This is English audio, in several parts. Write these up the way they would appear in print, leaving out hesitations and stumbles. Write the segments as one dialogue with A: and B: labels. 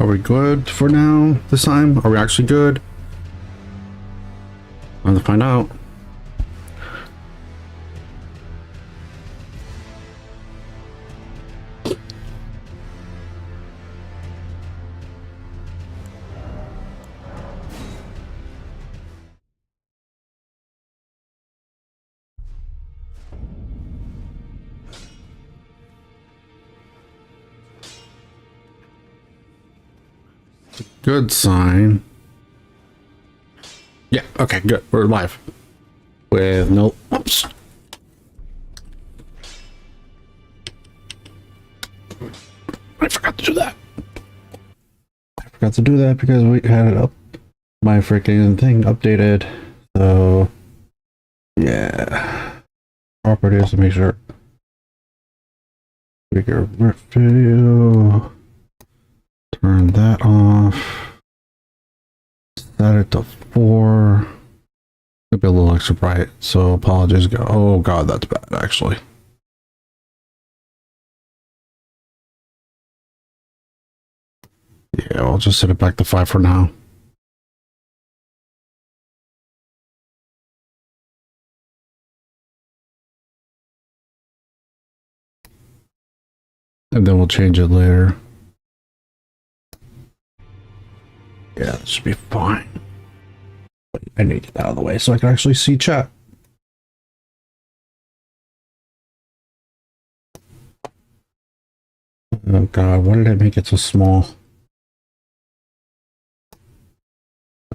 A: Are we good for now this time? Are we actually good? I'm gonna find out. Good sign. Yeah, okay, good. We're live. With no... Oops. I forgot to do that. I forgot to do that because we had it up. My freaking thing updated. So... yeah. Properties to make sure. Bigger video. Turn that off. Set it to 4. It'll be a little extra bright, so apologies. Oh god, that's bad actually. Yeah, I'll just set it back to 5 for now. And then we'll change it later. Yeah, that should be fine. But I need to get that out of the way so I can actually see chat. Oh god, why did I make it so small?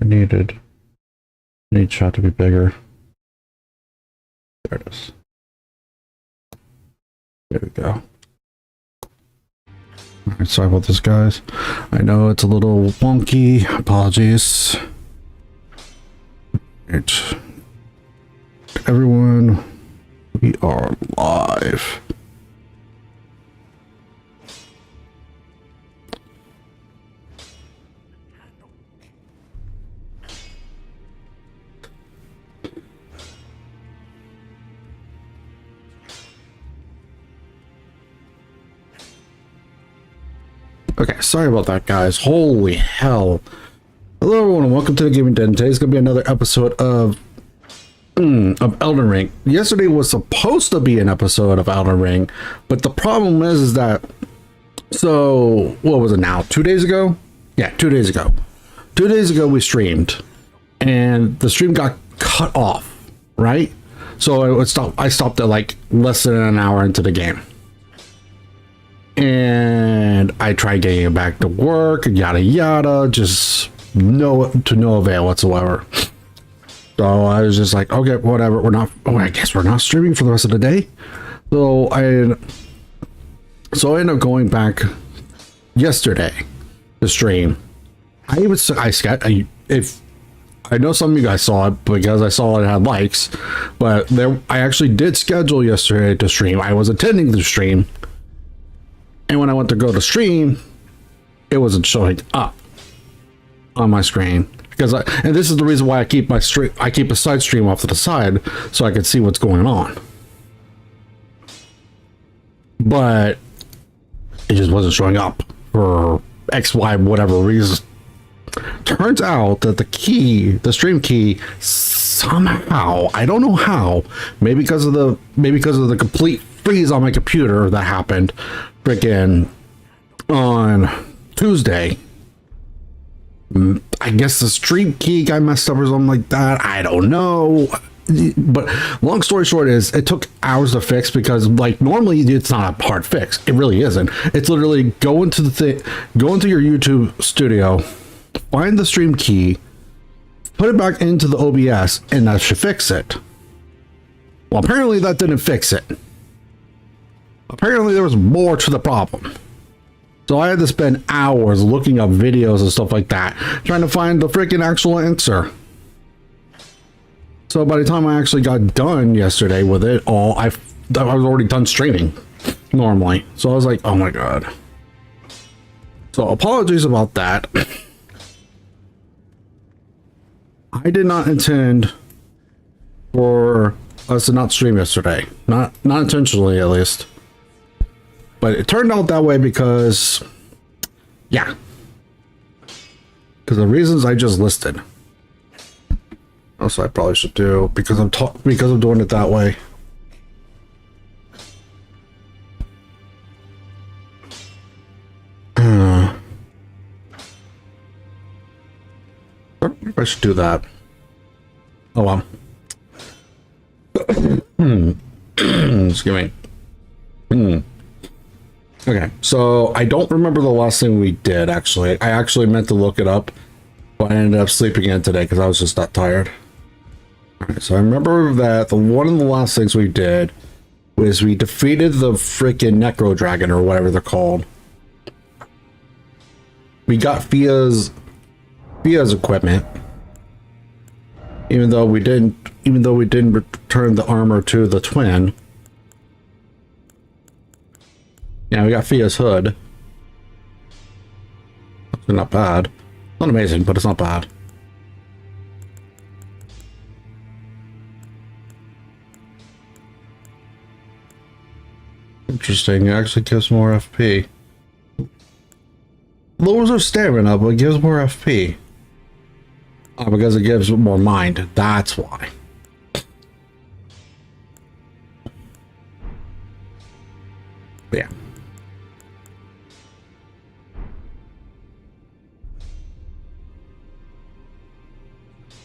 A: I need chat to be bigger. There it is. There we go. Alright, sorry about this, guys. I know it's a little wonky. Apologies. Right. Everyone, we are live. Okay, sorry about that, guys. Holy hell. Hello, everyone, and welcome to the Gaming Den. Today's going to be another episode of Elden Ring. Yesterday was supposed to be an episode of Elden Ring, but the problem is that, so, what was it now? 2 days ago? Yeah, 2 days ago. 2 days ago, we streamed, and the stream got cut off, right? So I stopped at like less than an hour into the game. And I tried getting it back to work, yada yada, just no avail whatsoever. So I was just like, okay, whatever, I guess we're not streaming for the rest of the day. So I ended up going back yesterday to stream. I know some of you guys saw it because I saw it had likes, but I actually did schedule yesterday to stream. I was attending the stream. And when I went to go to stream, it wasn't showing up on my screen because and this is the reason why I keep a side stream off to the side so I can see what's going on. But it just wasn't showing up for X, Y, whatever reason. Turns out that the stream key, somehow, I don't know how, maybe because of the complete freeze on my computer that happened freaking on Tuesday. I guess the stream key got messed up or something like that. I don't know. But long story short is it took hours to fix because like normally it's not a hard fix. It really isn't. It's literally go into your YouTube studio, find the stream key, put it back into the OBS, and that should fix it. Well, apparently that didn't fix it. Apparently there was more to the problem. So I had to spend hours looking up videos and stuff like that, trying to find the freaking actual answer. So by the time I actually got done yesterday with it all, I was already done streaming normally. So I was like, oh my god. So apologies about that. I did not intend for us to not stream yesterday. Not intentionally, at least. But it turned out that way because, yeah. because the reasons I just listed. Also, I probably should do because I'm doing it that way. I should do that. Oh well. Excuse me. Okay, so I don't remember the last thing we did, actually. I actually meant to look it up, but I ended up sleeping in today because I was just that tired. Alright, so I remember that one of the last things we did was we defeated the freaking Necro Dragon, or whatever they're called. We got Fia's equipment. Even though we didn't return the armor to the twin. Yeah, we got Fia's hood. It's not bad. Not amazing, but it's not bad. Interesting, it actually gives more FP. Lowers our stamina, but gives more FP. Oh, because it gives more mind. That's why. Yeah.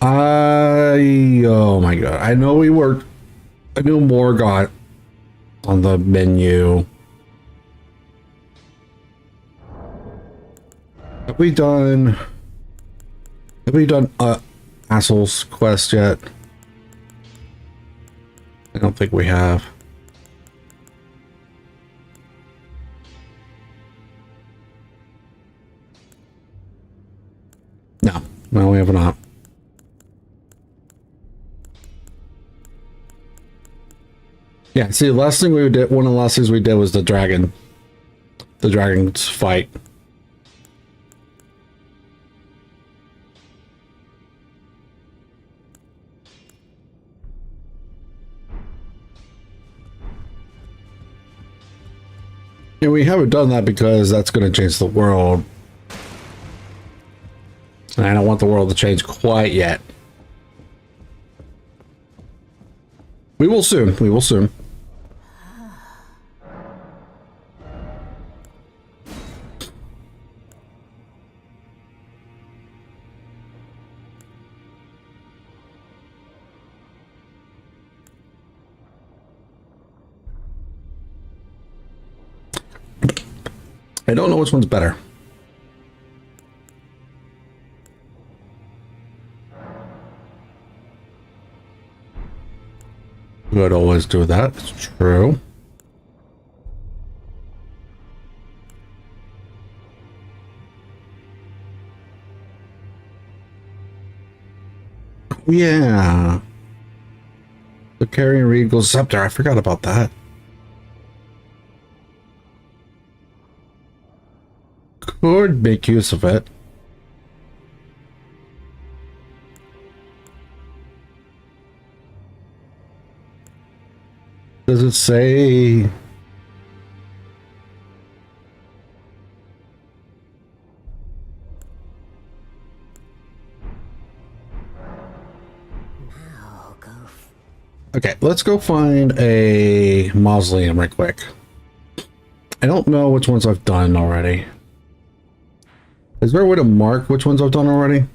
A: Oh my god. I knew more got on the menu. Have we done Asshole's quest yet? I don't think we have. No, we have not. Yeah, see, the last thing we did, one of the last things we did was the dragon's fight. And we haven't done that because that's going to change the world. And I don't want the world to change quite yet. We will soon. We will soon. I don't know which one's better. Would always do that. It's true. Yeah. The carrying Regal's scepter. I forgot about that. Could make use of it. Does it say? Okay, let's go find a mausoleum right quick. I don't know which ones I've done already. Is there a way to mark which ones I've done already?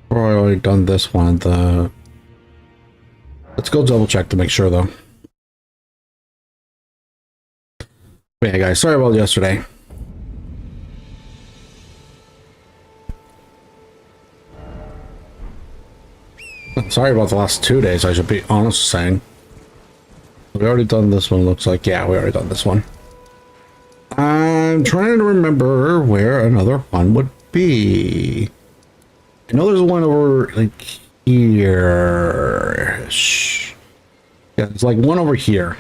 A: Or I already done this one, Let's go double check to make sure though. But yeah guys, sorry about yesterday. Sorry about the last 2 days, I should be honest saying. We already done this one, looks like. Yeah, we already done this one. I'm trying to remember where another one would be. I know there's one over like here. Yeah, there's like one over here.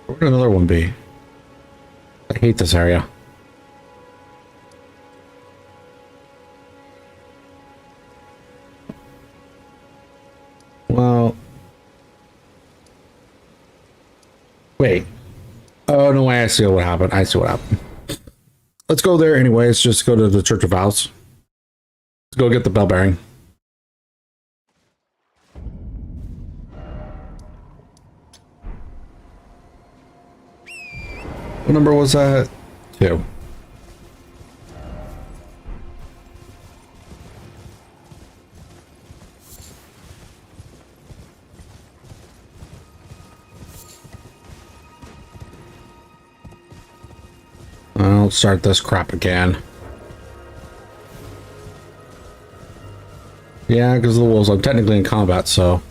A: Where would another one be? I hate this area. Well, I see what happened. I see what happened. Let's go there anyways. Just go to the Church of Vows. Let's go get the bell bearing. What number was that? 2. I'll start this crap again. Yeah, because of the wolves, I'm technically in combat, so.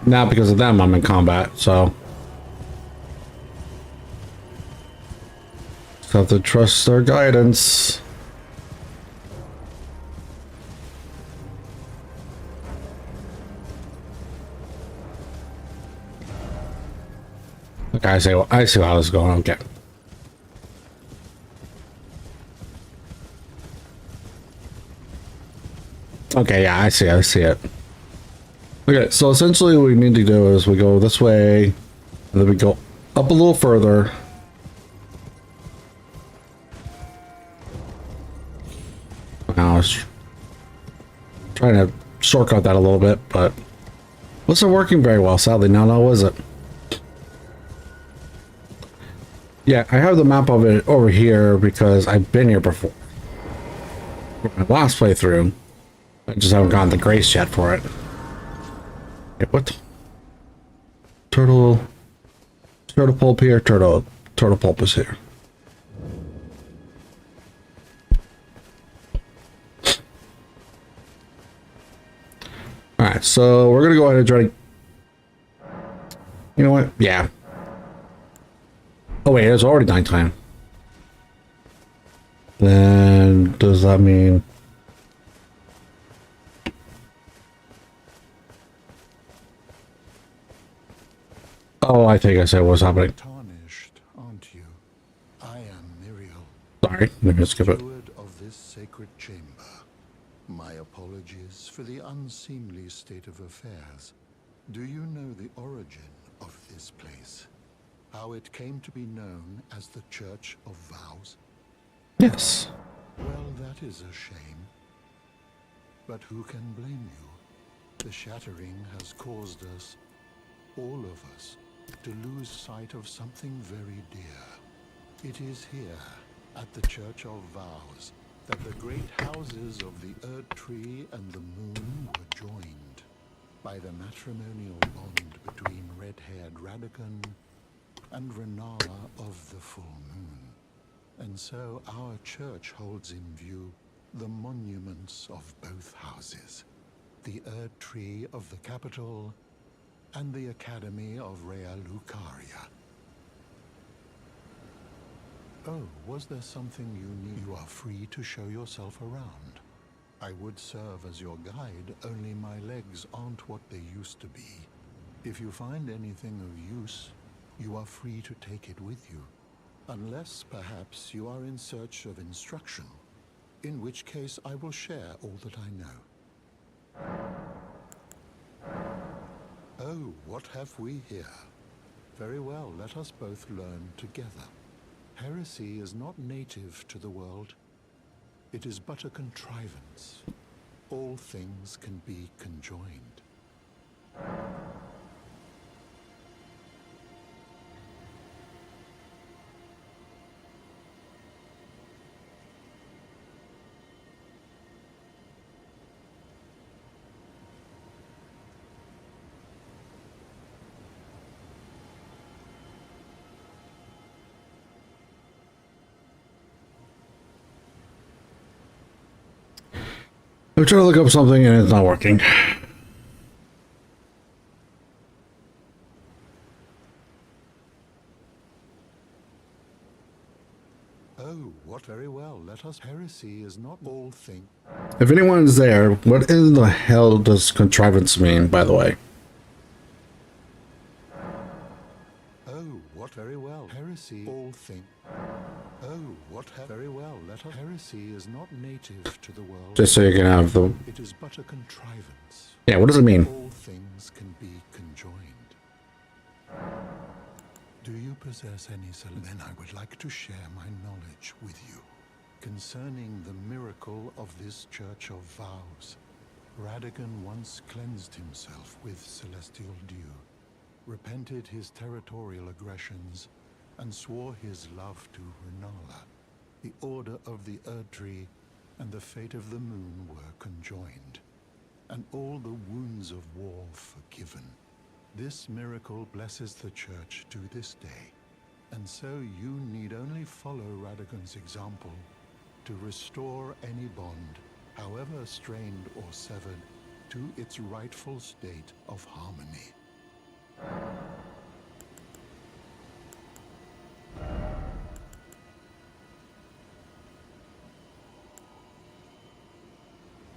A: Now because of them, I'm in combat, so. Just have to trust their guidance. Okay, I see how this is going. Okay. Okay, yeah, I see it. Okay, so essentially what we need to do is we go this way, and then we go up a little further. I was trying to shortcut that a little bit, but wasn't working very well, sadly. Now was it? Yeah, I have the map of it over here because I've been here before. For my last playthrough, I just haven't gotten the grace yet for it. Okay, what? Turtle pulp here, turtle pulp is here. Alright, so we're gonna go ahead and try to... You know what? Yeah. Oh wait, it's already nighttime. Then does that mean... Oh, I think I said what's happening.
B: Tarnished, aren't you? I am Muriel.
A: Sorry, let me skip it.
B: Steward of this sacred chamber. My apologies for the unseemly state of affairs. Do you know the origin of this place? How it came to be known as the Church of Vows?
A: Yes.
B: Well, that is a shame. But who can blame you? The shattering has caused us, all of us, to lose sight of something very dear. It is here, at the Church of Vows, that the great houses of the Erd Tree and the Moon were joined by the matrimonial bond between red-haired Radagon and Renala of the Full Moon. And so our church holds in view the monuments of both houses, the Erd Tree of the capital and the Academy of Rea Lucaria. Oh, was there something you need? You are free to show yourself around. I would serve as your guide, only my legs aren't what they used to be. If you find anything of use, you are free to take it with you. Unless, perhaps, you are in search of instruction, in which case I will share all that I know. Oh, what have we here? Very well, let us both learn together. Heresy is not native to the world. It is but a contrivance. All things can be conjoined.
A: I'm trying to look up something and it's not working.
B: Oh, what very well. Let us. Heresy is not all thing.
A: If anyone's there, what in the hell does contrivance mean, by the way?
B: what very well. Heresy, all thing. Oh, what very well. Let us. Heresy is not native to the world.
A: Just so you can have the.
B: It is but a contrivance.
A: Yeah, what does it mean?
B: All things can be conjoined. Do you possess any then I would like to share my knowledge with you concerning the miracle of this Church of Vows. Radagon once cleansed himself with celestial dew, repented his territorial aggressions, and swore his love to Renala. The order of the Erd Tree and the fate of the moon were conjoined, and all the wounds of war forgiven. This miracle blesses the Church to this day, and so you need only follow Radagon's example to restore any bond, however strained or severed, to its rightful state of harmony.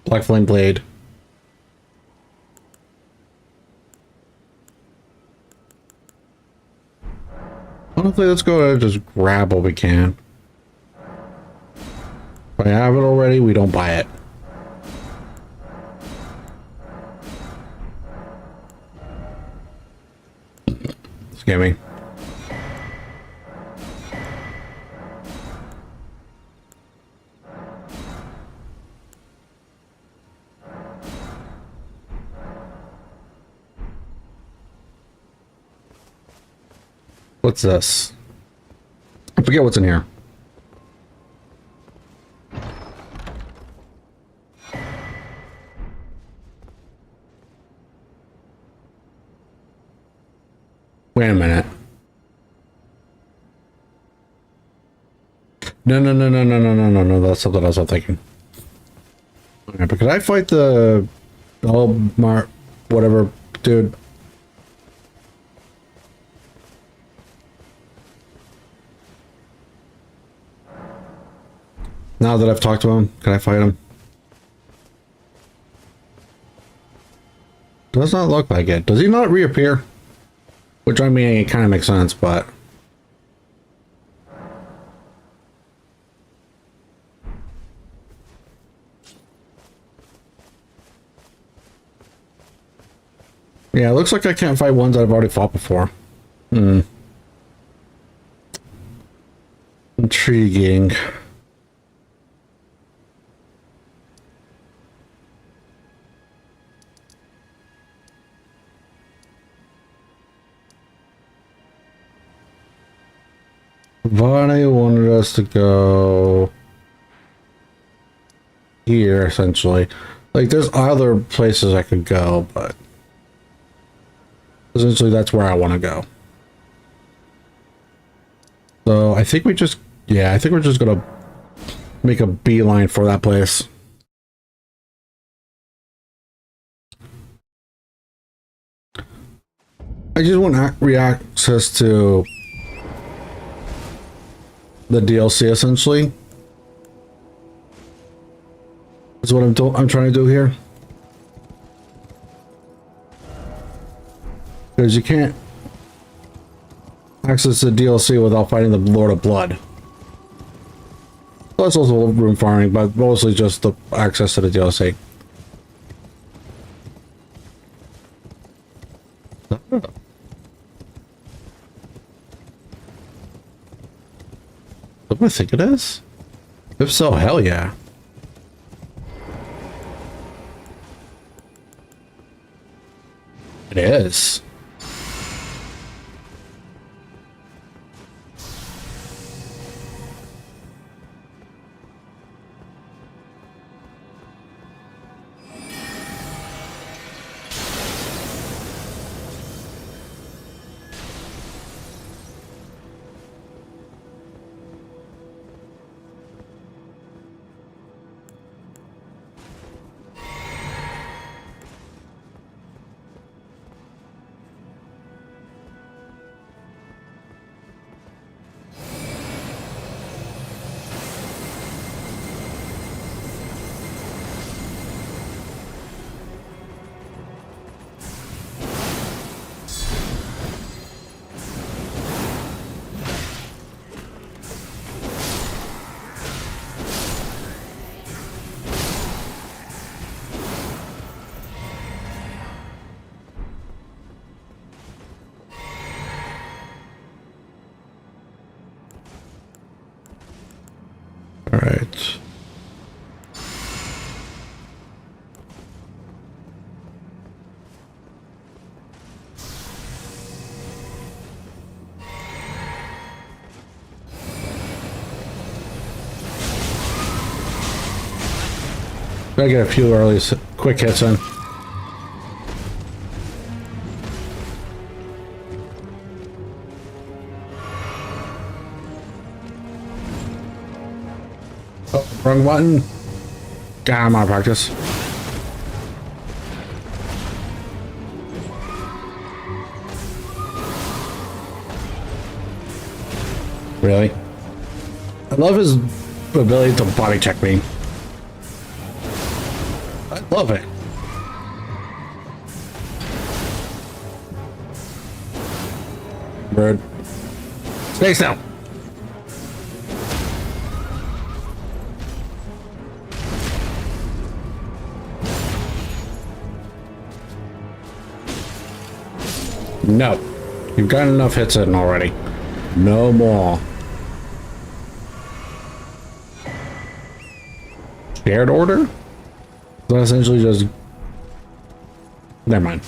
A: Black Flame Blade. Honestly, let's go ahead and just grab what we can. If I have it already, we don't buy it. Excuse me. What's this? I forget what's in here. Wait a minute. No, that's something else I'm thinking. Okay, but could I fight the whatever dude? Now that I've talked to him, can I fight him? Does not look like it. Does he not reappear? Which, I mean, it kind of makes sense, but... yeah, it looks like I can't fight ones that I've already fought before. Intriguing. Vani wanted us to go here, essentially. Like, there's other places I could go, but essentially that's where I want to go. So I think we just, yeah, I think we're just gonna make a beeline for that place. I just want re-access to the DLC, essentially. That's what I'm trying to do here. Because you can't access the DLC without fighting the Lord of Blood. Plus also room farming, but mostly just the access to the DLC. What do I think it is? If so, hell yeah. It is. Gotta get a few early quick hits in. Oh, wrong button. God, I'm out of practice. Really? I love his ability to body check me. I love it. Bird. Stay still. No. You've got enough hits in already. No more. Shared order? So essentially just... Never mind.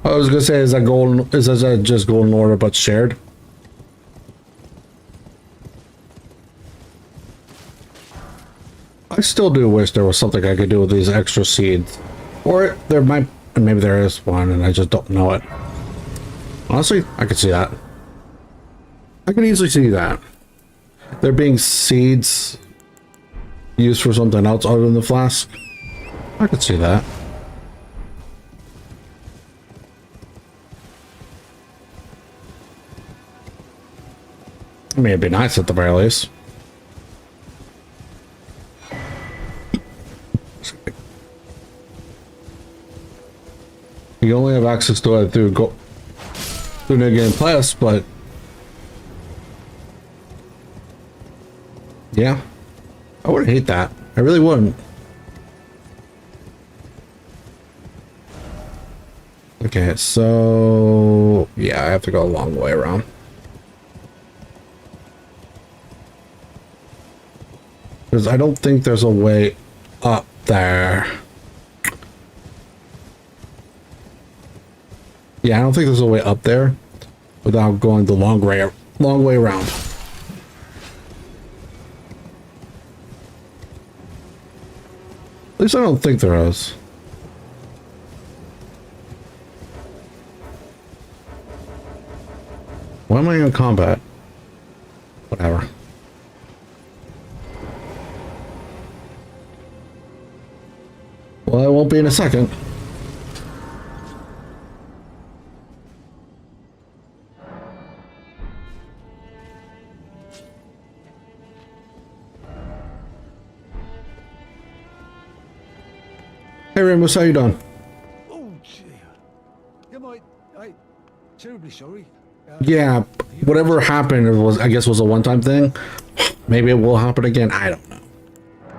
A: I was gonna say, is that just golden order but shared? I still do wish there was something I could do with these extra seeds. Or there might, maybe there is one and I just don't know it. Honestly, I could see that. I can easily see that. There being seeds used for something else other than the flask. I could see that. I mean, it'd be nice at the very least. You only have access to it through New Game Plus, but yeah, I wouldn't hate that. I really wouldn't. Okay, so yeah, I have to go a long way around. Because I don't think there's a way up there. Yeah, I don't think there's a way up there without going the long way around. At least I don't think there is. Why am I in combat? Whatever. Well, I won't be in a second. Hey Remus, how you doing?
C: Oh dear. I'm terribly sorry.
A: Yeah, whatever happened, it was, I guess, was a one-time thing. Maybe it will happen again. I don't know.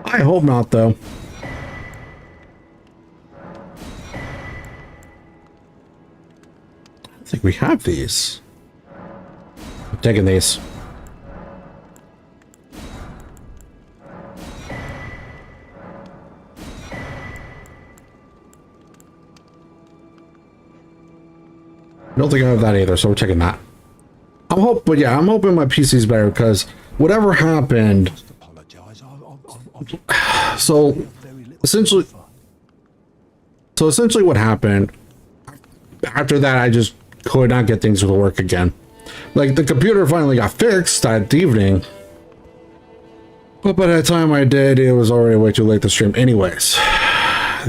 A: I hope not, though. I think we have these. I'm taking these. I don't think I have that either, so we're checking that. I'm hoping my PC's better because whatever happened.
C: Just apologise.
A: So essentially what happened after that, I just could not get things to work again. Like the computer finally got fixed that evening, but by the time I did, it was already way too late to stream anyways.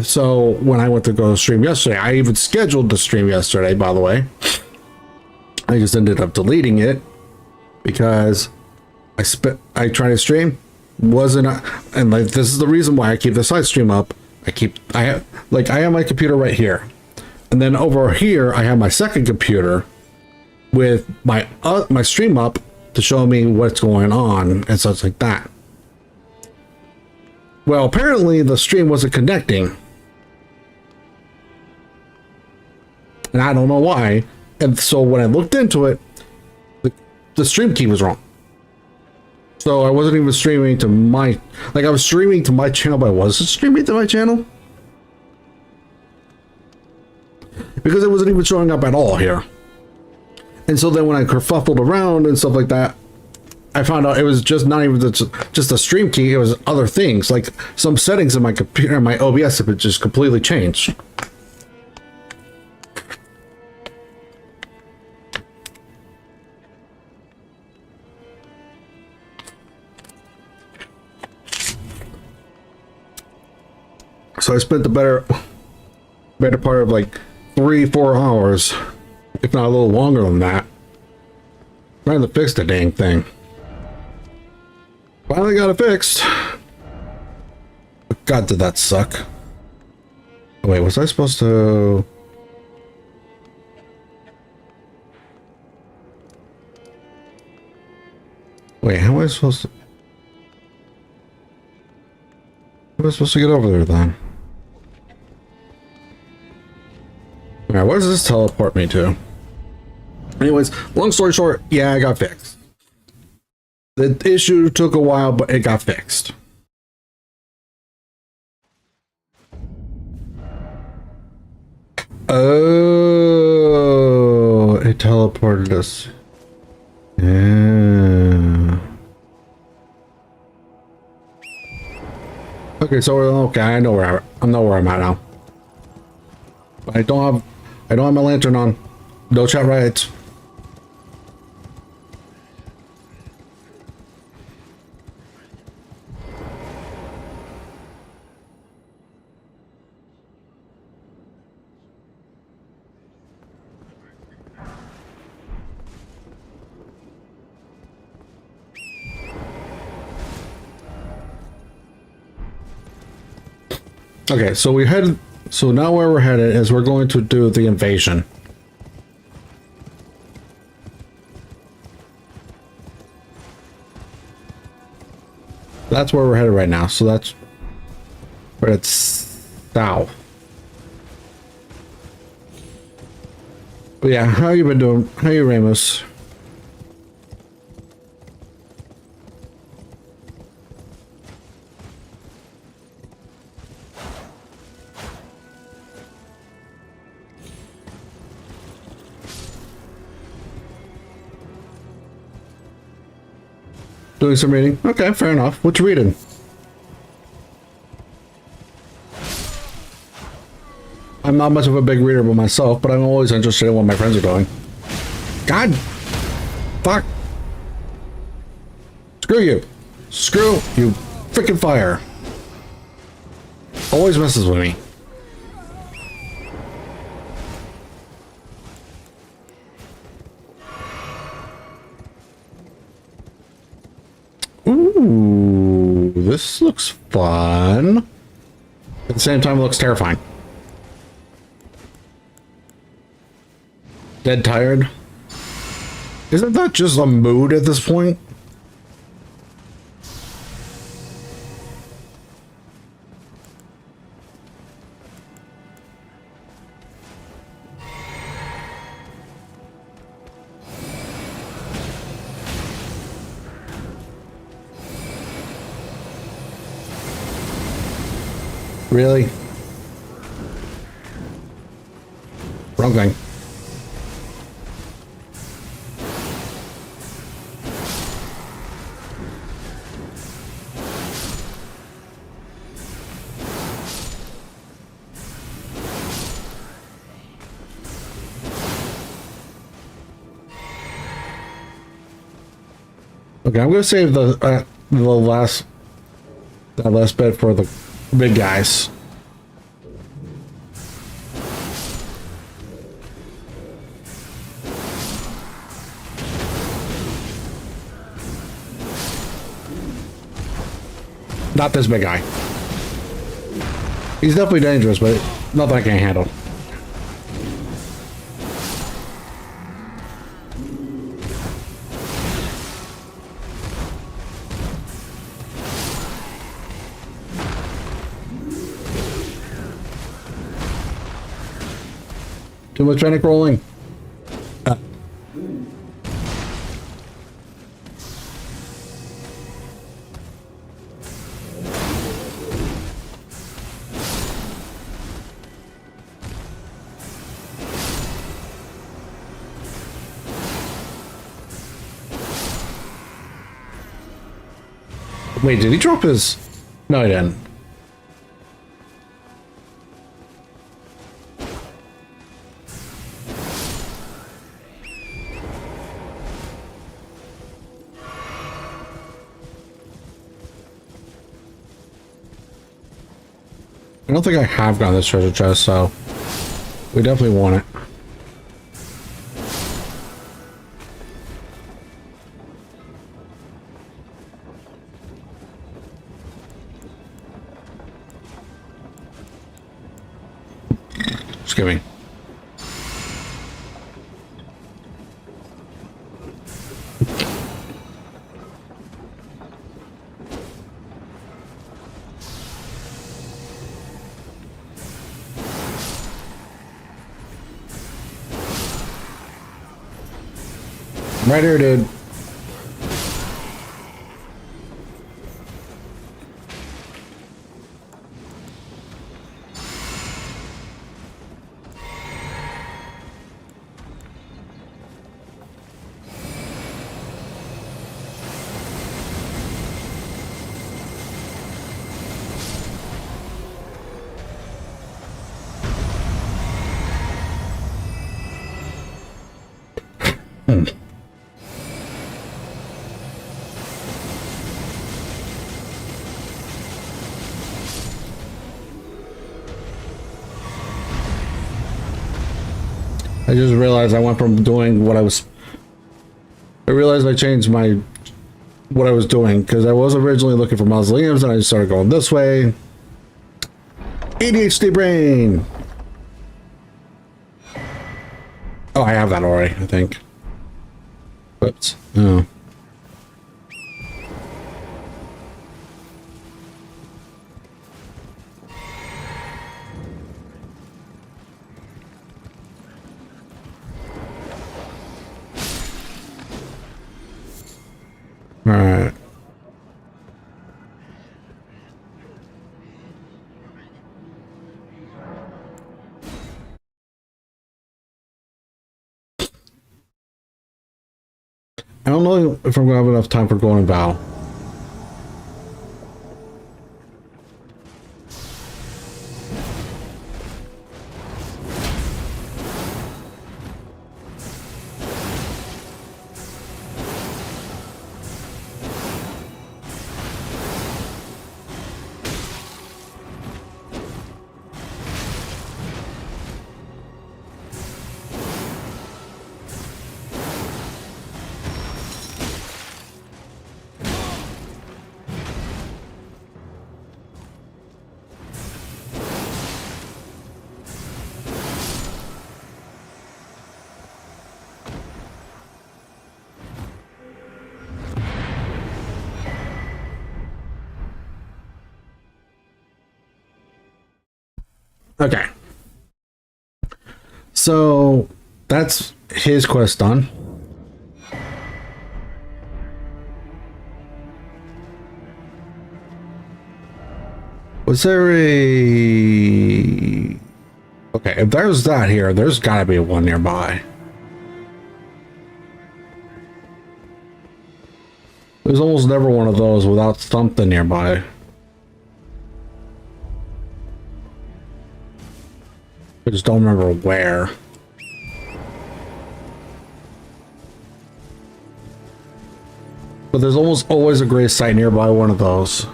A: So when I went to go stream yesterday, I even scheduled the stream yesterday, by the way. I just ended up deleting it because I tried to stream, and like this is the reason why I keep the side stream up. I have my computer right here, and then over here I have my second computer with my stream up to show me what's going on and such like that. Well, apparently the stream wasn't connecting. And I don't know why. And so when I looked into it, the stream key was wrong. So I wasn't even streaming to my... Like, I was streaming to my channel, but I wasn't streaming to my channel. Because it wasn't even showing up at all here. And so then when I kerfuffled around and stuff like that, I found out it was just not even just a stream key. It was other things, like some settings in my computer, my OBS, have just completely changed. So I spent the better part of like 3-4 hours, if not a little longer than that, trying to fix the dang thing. Finally got it fixed. But God, did that suck. Oh, wait, was I supposed to... Wait, how am I supposed to... How am I supposed to get over there then? Alright, what does this teleport me to? Anyways, long story short, yeah, I got fixed. The issue took a while, but it got fixed. Oh, it teleported us. Yeah. Okay, so we're okay. I know where I'm at now. I don't have my lantern on. No chat riots. Okay, so so now where we're headed is we're going to do the invasion. That's where we're headed right now. So that's where it's south. But yeah, how you been doing? How you, Ramos? Doing some reading? Okay, fair enough. What you reading? I'm not much of a big reader by myself, but I'm always interested in what my friends are doing. God! Fuck! Screw you! Screw you! Frickin' fire! Always messes with me. Ooh, this looks fun. At the same time, it looks terrifying. Dead tired? Isn't that just a mood at this point? Really? Wrong thing. Okay, I'm gonna save the last bit for the big guys. Not this big guy. He's definitely dangerous, but nothing I can't handle. Too much panic rolling. Wait, did he drop his... No, he didn't. I don't think I have gotten this treasure chest, so we definitely want it. Just kidding. Right here, dude. I just realized I went from doing what I was... I realized I changed my... what I was doing, because I was originally looking for mausoleums, and I just started going this way. ADHD brain! Oh, I have that already, I think. Oops. Oh. Alright. I don't know if I'm gonna have enough time for Golden Vow. Okay. So that's his quest done. Was there a... Okay, if there's that here, there's gotta be one nearby. There's almost never one of those without something nearby. I just don't remember where. But there's almost always a grave site nearby one of those.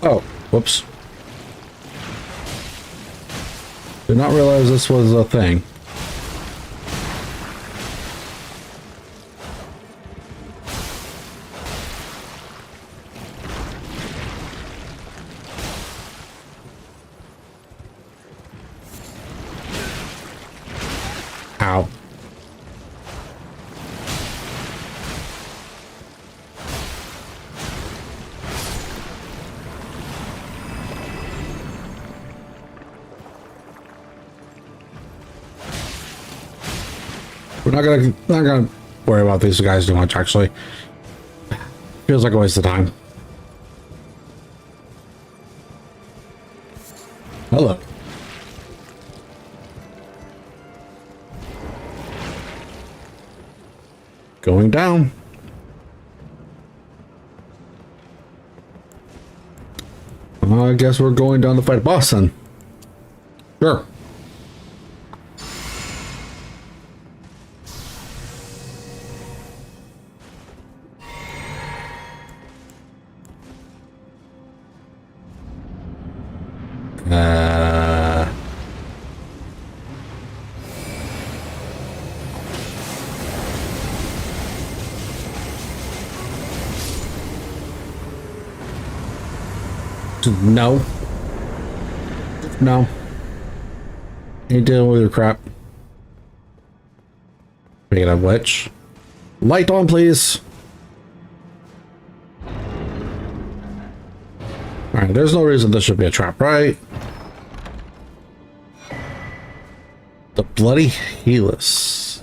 A: Oh, whoops. Did not realize this was a thing. Ow. We're not gonna worry about these guys too much, actually. Feels like a waste of time. Hello. Going down. I guess we're going down to fight a boss then. Sure. No. No. Ain't dealing with your crap. Speaking of which, light on, please. Alright, there's no reason this should be a trap, right? The bloody Helix.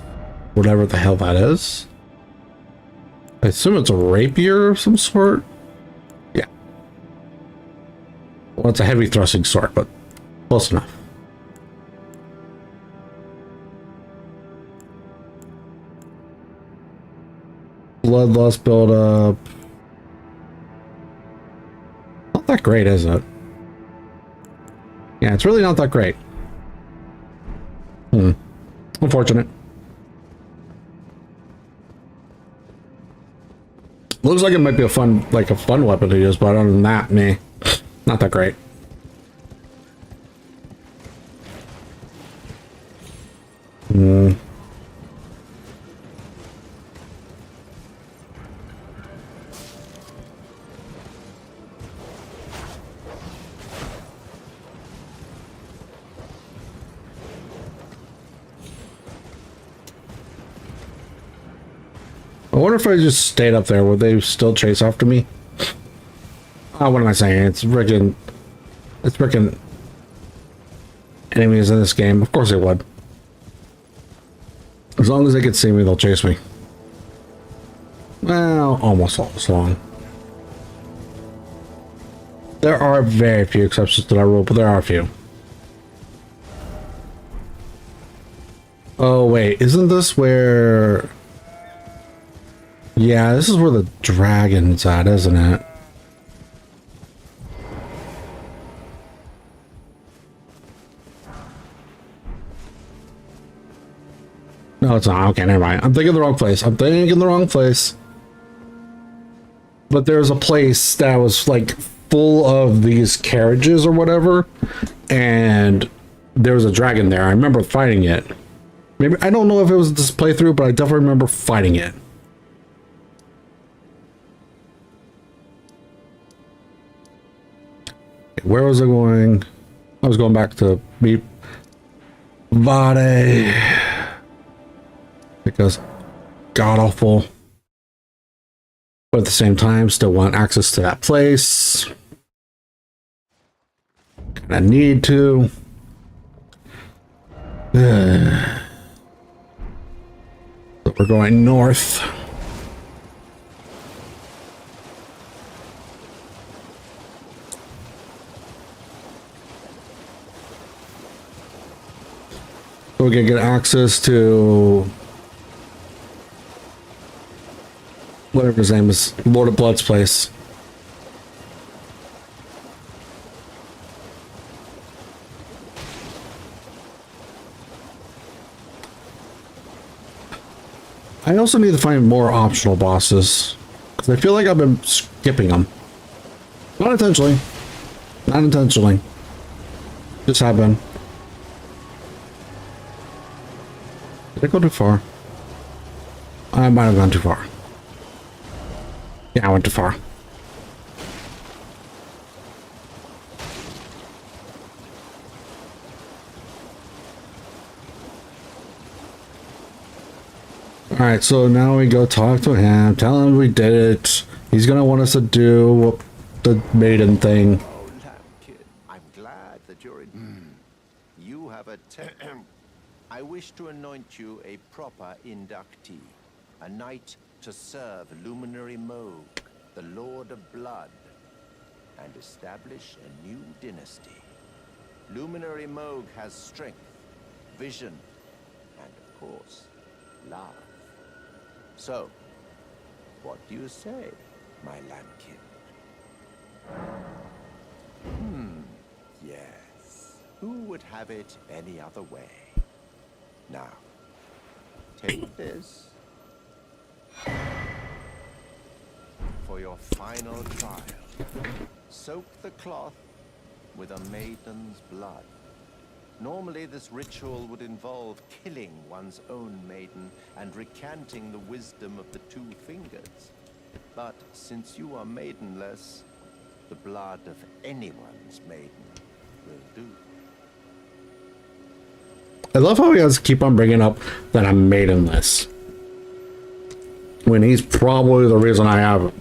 A: Whatever the hell that is. I assume it's a rapier of some sort. Yeah. Well, it's a heavy thrusting sword, but close enough. Bloodlust buildup. Not that great, is it? Yeah, it's really not that great. Unfortunate. Looks like it might be a fun weapon to use, but other than that, meh. Not that great. I wonder if I just stayed up there, would they still chase after me? Oh, what am I saying? It's freaking enemies in this game. Of course they would. As long as they can see me, they'll chase me. Well, almost all as long. There are very few exceptions to that rule, but there are a few. Oh, wait. Isn't this where... Yeah, this is where the dragon's at, isn't it? No, it's not. Okay, never mind. I'm thinking the wrong place. But there's a place that was like full of these carriages or whatever, and there was a dragon there. I remember fighting it. Maybe I don't know if it was this playthrough, but I definitely remember fighting it. Where was I going? I was going back to meet Vade because god awful, but at the same time still want access to that place. I need to. So we're going north. So we can get access to whatever his name is, Lord of Blood's place. I also need to find more optional bosses because I feel like I've been skipping them. Not intentionally. Not intentionally. Just have been. Did I go too far? I might have gone too far. Yeah, I went too far. Alright, so now we go talk to him, tell him we did it. He's gonna want us to do the maiden thing.
D: Oh, lamb kid, I'm glad that you're in. You have a I wish to anoint you a proper inductee, a knight to serve Luminary Moog, the Lord of Blood, and establish a new dynasty. Luminary Moog has strength, vision, and of course, love. So, what do you say, my lambkin? Yes. Who would have it any other way? Now, take this for your final trial. Soak the cloth with a maiden's blood. Normally, this ritual would involve killing one's own maiden and recanting the wisdom of the two fingers. But since you are maidenless, the blood of anyone's maiden will do.
A: I love how he has to keep on bringing up that I'm maidenless, when he's probably the reason I have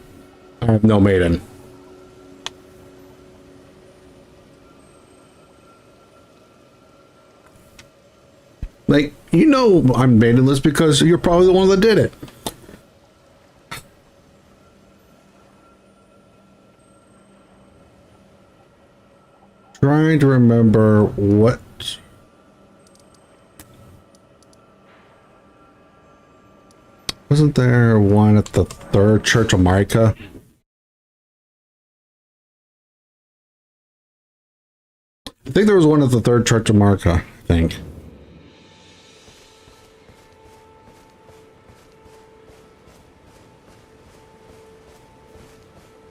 A: no maiden. Like, you know I'm maidenless because you're probably the one that did it. Trying to remember what... Wasn't there one at the third Church of Micah? I think there was one at the third Church of Micah, I think.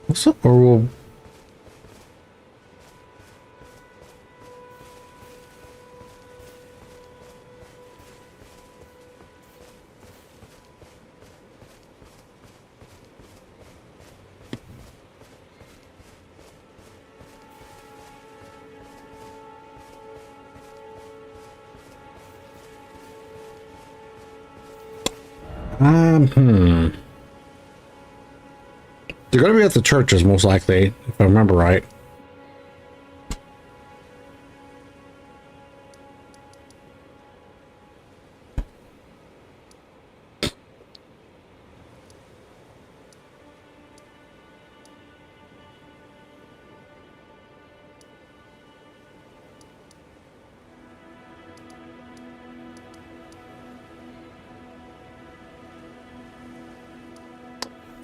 A: What's up, or will... They're gonna be at the churches, most likely, if I remember right.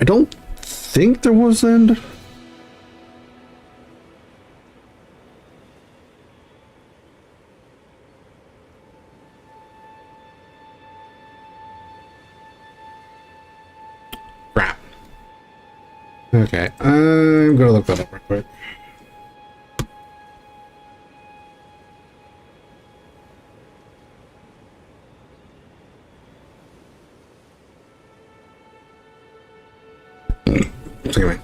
A: I don't think there was an... Crap. Okay, I'm gonna look that up real quick. Excuse me.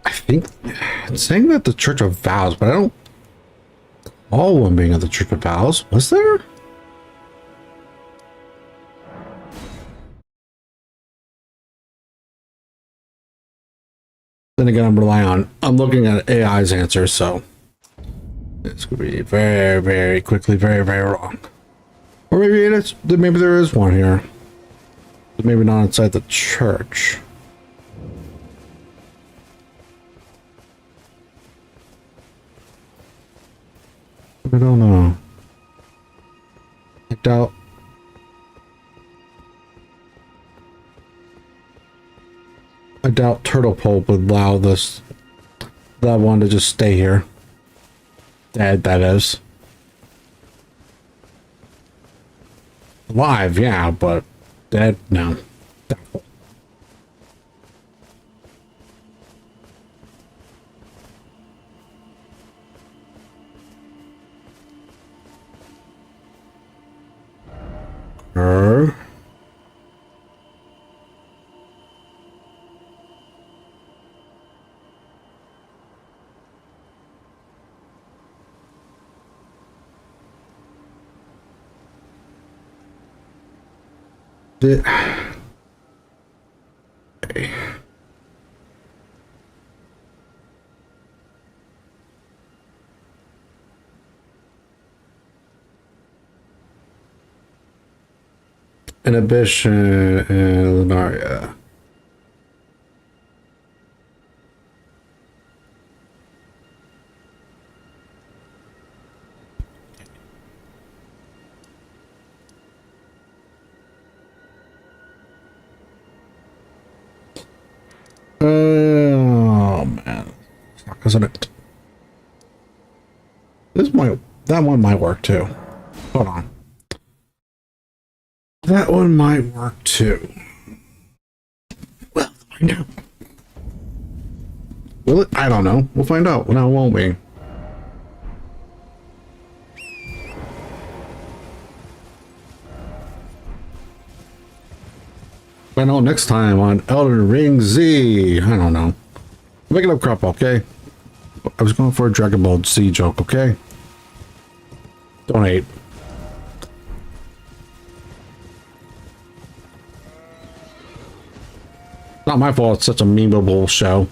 A: I think it's saying that the Church of Vows, but I don't... All one being at the Church of Vows, was there? Then again, I'm looking at AI's answers, so it's gonna be very, very quickly, very, very wrong. Or maybe it is, maybe there is one here, but maybe not inside the church. I don't know. I doubt. I doubt Turtle Pulp would allow that one to just stay here. Dead, that is. Alive, yeah, but dead, no. Doubtful. Did... Inhibition and Lunaria. Oh man, fuck, isn't it? That one might work too. Hold on. That one might work too. Well, find out. Will it? I don't know. We'll find out. Now, won't we? Find out next time on Elden Ring Z. I don't know. Make it up crap, okay? I was going for a Dragon Ball Z joke, okay? Donate. Not my fault it's such a memeable show.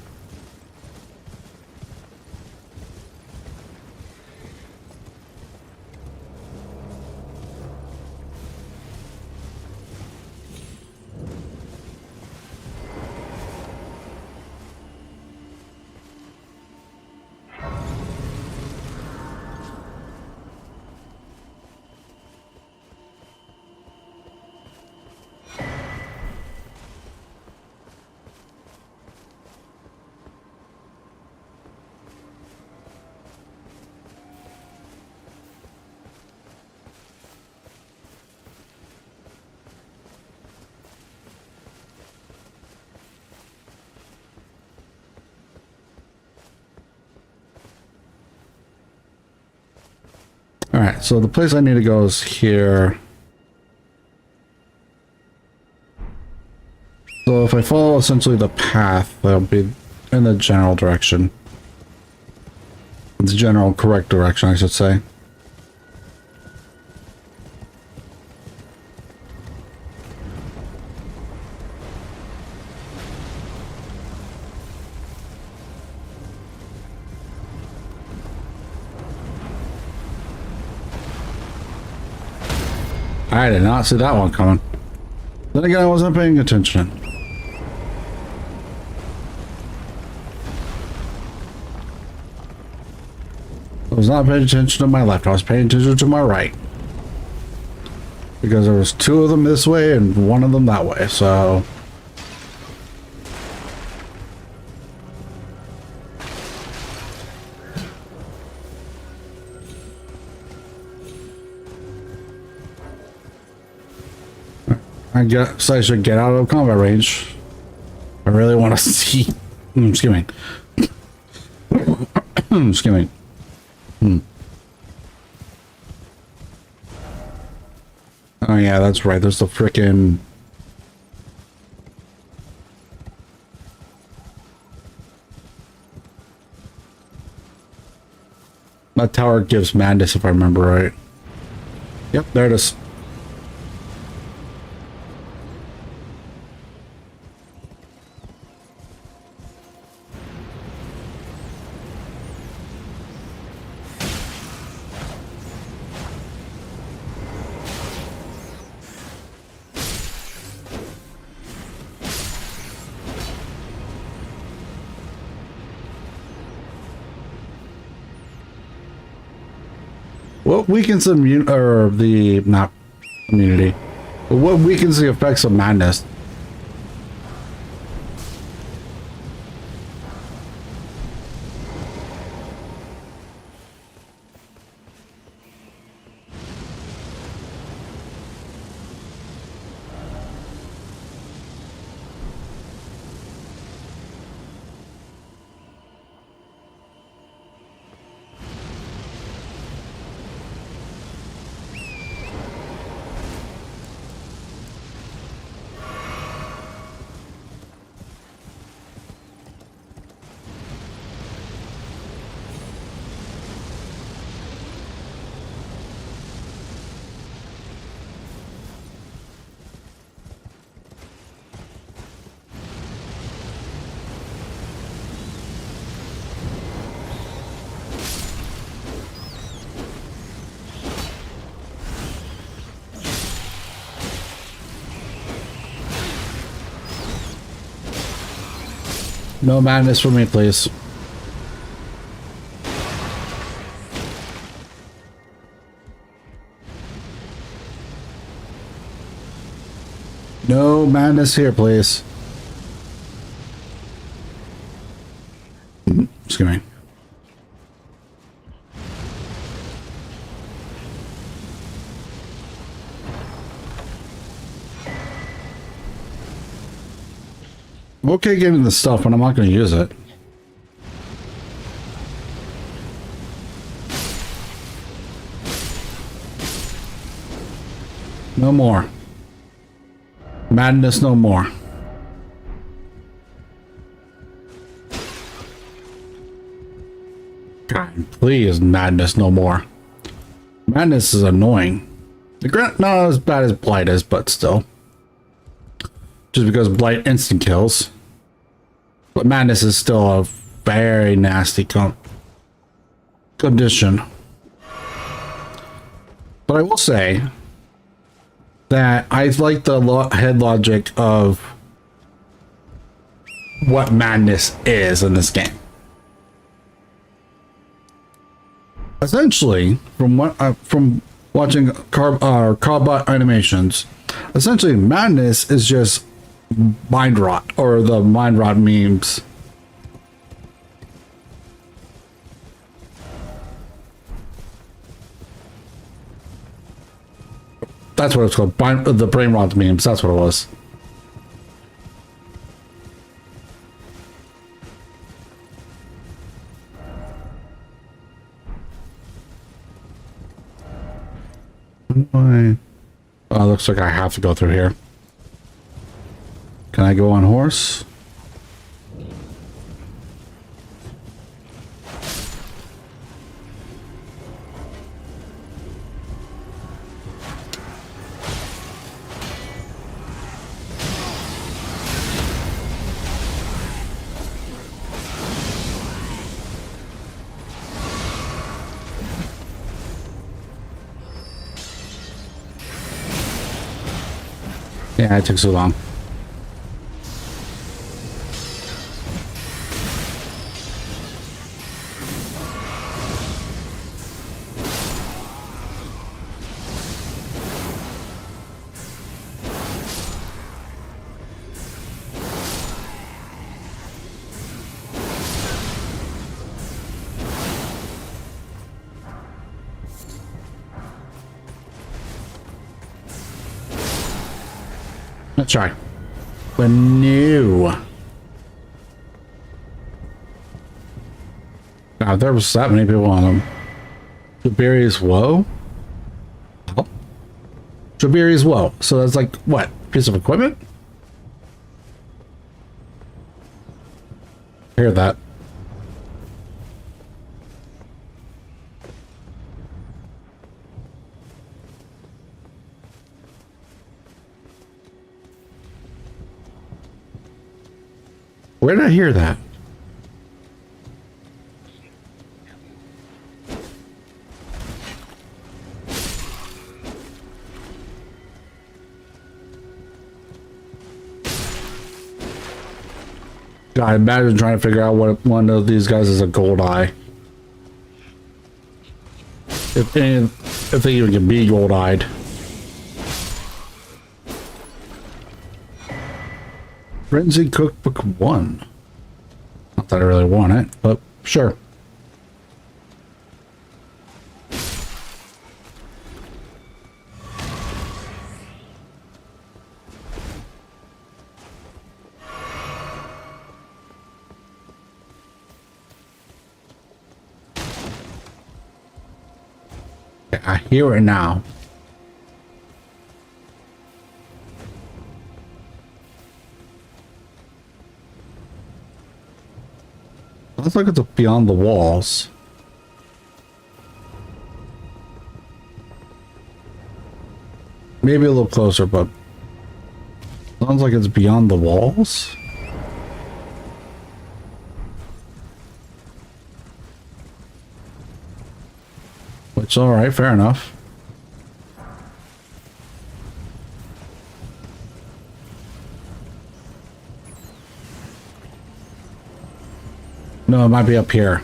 A: Alright, so the place I need to go is here. So if I follow essentially the path, that'll be in the general direction. The general correct direction, I should say. I did not see that one coming. Then again, I wasn't paying attention. I was not paying attention to my left, I was paying attention to my right. Because there was two of them this way and one of them that way, so... I guess I should get out of combat range. I really want to see... excuse me. Excuse me. Oh yeah, that's right. There's the frickin'... That tower gives madness if I remember right. Yep, there it is. What weakens the not immunity, but what weakens the effects of madness? No madness for me, please. No madness here, please. Excuse me. I'm okay getting the stuff, but I'm not going to use it. No more. Madness no more. God, please, madness no more. Madness is annoying. Not as bad as Blight is, but still. Just because Blight instant kills. But madness is still a very nasty condition. But I will say that I like the head logic of what madness is in this game. Essentially, from watching Carbot animations, essentially madness is just mind rot, or the mind rot memes. That's what it's called. The brain rot memes. That's what it was. Oh, looks like I have to go through here. Can I go on horse? Yeah, it took so long. Let's try. But no. Now, there was that many people on them. Jabari's Woe? Oh. Jabari's Woe. So that's like, what? Piece of equipment? I hear that. Where did I hear that? God, imagine trying to figure out what one of these guys is a gold eye. If they even can be gold eyed. Frenzy Cookbook 1. Not that I really want it, but sure. Okay, I hear it now. Looks like it's beyond the walls. Maybe a little closer, but sounds like it's beyond the walls. Which, all right, fair enough. No, it might be up here.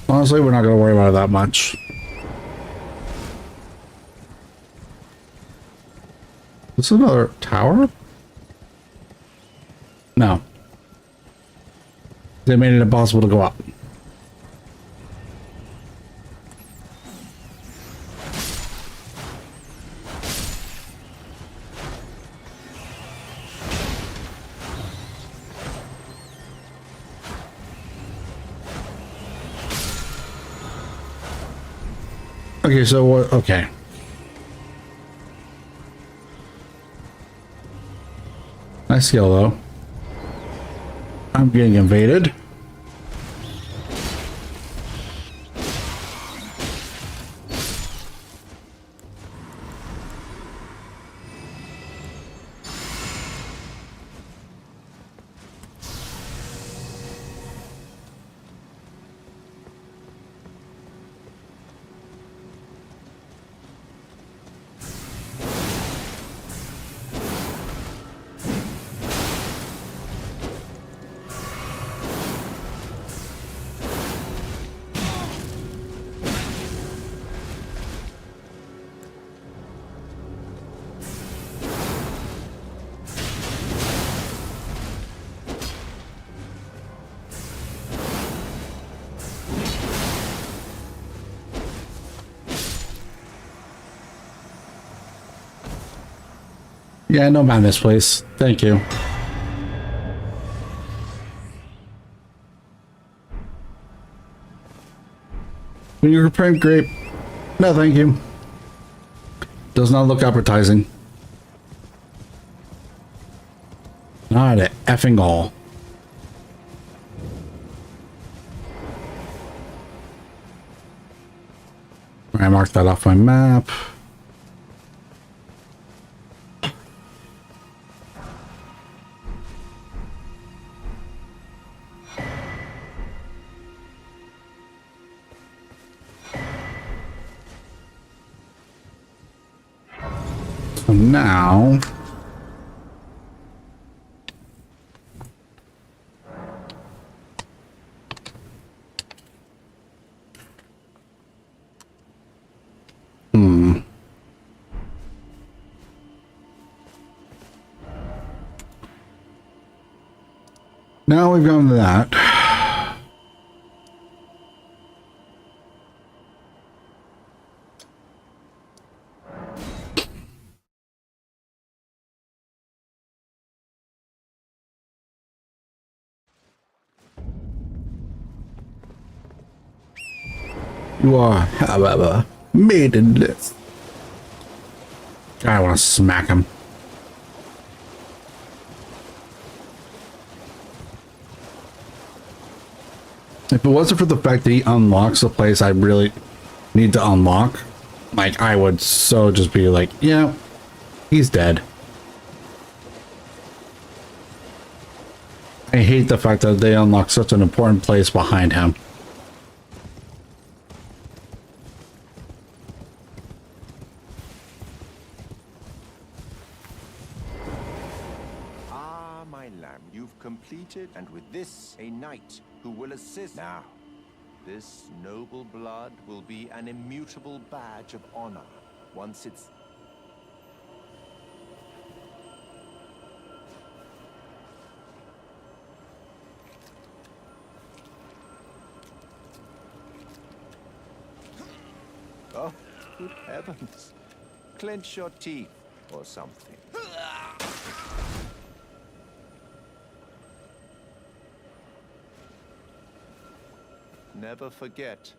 A: Honestly, we're not going to worry about it that much. This is another tower? No. They made it impossible to go up. Okay, so what? Okay. Nice skill, though. I'm getting invaded. Yeah, no mind this place. Thank you. Fingerprint grape. No, thank you. Does not look appetizing. Not at effing all. I marked that off my map. So now now we've gone to that. You are, however, maidenless. I want to smack him. If it wasn't for the fact that he unlocks the place I really need to unlock, like, I would so just be like, yeah, he's dead. I hate the fact that they unlock such an important place behind him.
D: Ah, my lamb, you've completed, and with this, a knight who will assist. Now, this noble blood will be an immutable badge of honor once it's... Oh, good heavens. Clench your teeth or something. Never forget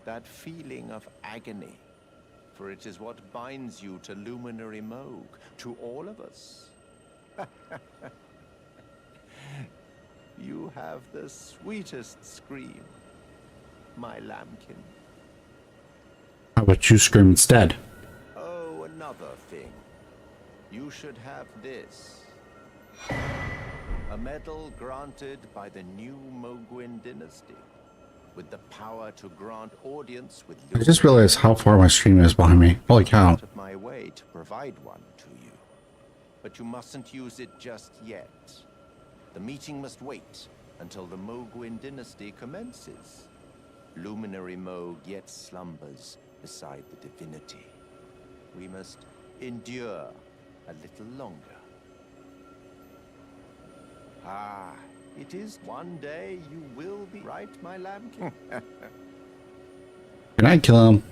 D: that feeling of agony, for it is what binds you to Luminary Moog, to all of us. You have the sweetest scream, my lambkin.
A: How about you scream instead?
D: Oh, another thing. You should have this. A A medal granted by the new Mogwin dynasty, with the power to grant audience with.
A: I just realized how far my stream is behind me. Holy cow.
D: Out of my way to provide one to you. But you mustn't use it just yet. The meeting must wait until the Mogwin dynasty commences. Luminary Moog yet slumbers beside the divinity. We must endure a little longer. Ah, it is one day you will be right, my lambkin.
A: Can I kill him?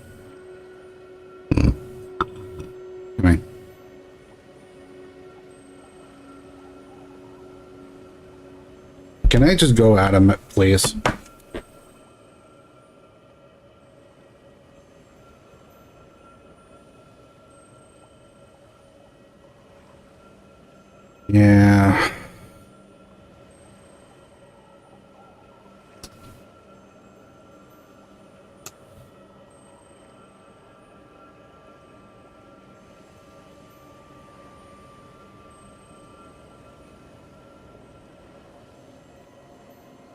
A: Come on. Can I just go at him, please? Yeah.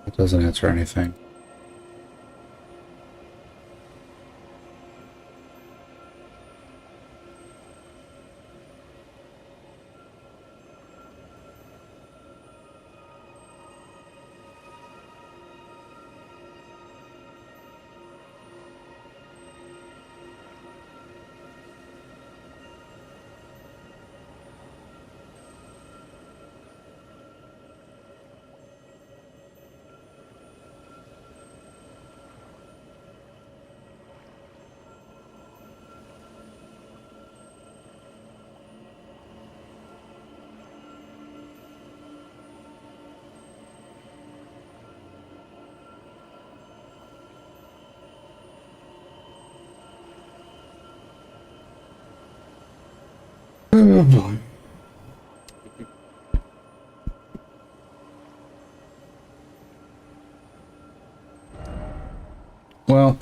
A: It doesn't answer anything. Oh boy. Well,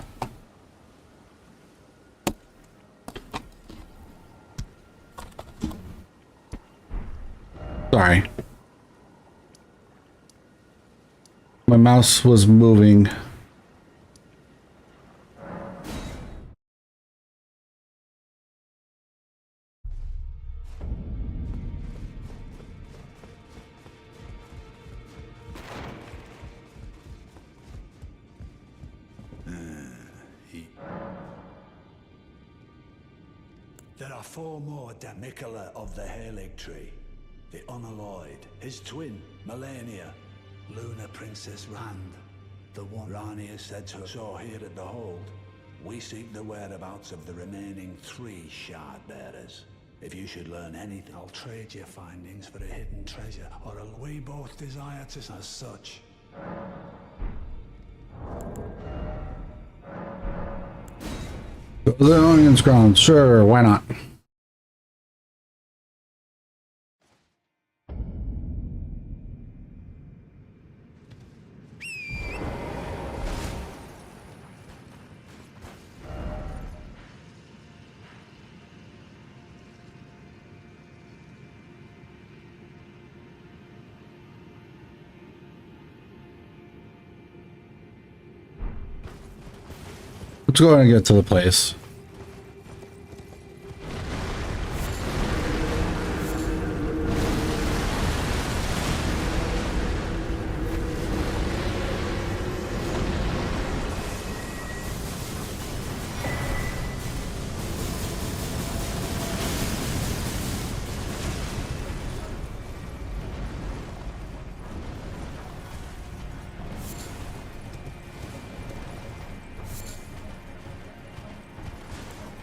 A: sorry. My mouse was moving.
C: There are 4 more Damicula of the Halig tree. The Unalloyed, his twin, Melania, Lunar Princess Rand, the one Rani is said to have saw here at the Hold. We seek the whereabouts of the remaining 3 shard bearers. If you should learn anything, I'll trade your findings for a hidden treasure, or we both desire to as such.
A: The onions ground, sure, why not? Let's go ahead and get to the place.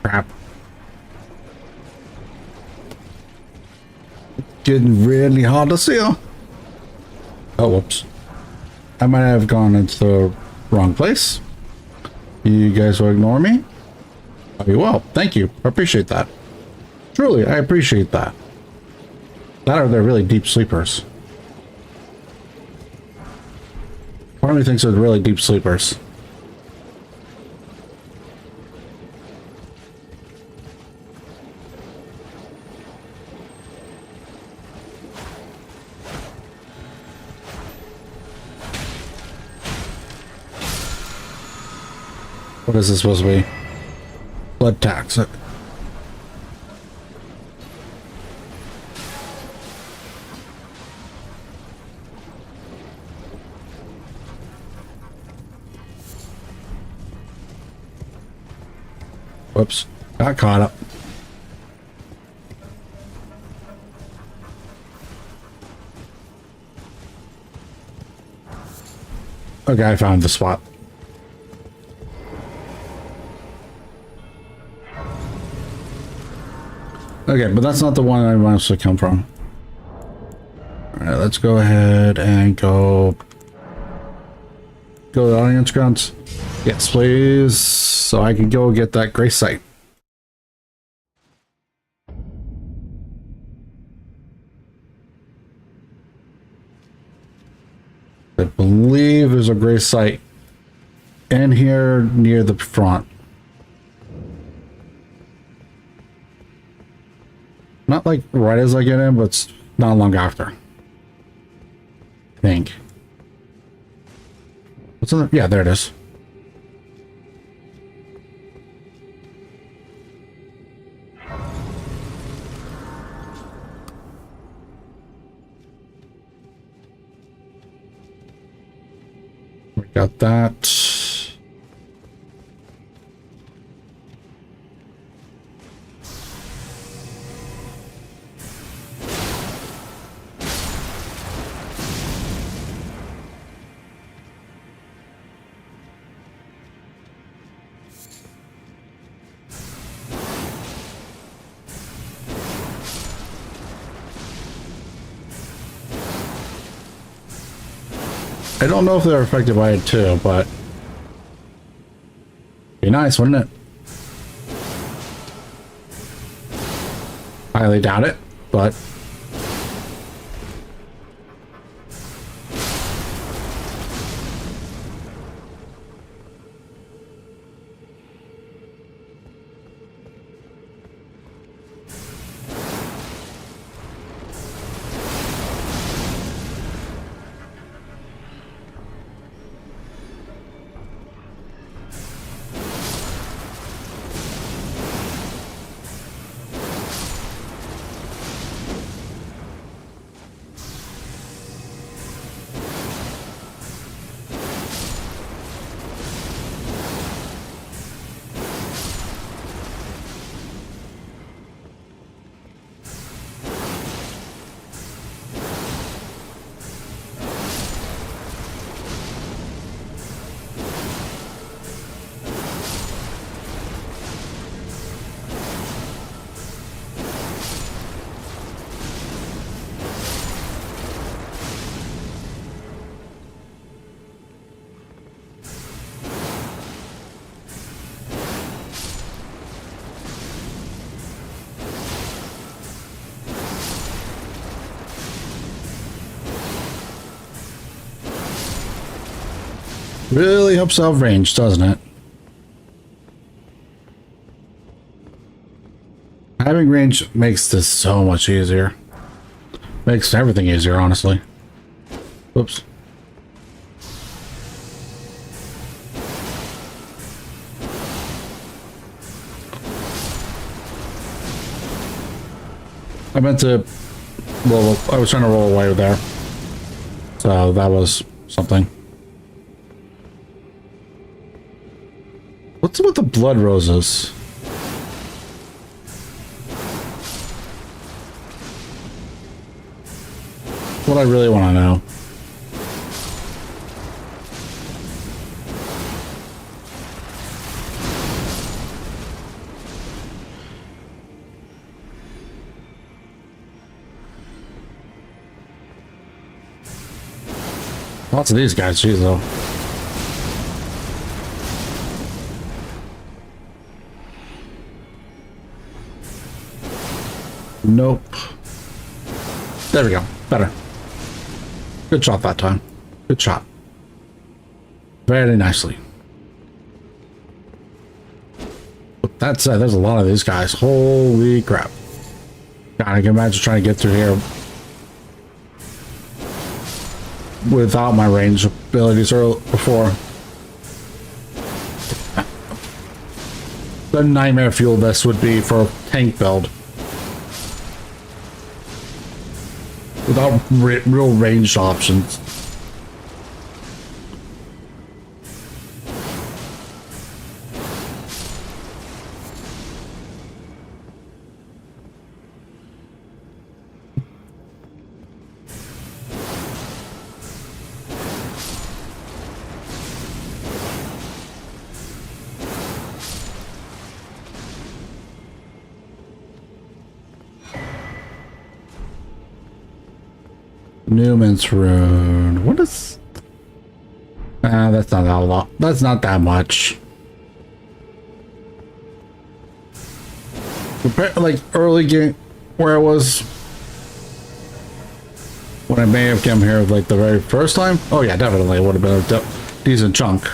A: Crap. Getting really hard to see. Oh, whoops. I might have gone into the wrong place. You guys will ignore me? Oh, you will. Thank you. I appreciate that. Truly, I appreciate that. That are they're really deep sleepers. Part of me thinks they're really deep sleepers. What is this supposed to be? Blood tax. Whoops. Got caught up. Okay, I found the spot. Okay, but that's not the one I want us to come from. Alright, let's go ahead and go to the audience grounds. Yes, please. So I can go get that Graphed Scion. I believe there's a Graphed Scion in here near the front. Not like right as I get in, but it's not long after. I think. What's in there? Yeah, there it is. We got that. I don't know if they're affected by it too, but be nice, wouldn't it? Highly doubt it, but really helps out range, doesn't it? Having range makes this so much easier. Makes everything easier, honestly. Whoops. I meant to roll. I was trying to roll away there. So that was something. What's with the blood roses? What I really want to know. Lots of these guys, geez, though. Nope. There we go. Better. Good shot that time. Good shot. Very nicely. But that said, there's a lot of these guys. Holy crap. God, I can imagine trying to get through here without my range abilities before. the nightmare fuel this would be for a tank build. Without real ranged options. Newman's Rune. What is... that's not that a lot. That's not that much. Compared, like, early game where I was... When I may have come here, like, the very first time. Oh, yeah, definitely. It would have been a decent chunk.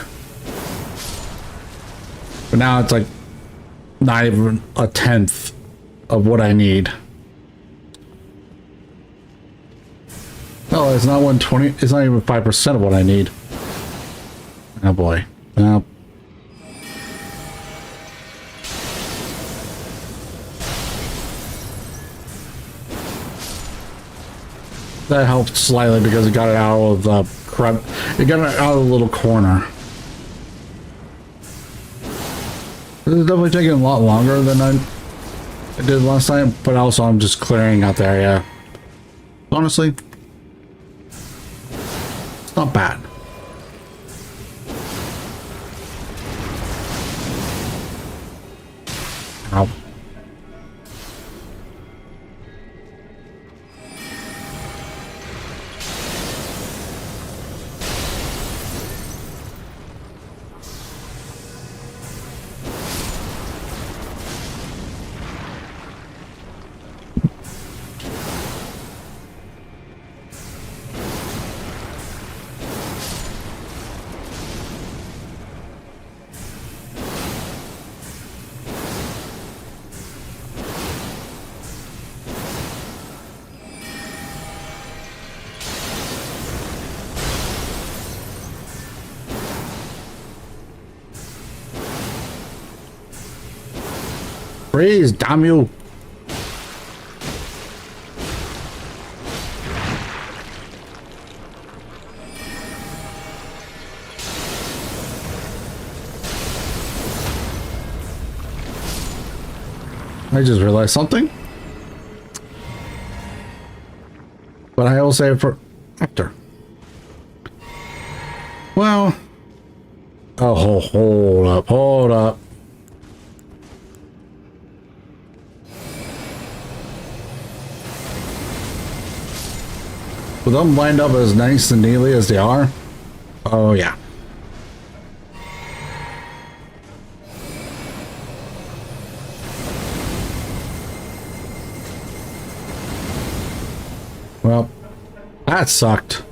A: But now it's, like, not even a tenth of what I need. No, it's not 120. It's not even 5% of what I need. Oh boy. That helped slightly because it got it out of the crap. It got it out of the little corner. This is definitely taking a lot longer than I did last time, but also I'm just clearing out the area. Honestly. Not bad. Ow. Freeze, damn you! I just realized something. But I will save it for after. Well... Oh, hold up. With them lined up as nice and neatly as they are. Oh yeah. Well, that sucked.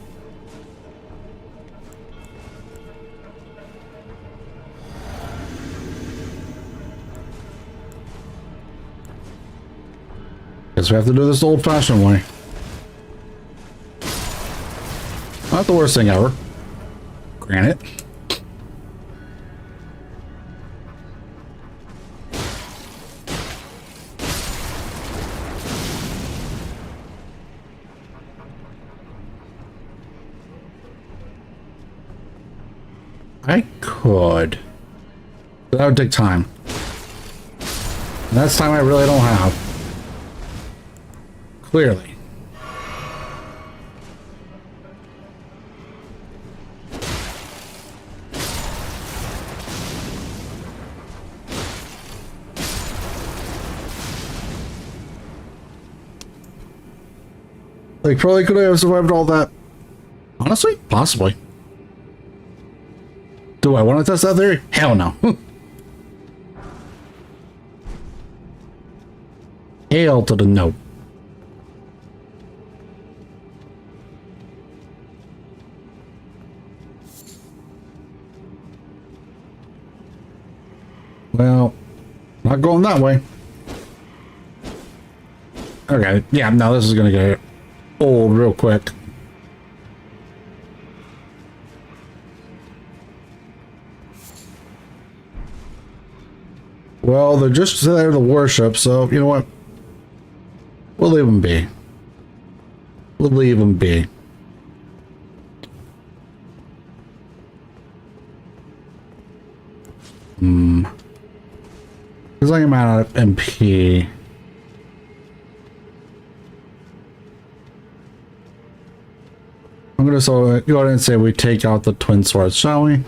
A: Guess we have to do this the old-fashioned way. Not the worst thing ever. Granted. I could. But that would take time. And that's time I really don't have. Clearly. Like, probably could I have survived all that? Honestly? Possibly. Do I want to test that theory? Hell no. Hail to the no. Well, not going that way. Okay, yeah, no, this is gonna get old real quick. Well, they're just there to worship, so you know what? We'll leave them be. We'll leave them be. Because I'm out of MP. I'm gonna go ahead and say we take out the twin swords, shall we?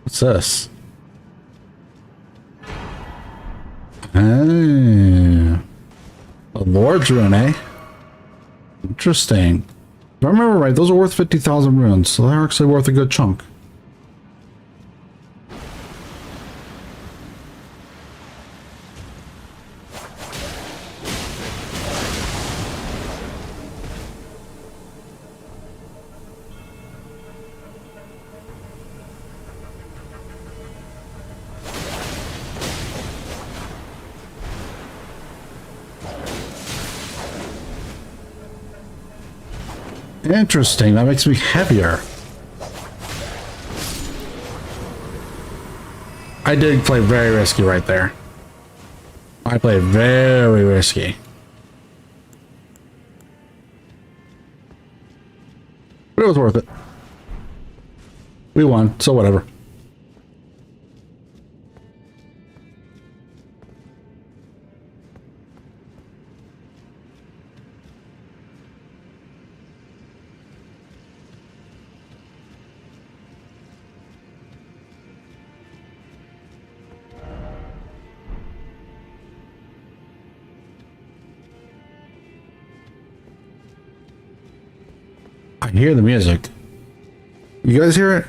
A: What's this? Hey, a Lord's rune, eh? Interesting. If I remember right, those are worth 50,000 runes, so they're actually worth a good chunk. Interesting, that makes me heavier. I did play very risky right there. I played very risky. But it was worth it. We won, so whatever. I hear the music. You guys hear it?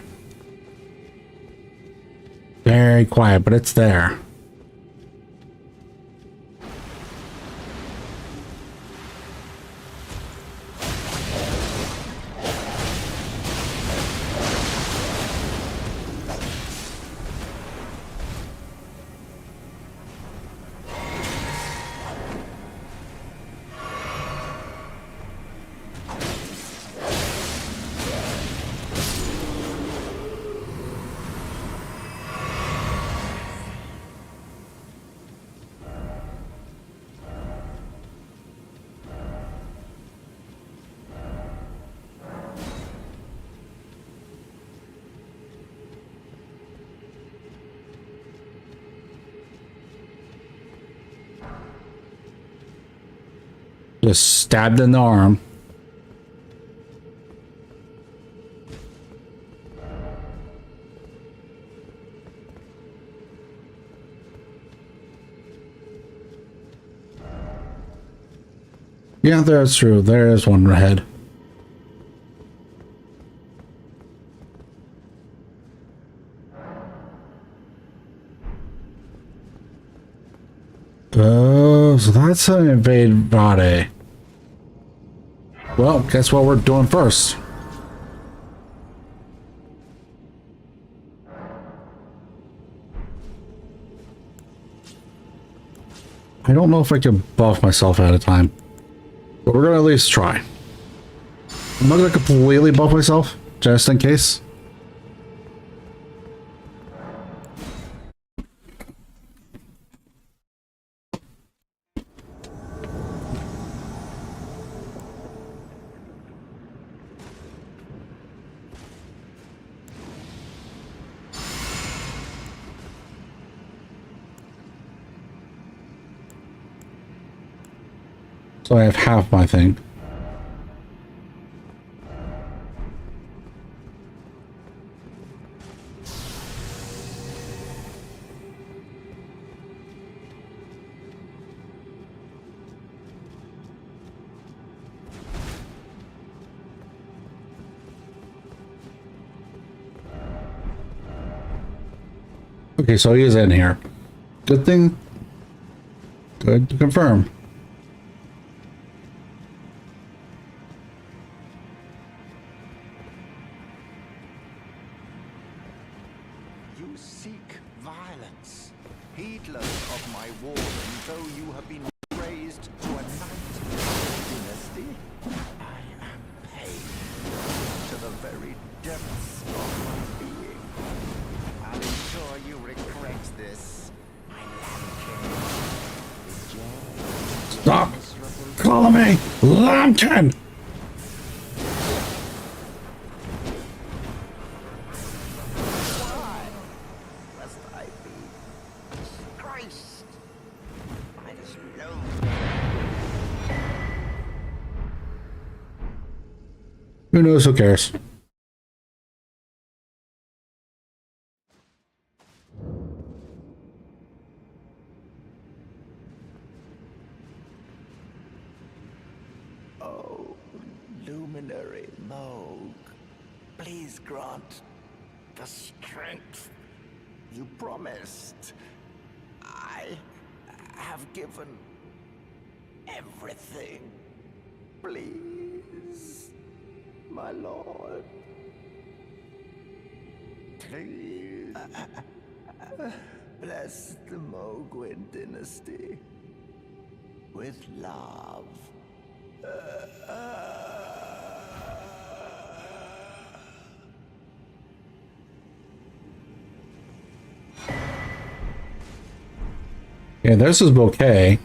A: Very quiet, but it's there. Just stabbed in the arm. Yeah, that's true. There is one ahead. Oh, so that's an invade Vade. Well, guess what we're doing first? I don't know if I can buff myself at a time, but we're gonna at least try. I'm not gonna completely buff myself, just in case. So I have half my thing. Okay, so he is in here. Good thing. Good to confirm.
D: You seek violence. So you have been raised to a knight dynasty? I am pained to the very depths of my being. I'll ensure you regret this, my lambkin.
A: Stop calling me Lambkin!
D: Why must I be disgraced by this low?
A: Who knows? Who cares?
D: Oh, luminary Moog, please grant the strength you promised. I have given everything. Please, my lord. Please. Bless the Mogwin dynasty with love.
A: Yeah, there's his bouquet.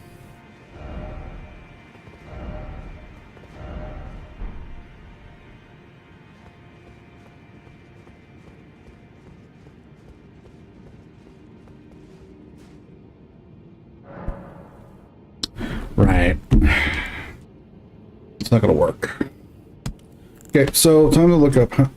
A: Right. It's not gonna work. Okay, so time to look up. Huh?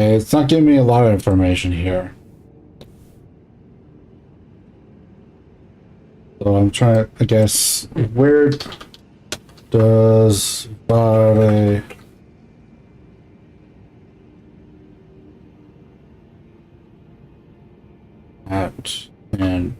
A: It's not giving me a lot of information here. So I'm trying to, I guess, where does body at and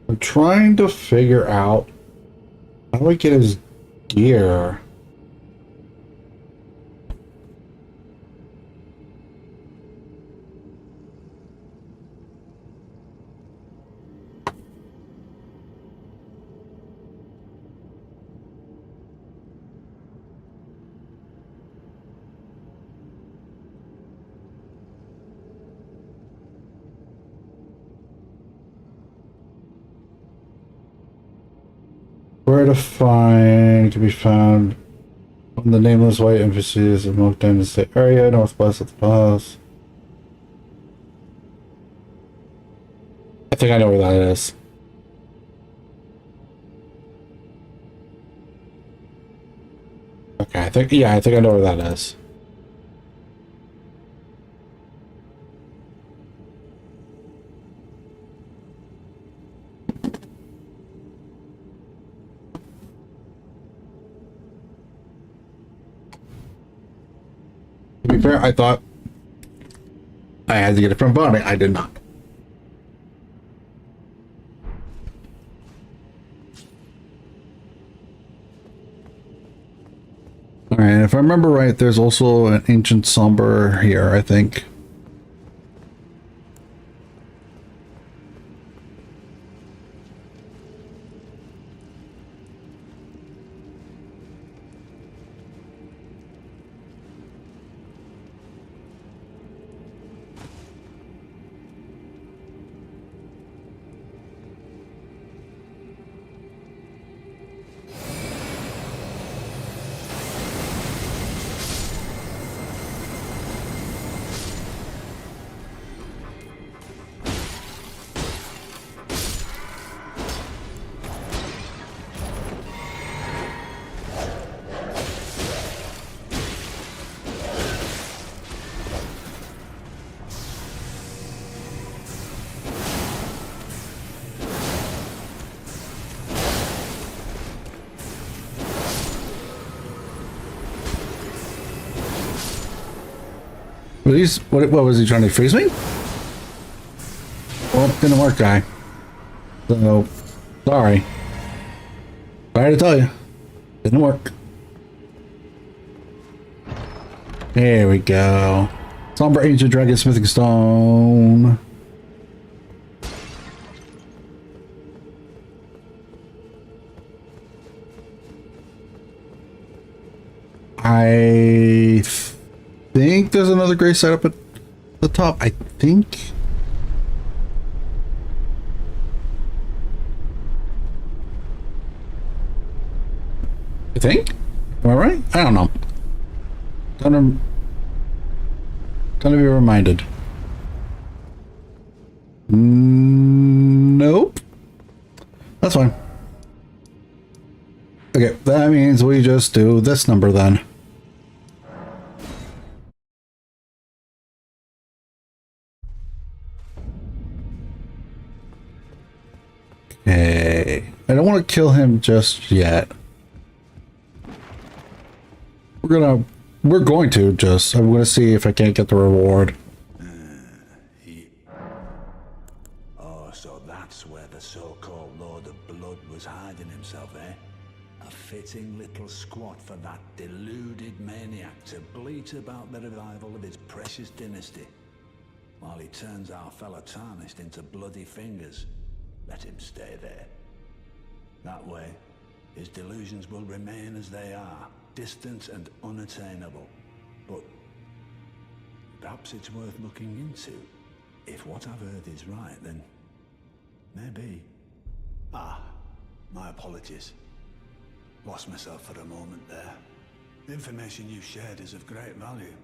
A: I'm trying to figure out how do I get his gear. Where to find can be found on the nameless white NPCs of Monkton in the state area, northwest of the palace. I think I know where that is. Okay, I think I know where that is. To be fair, I thought I had to get it from Bonnie. I did not. Alright, if I remember right, there's also an ancient somber here, I think. What was he trying to freeze me? Well, didn't work, guy. So, sorry. Sorry to tell you. Didn't work. There we go. Somber Ancient Dragon Smithing Stone. I think there's another gray site up at the top. I think. You think? Am I right? I don't know. Time to be reminded. Nope. That's fine. Okay, that means we just do this number then. Okay. I don't want to kill him just yet. I'm going to see if I can't get the reward.
C: Oh, so that's where the so-called Lord of Blood was hiding himself, eh? A fitting little squat for that deluded maniac to bleat about the revival of his precious dynasty. While he turns our fellow tarnished into bloody fingers, let him stay there. That way, his delusions will remain as they are, distant and unattainable. But perhaps it's worth looking into. If what I've heard is right, then maybe. Ah, my apologies. Lost myself for a moment there. The information you shared is of great value.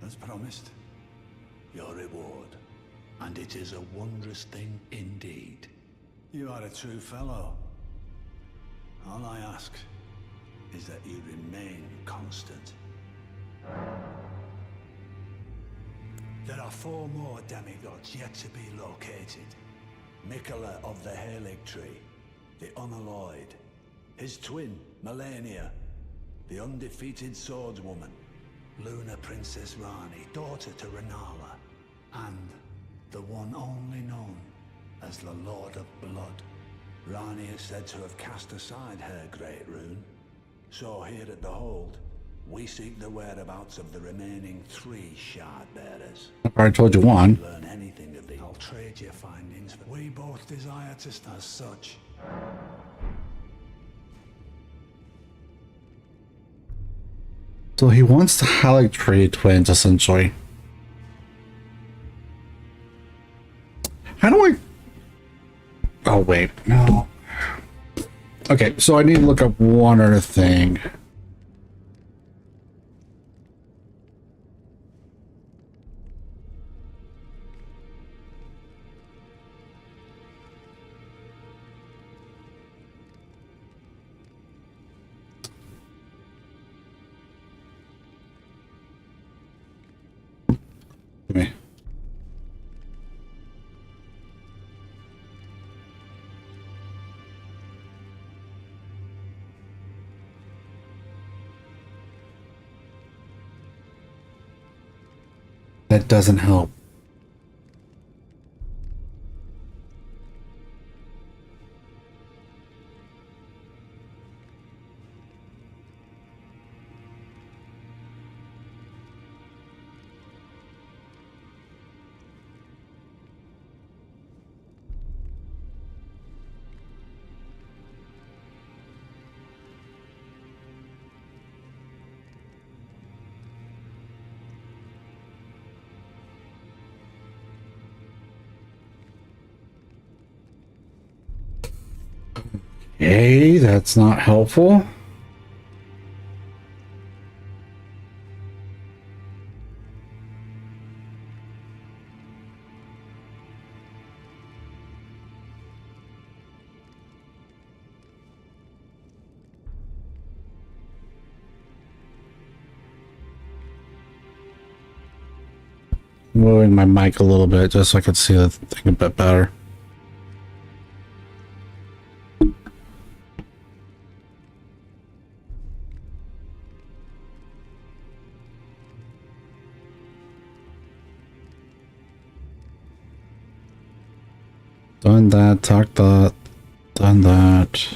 C: As promised, your reward. And it is a wondrous thing indeed. You are a true fellow. All I ask is that you remain constant. There are 4 more demigods yet to be located. Mikola of the Halig Tree, the Unalloyed, his twin, Melania, the undefeated swordswoman, Luna Princess Rani, daughter to Renala, and the one only known as the Lord of Blood. Rani is said to have cast aside her great rune. So here at the Hold, we seek the whereabouts of the remaining 3 shard bearers.
A: I already told you one.
C: Learn anything of the... I'll trade your findings. We both desire to stand as such.
A: So he wants the Halig Tree twins, essentially. How do I... Oh, wait. No. Okay, so I need to look up one other thing. Give me. That doesn't help. Okay, that's not helpful. Moving my mic a little bit just so I could see the thing a bit better. Done that, talked that, done that.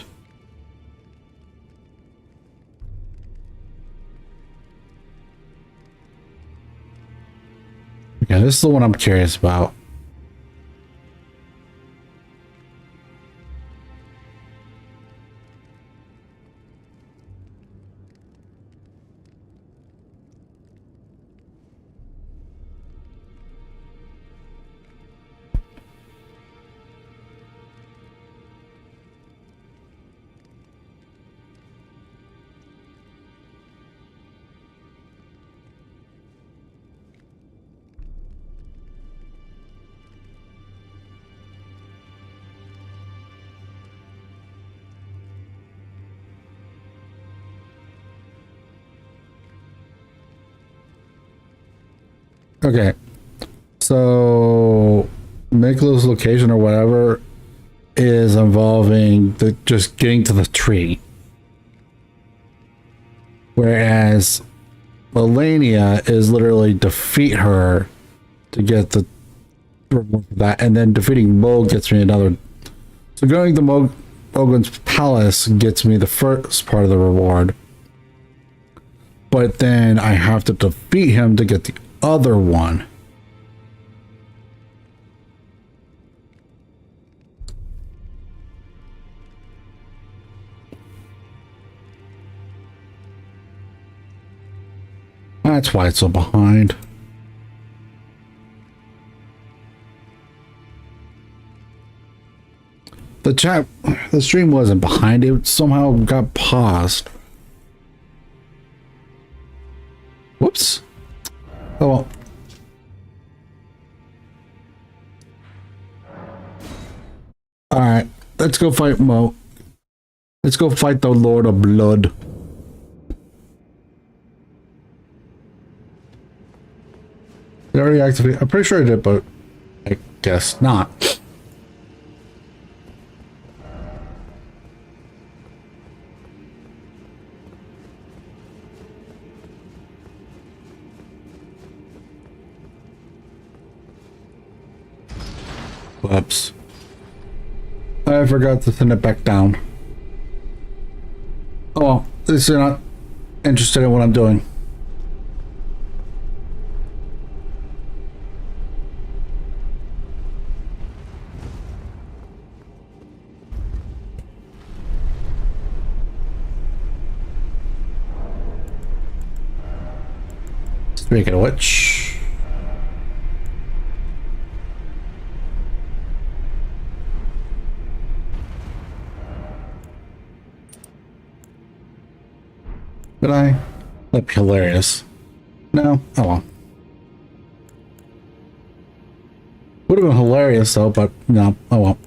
A: Okay, this is the one I'm curious about. Okay, so Miklos location or whatever is involving the just getting to the tree, whereas Melania is literally defeat her to get the reward for that, and then defeating Mo gets me another. So going to Mogun's palace gets me the first part of the reward, but then I have to defeat him to get the other one. That's why it's so behind. The stream wasn't behind, it somehow got paused. Whoops. Oh well. Alright, let's go fight Mo. Let's go fight the Lord of Blood. Did I already activate? I'm pretty sure I did, but I guess not. Whoops. I forgot to send it back down. Oh well, at least you're not interested in what I'm doing. Speaking of which, Could I? That'd be hilarious. No? Oh well. Would have been hilarious though, but no. Oh well.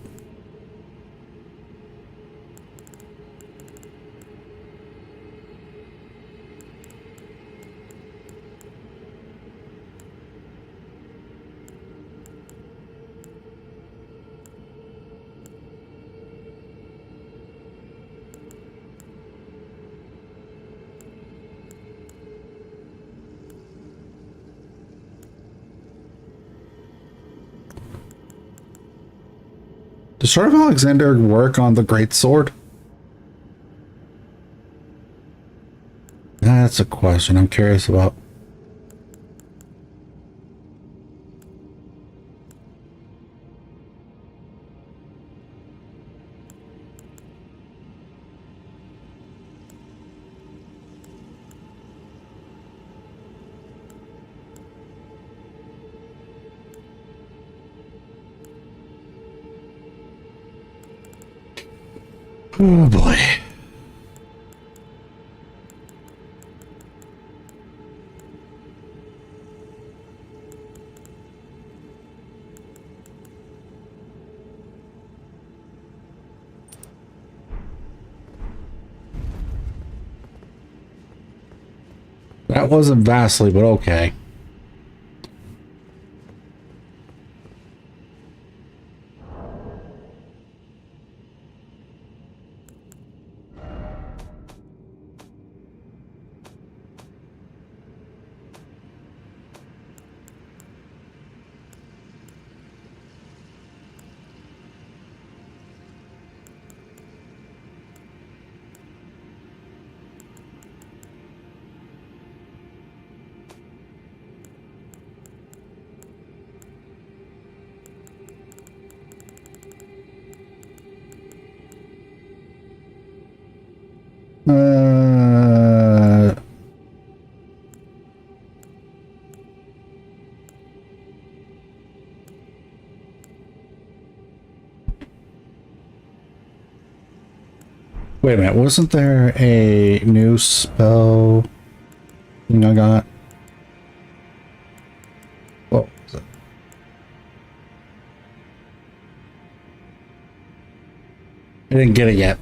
A: Does Sword of Alexander work on the Great Sword? That's a question I'm curious about. Oh boy. That wasn't vastly, but okay. Uh, Wait a minute, wasn't there a new spell thing I got? What was it? I didn't get it yet.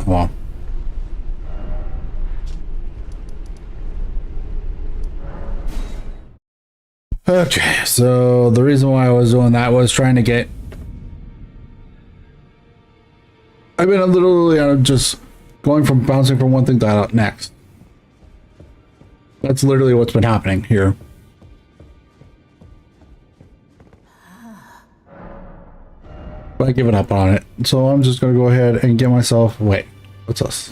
A: Well. Okay, so the reason why I was doing that was trying to get... I've been literally just going from bouncing from one thing to that next. That's literally what's been happening here. But I given up on it, so I'm just gonna go ahead and get myself... Wait, what's this?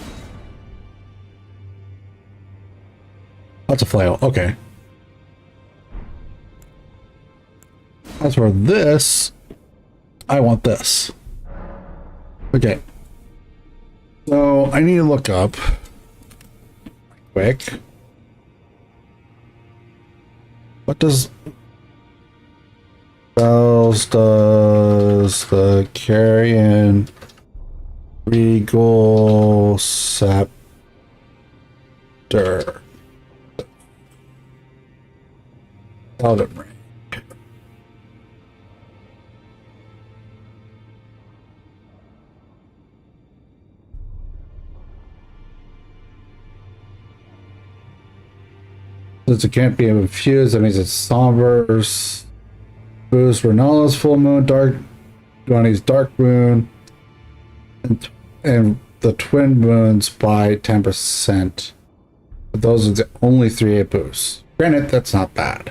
A: That's a flail, okay. As for this, I want this. Okay. So I need to look up quick. What does spells does the Carrion Regal Scepter? Elden Ring. Since it can't be infused, that means it's somber. Boost Renala's full moon, Donnie's dark moon, and the twin moons by 10%. But those are the only 3 boosts. Granted, that's not bad.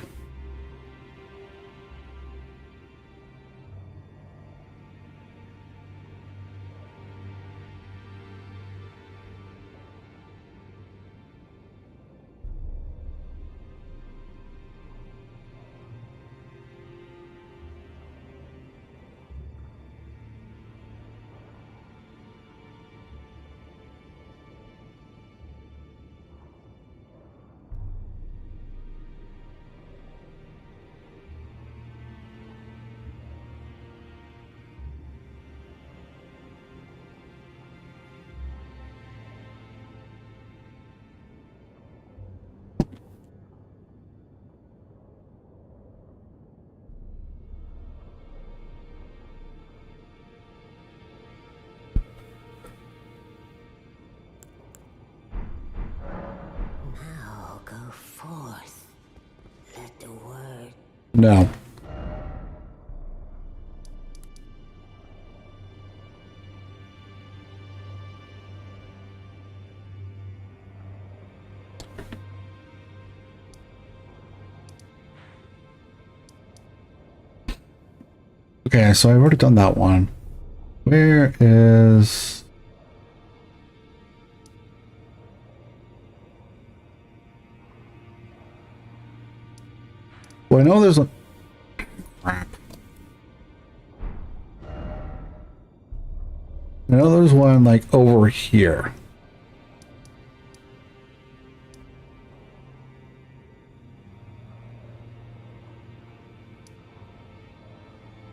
E: forth. Let the word.
A: No. Okay, so I've already done that one. Where is... Well, I know there's a... Crap. I know there's one, like, over here.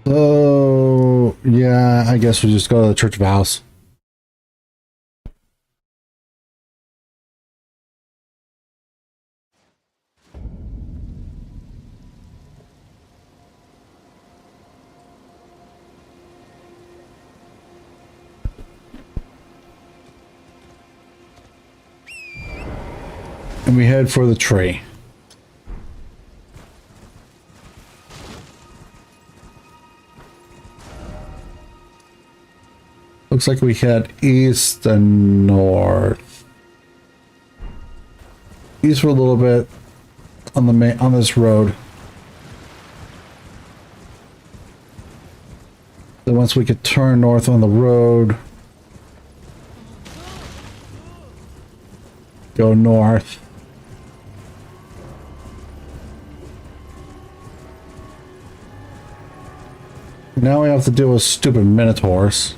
A: So, yeah, I guess we just go to the Church of House. And we head for the tree. Looks like we head east and north. East for a little bit on the on this road. Then once we could turn north on the road, go north. Now we have to deal with stupid minotaurs.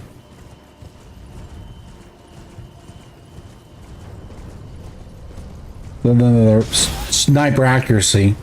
A: Then their sniper accuracy.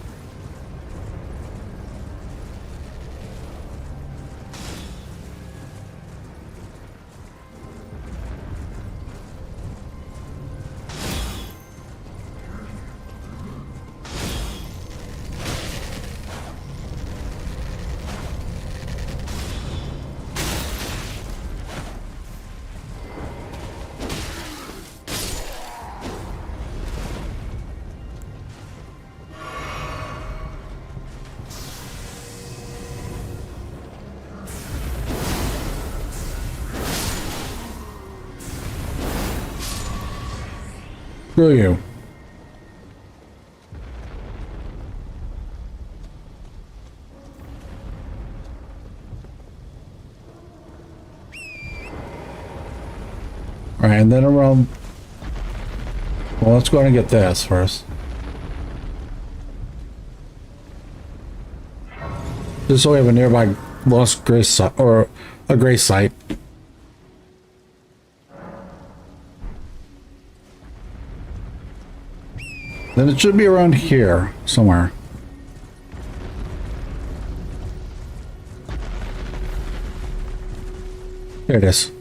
A: Screw you. Alright, and then around... Well, let's go ahead and get this first. Just so we have a nearby lost grace site, or a grace site. Then it should be around here, somewhere. There it is.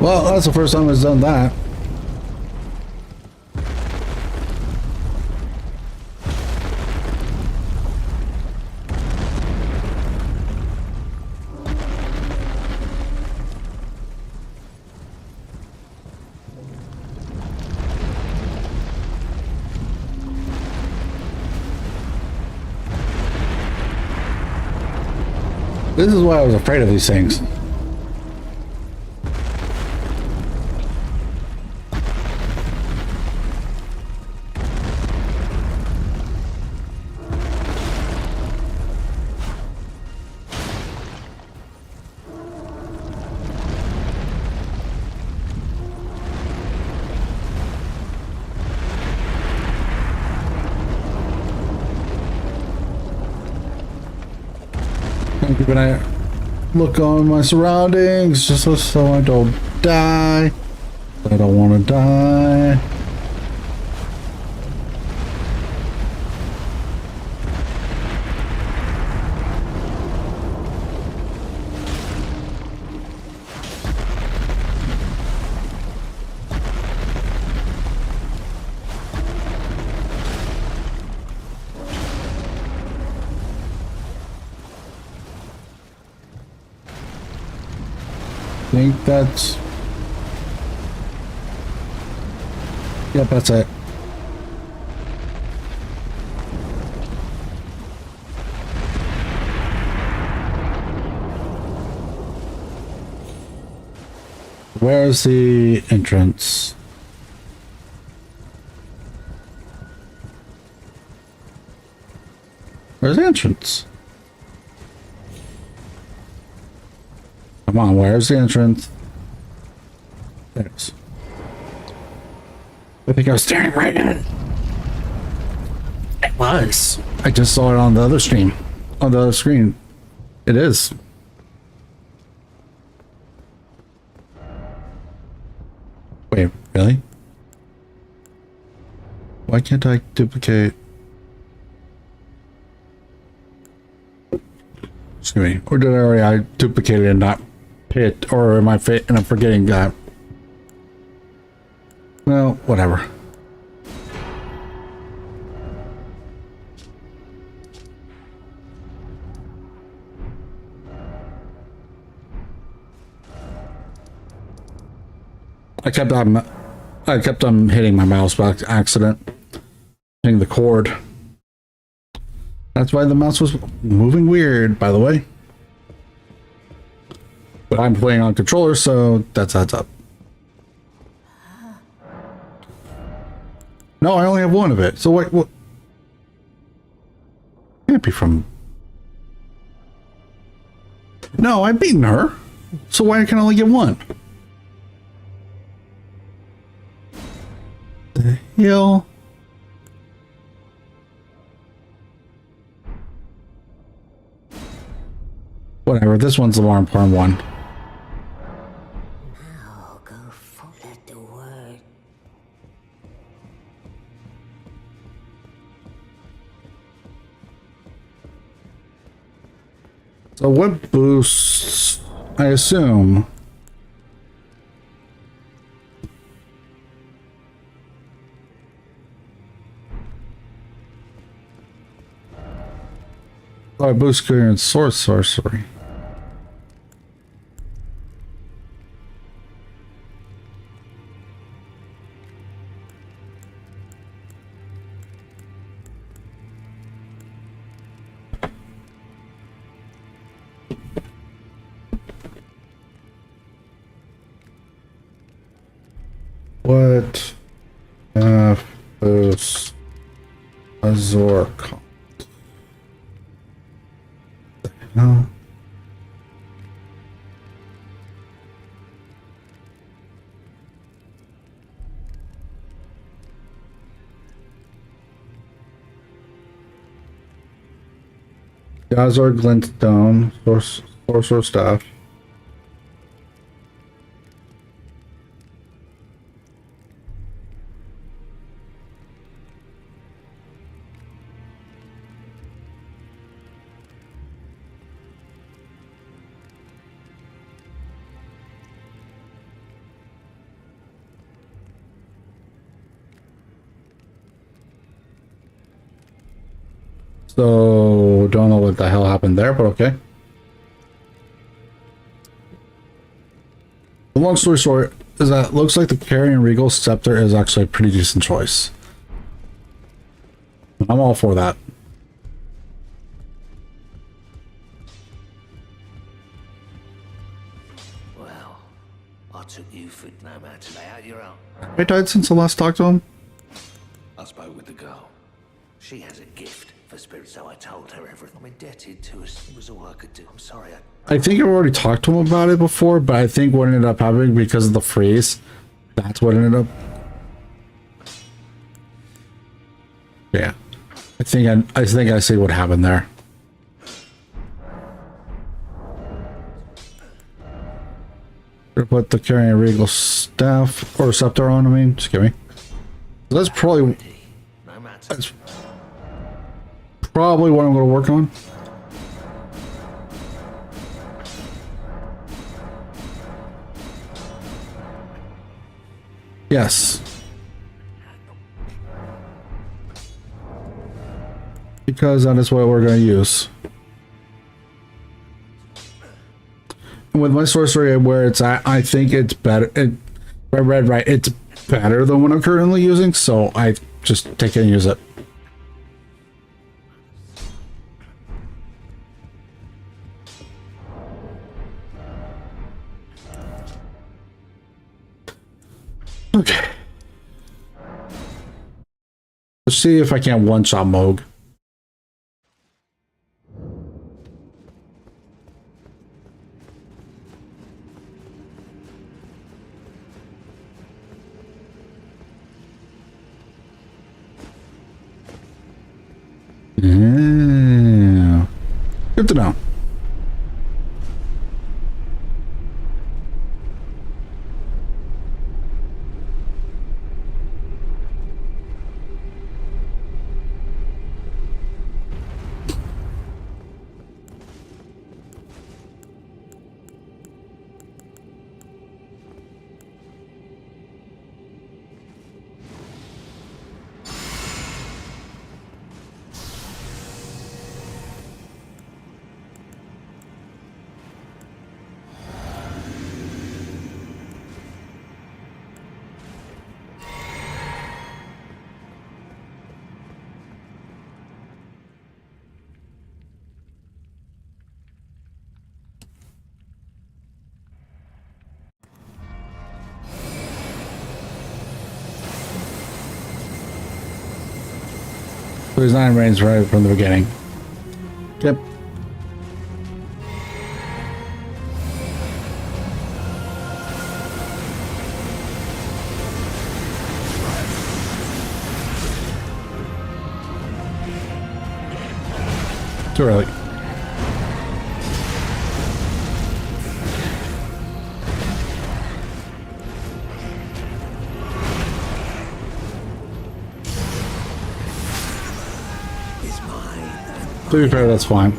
A: Well, that's the first time it's done that. This is why I was afraid of these things. I'm keeping a look on my surroundings just so I don't die. I don't want to die. think that's... Yep, that's it. Where's the entrance? Where's the entrance? Come on, where's the entrance? There it is. I think I was staring right at it. It was. I just saw it on the other stream. On the other screen. It is. Wait, really? Why can't I duplicate? Excuse me. Or did I already duplicate it and not pay it? Or am I and I'm forgetting that? Well, whatever. I kept on hitting my mouse by accident. Hitting the cord. That's why the mouse was moving weird, by the way. But I'm playing on controller, so that's up. No, I only have one of it. So what? Can't be from... No, I've beaten her. So why can I only get one? The hell? Whatever, this one's the more important one.
E: Now go let the word.
A: So what boosts, I assume... Oh, I boost clearance source sorcery. What boost Azor con? No. Azor glintstone, sorcerer staff. So, don't know what the hell happened there, but okay. The long story short is that it looks like the Carrion Regal Scepter is actually a pretty decent choice. I'm all for that.
F: Well, I took you for no man to lay out your own.
A: I died since I last talked to him.
F: I spoke with the girl. She has a gift for spirits, so I told her everything. I'm indebted to her. It was all I could do. I'm sorry.
A: I think I've already talked to him about it before, but I think what ended up happening because of the freeze, that's what ended up. Yeah, I think I see what happened there. Put the Carrion Regal staff or scepter on. I mean, just kidding. That's probably
F: No matter.
A: that's probably what I'm going to work on. Yes. Because that is what we're going to use. with my sorcery where it's at, I think it's better. I read right, it's better than what I'm currently using, so I just take it and use it. Okay. Let's see if I can't one-shot Moog. Yeah. Good to know. So he's not in range right from the beginning. Yep. Too early. To be fair, that's fine.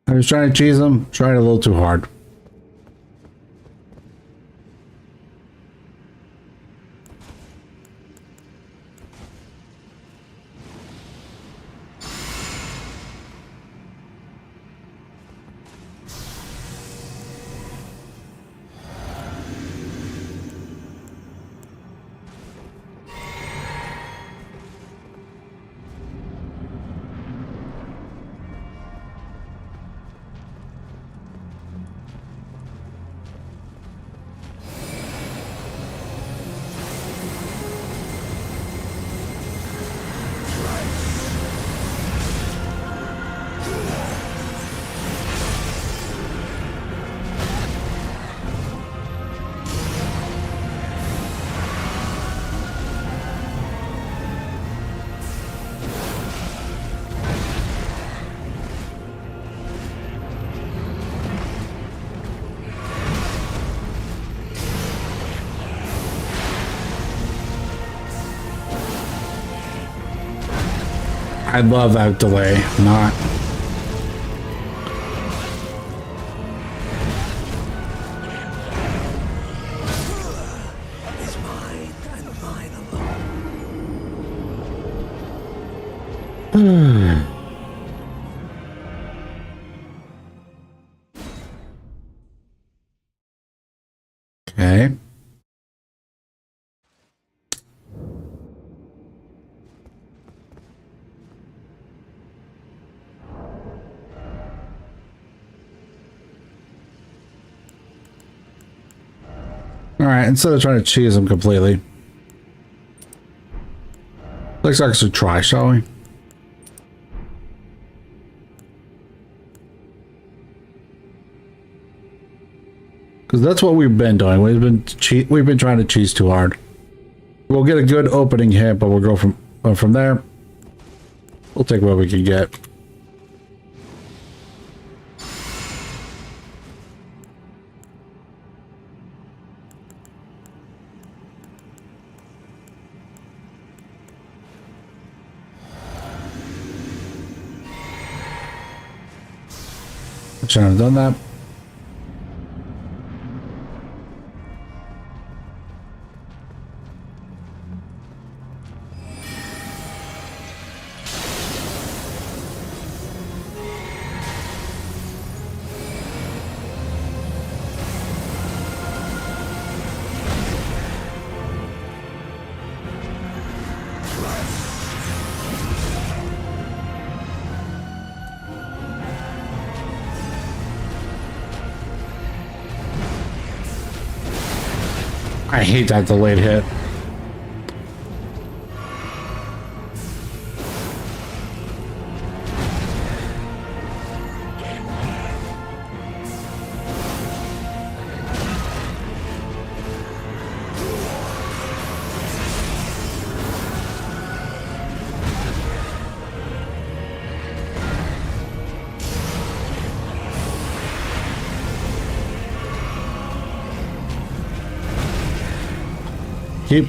A: I was trying to cheese him, tried a little too hard. I love that delay. Not.
F: Is mine and mine alone.
A: Okay. All right, instead of trying to cheese him completely, let's actually try, shall we? Because that's what we've been doing. We've been trying to cheese too hard. We'll get a good opening hit, but we'll go from there. We'll take what we can get. I shouldn't have done that. I hate that delayed hit. Keep.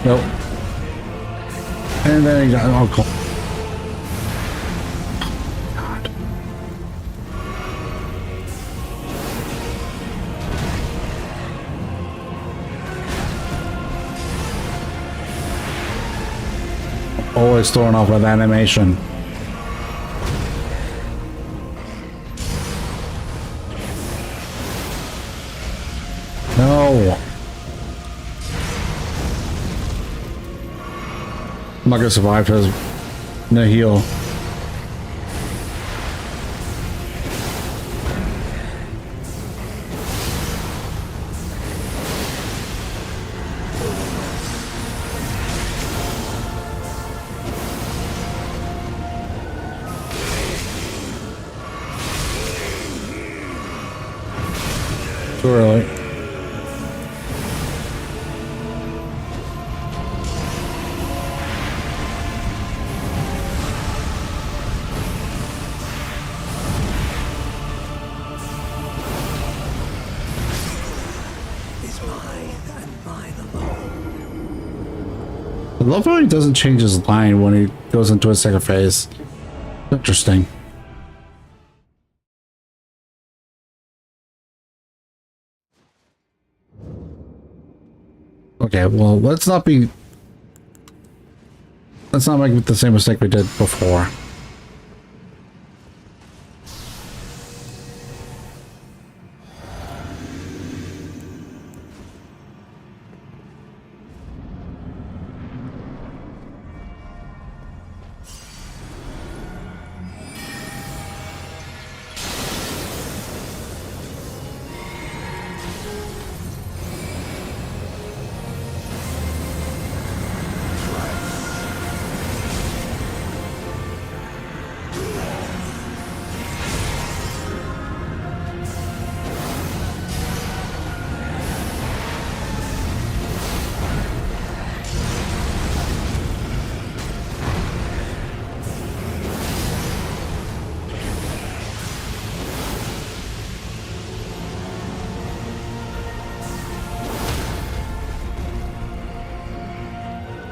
A: Nope. And then he got, oh, cool. God. Always throwing off with animation. No. I'm not gonna survive his no heal. Too early. I love how he doesn't change his line when he goes into his second phase. Interesting. Okay, well, let's not make the same mistake we did before.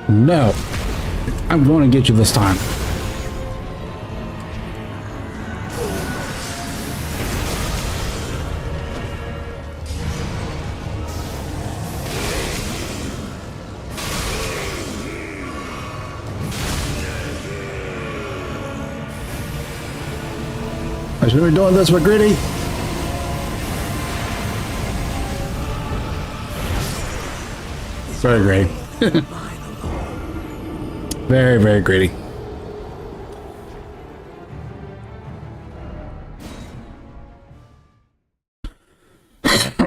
A: No, I'm going to get you this time. I should be doing this with Gritty. Very great. Very, very greedy.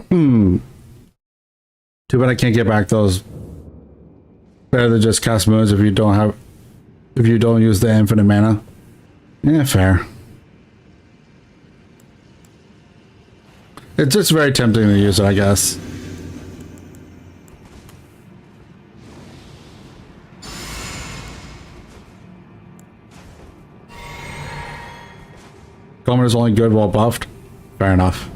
A: Too bad I can't get back those. Better to just cast moons if you don't use the infinite mana. Yeah, fair. It's just very tempting to use it, I guess. Coleman is only good while buffed. Fair enough.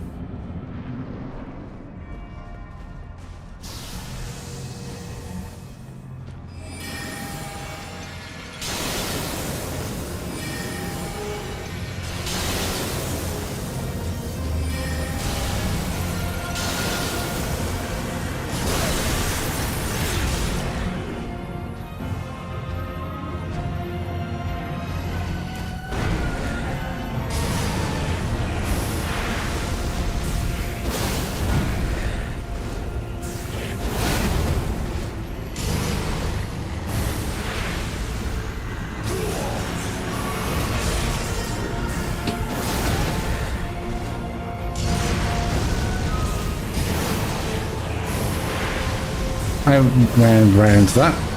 A: I ran right into that.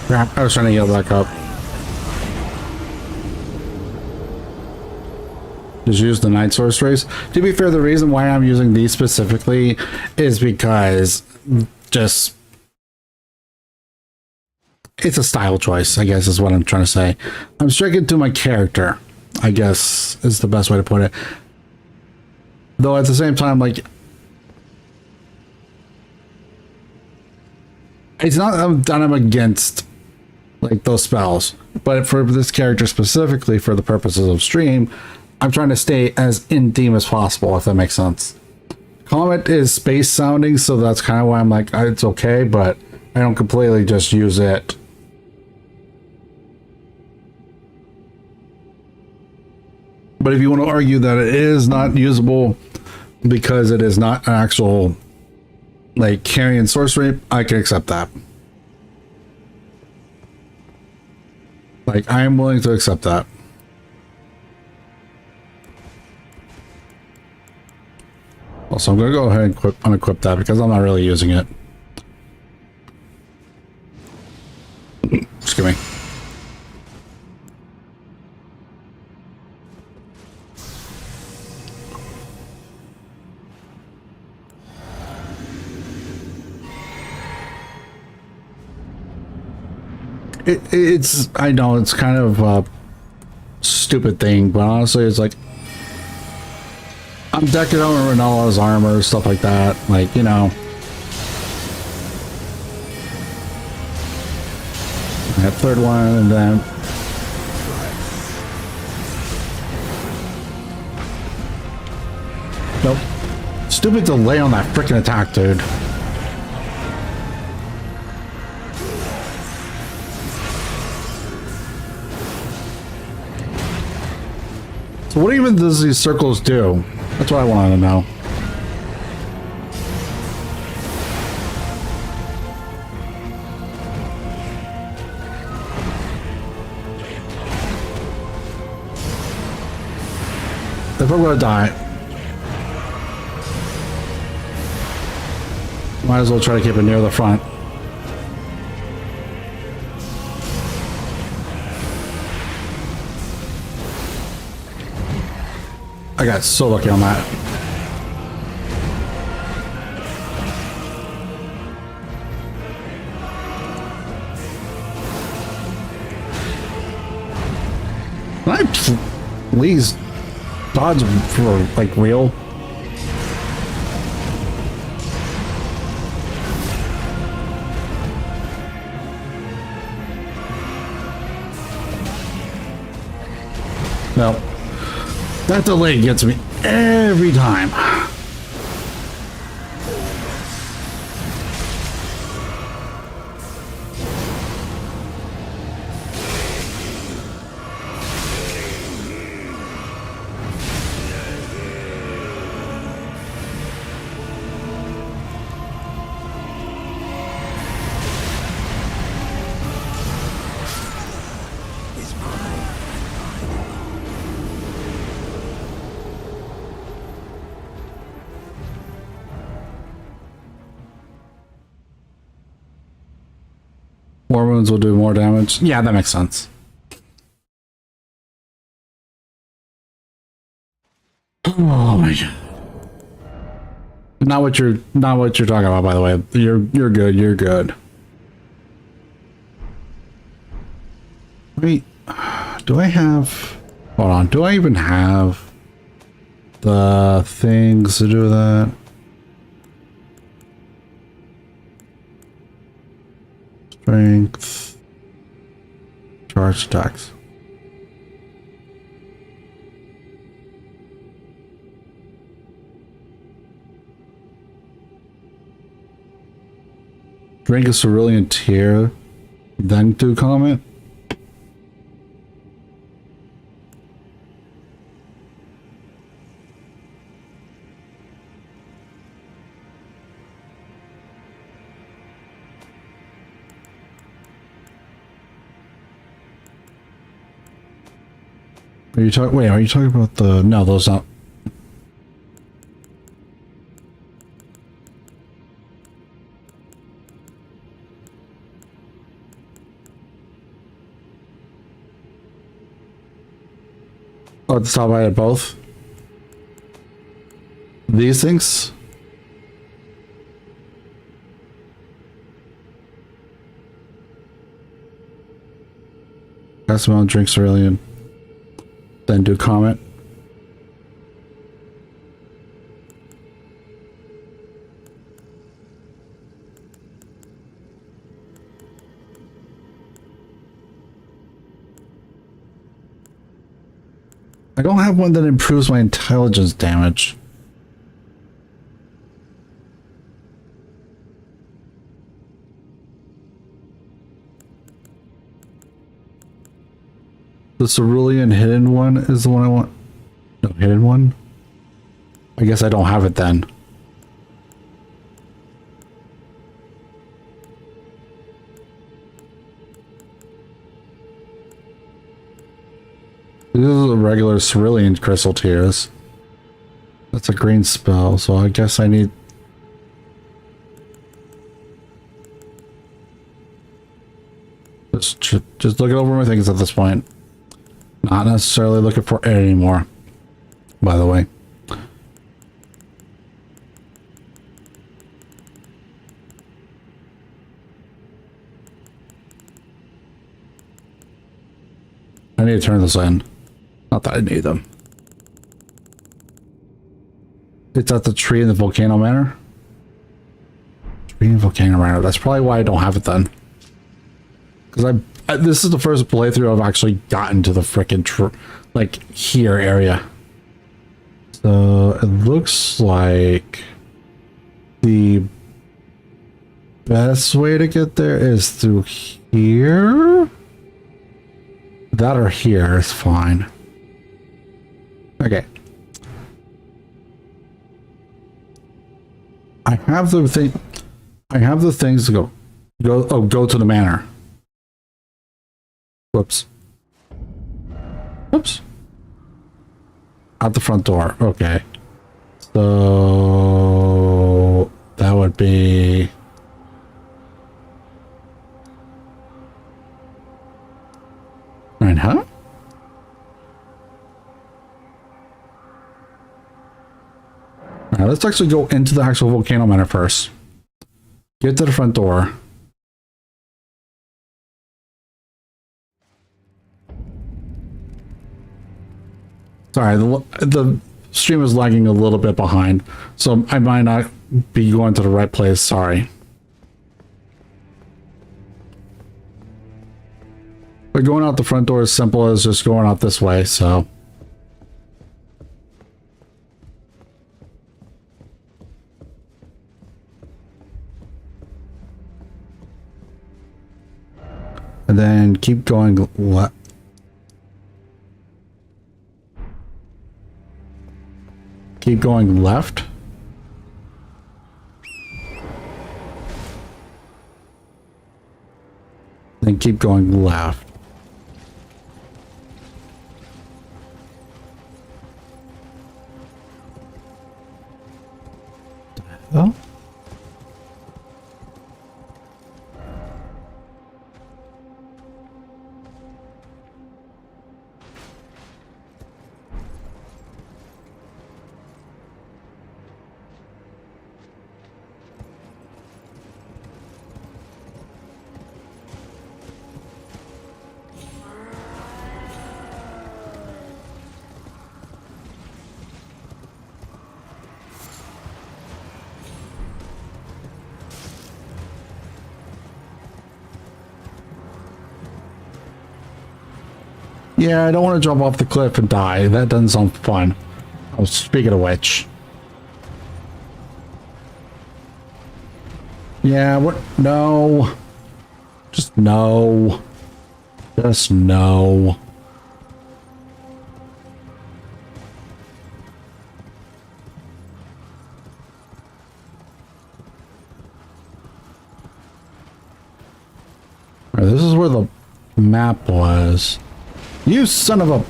A: Crap, I was trying to heal back up. Just use the Night Sorceries. To be fair, the reason why I'm using these specifically is because just it's a style choice, I guess is what I'm trying to say. I'm sticking to my character, I guess is the best way to put it. Though at the same time, like, it's not that I'm against like those spells, but for this character specifically, for the purposes of stream, I'm trying to stay as in theme as possible, if that makes sense. Comet is space sounding, so that's kind of why I'm like, it's okay, but I don't completely just use it. But if you want to argue that it is not usable because it is not an actual like carrying sorcery, I can accept that. Like, I am willing to accept that. Also, I'm going to go ahead and unequip that because I'm not really using it. Excuse me. It's, I know it's kind of a stupid thing, but honestly, it's like, I'm decking out Renalla's armor, stuff like that, like, you know. That third one, and then nope. Stupid delay on that freaking attack, dude. So what even does these circles do? That's what I want to know. If I'm gonna die, might as well try to keep it near the front. I got so lucky on that. Can I please dodge for like real? No. That delay gets me every time. More wounds will do more damage. Yeah, that makes sense. Oh my god. Not what you're talking about, by the way. You're good, you're good. Wait, do I have, hold on, do I even have the things to do that? Strength, charge attacks. drink a cerulean tear, then do comment? Are you talking? Wait, are you talking about the? No, those not. Oh, at the top I had both. These things. Pass them on, drink cerulean. Then do comment. I don't have one that improves my intelligence damage. The cerulean hidden one is the one I want. No, hidden one? I guess I don't have it then. This is a regular cerulean crystal tears. That's a green spell, so I guess I need... Just looking over my things at this point. Not necessarily looking for it anymore, by the way. I need to turn this in. Not that I need them. It's at the tree in the volcano manor. Tree in volcano manor. That's probably why I don't have it then. Because this is the first playthrough I've actually gotten to the frickin' like here area. So it looks like the best way to get there is through here. That or here is fine. Okay. I have the thing. I have the things to go. Go to the manor. Whoops. Whoops. Out the front door. Okay. So that would be. Right, huh? Alright, let's actually go into the actual volcano manor first. Get to the front door. Sorry, the stream is lagging a little bit behind, so I might not be going to the right place. Sorry. But going out the front door is simple as just going out this way, so. And then keep going left. Keep going left. Then keep going left. Oh. Yeah, I don't want to jump off the cliff and die. That doesn't sound fun. Oh, speaking of which. Yeah, what? No. Just no. Just no. Alright, this is where the map was. You son of a...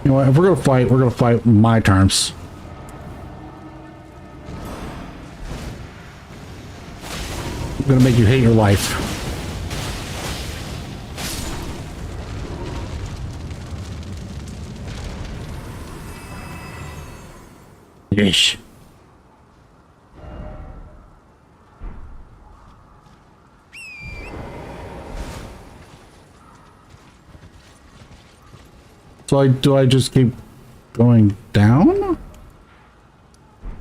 A: You know what? If we're gonna fight my terms. I'm gonna make you hate your life. Yeesh. So do I just keep going down?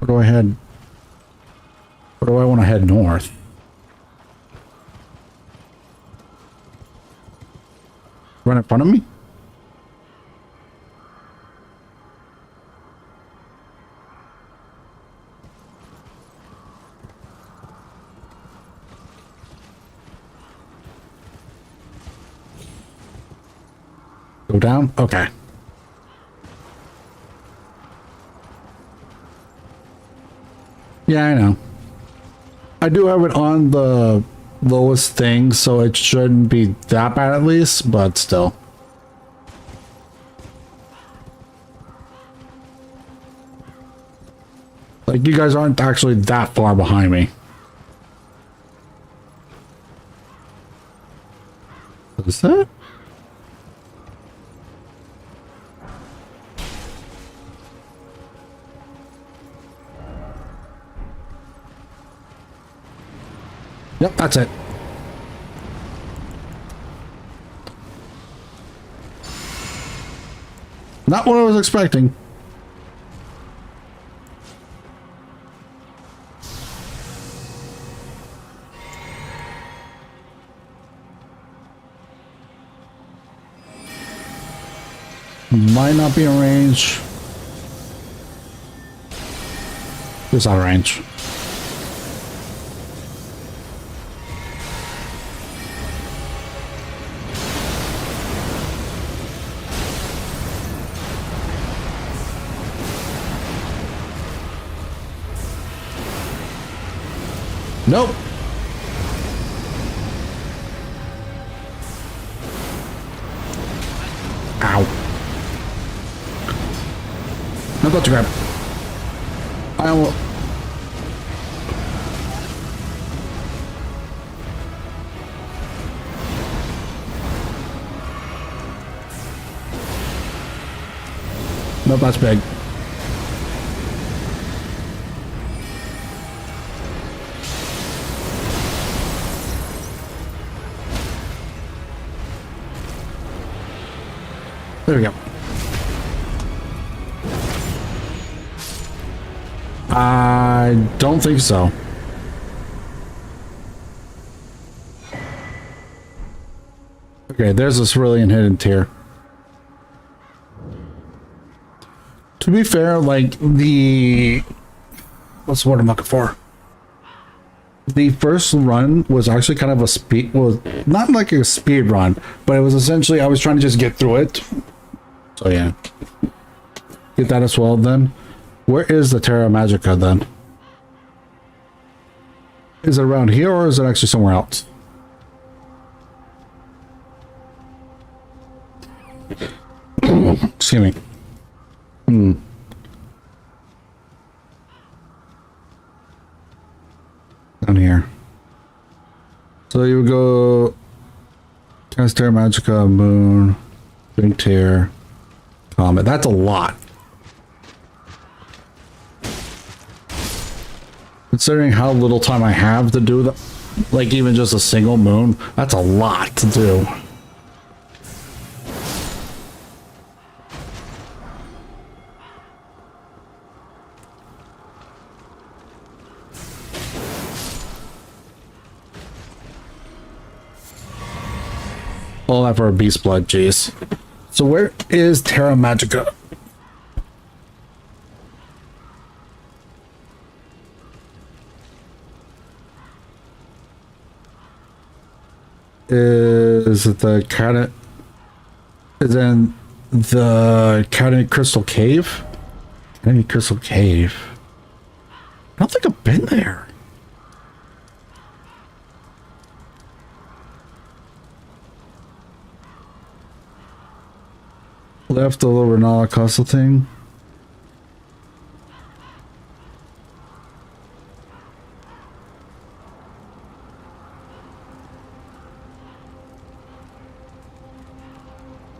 A: Or do I head... Or do I want to head north? Right in front of me? Go down? Okay. Yeah, I know. I do have it on the lowest thing, so it shouldn't be that bad at least, but still. Like, you guys aren't actually that far behind me. What is that? Yep, that's it. Not what I was expecting. Might not be in range. It's out of range. Nope. Ow. No, got to grab. I will. Nope, that's big. There we go. I don't think so. Okay, there's this cerulean hidden tier. To be fair, like what's the word I'm looking for? The first run was actually kind of a speed, well, not like a speed run, but it was essentially I was trying to just get through it. So yeah, get that as well. Then, where is the Terra Magica then? Is it around here or is it actually somewhere else? Excuse me. Down here. So you would go cast Terra Magica, Moon, Big Tear, Comet. That's a lot. Considering how little time I have to do that, like even just a single moon, that's a lot to do. All that for a beast blood, jeez. So where is Terra Magica? is the Academy. Is in the Academy Crystal Cave. Academy Crystal Cave. I don't think I've been there. Left the little Renala Castle thing.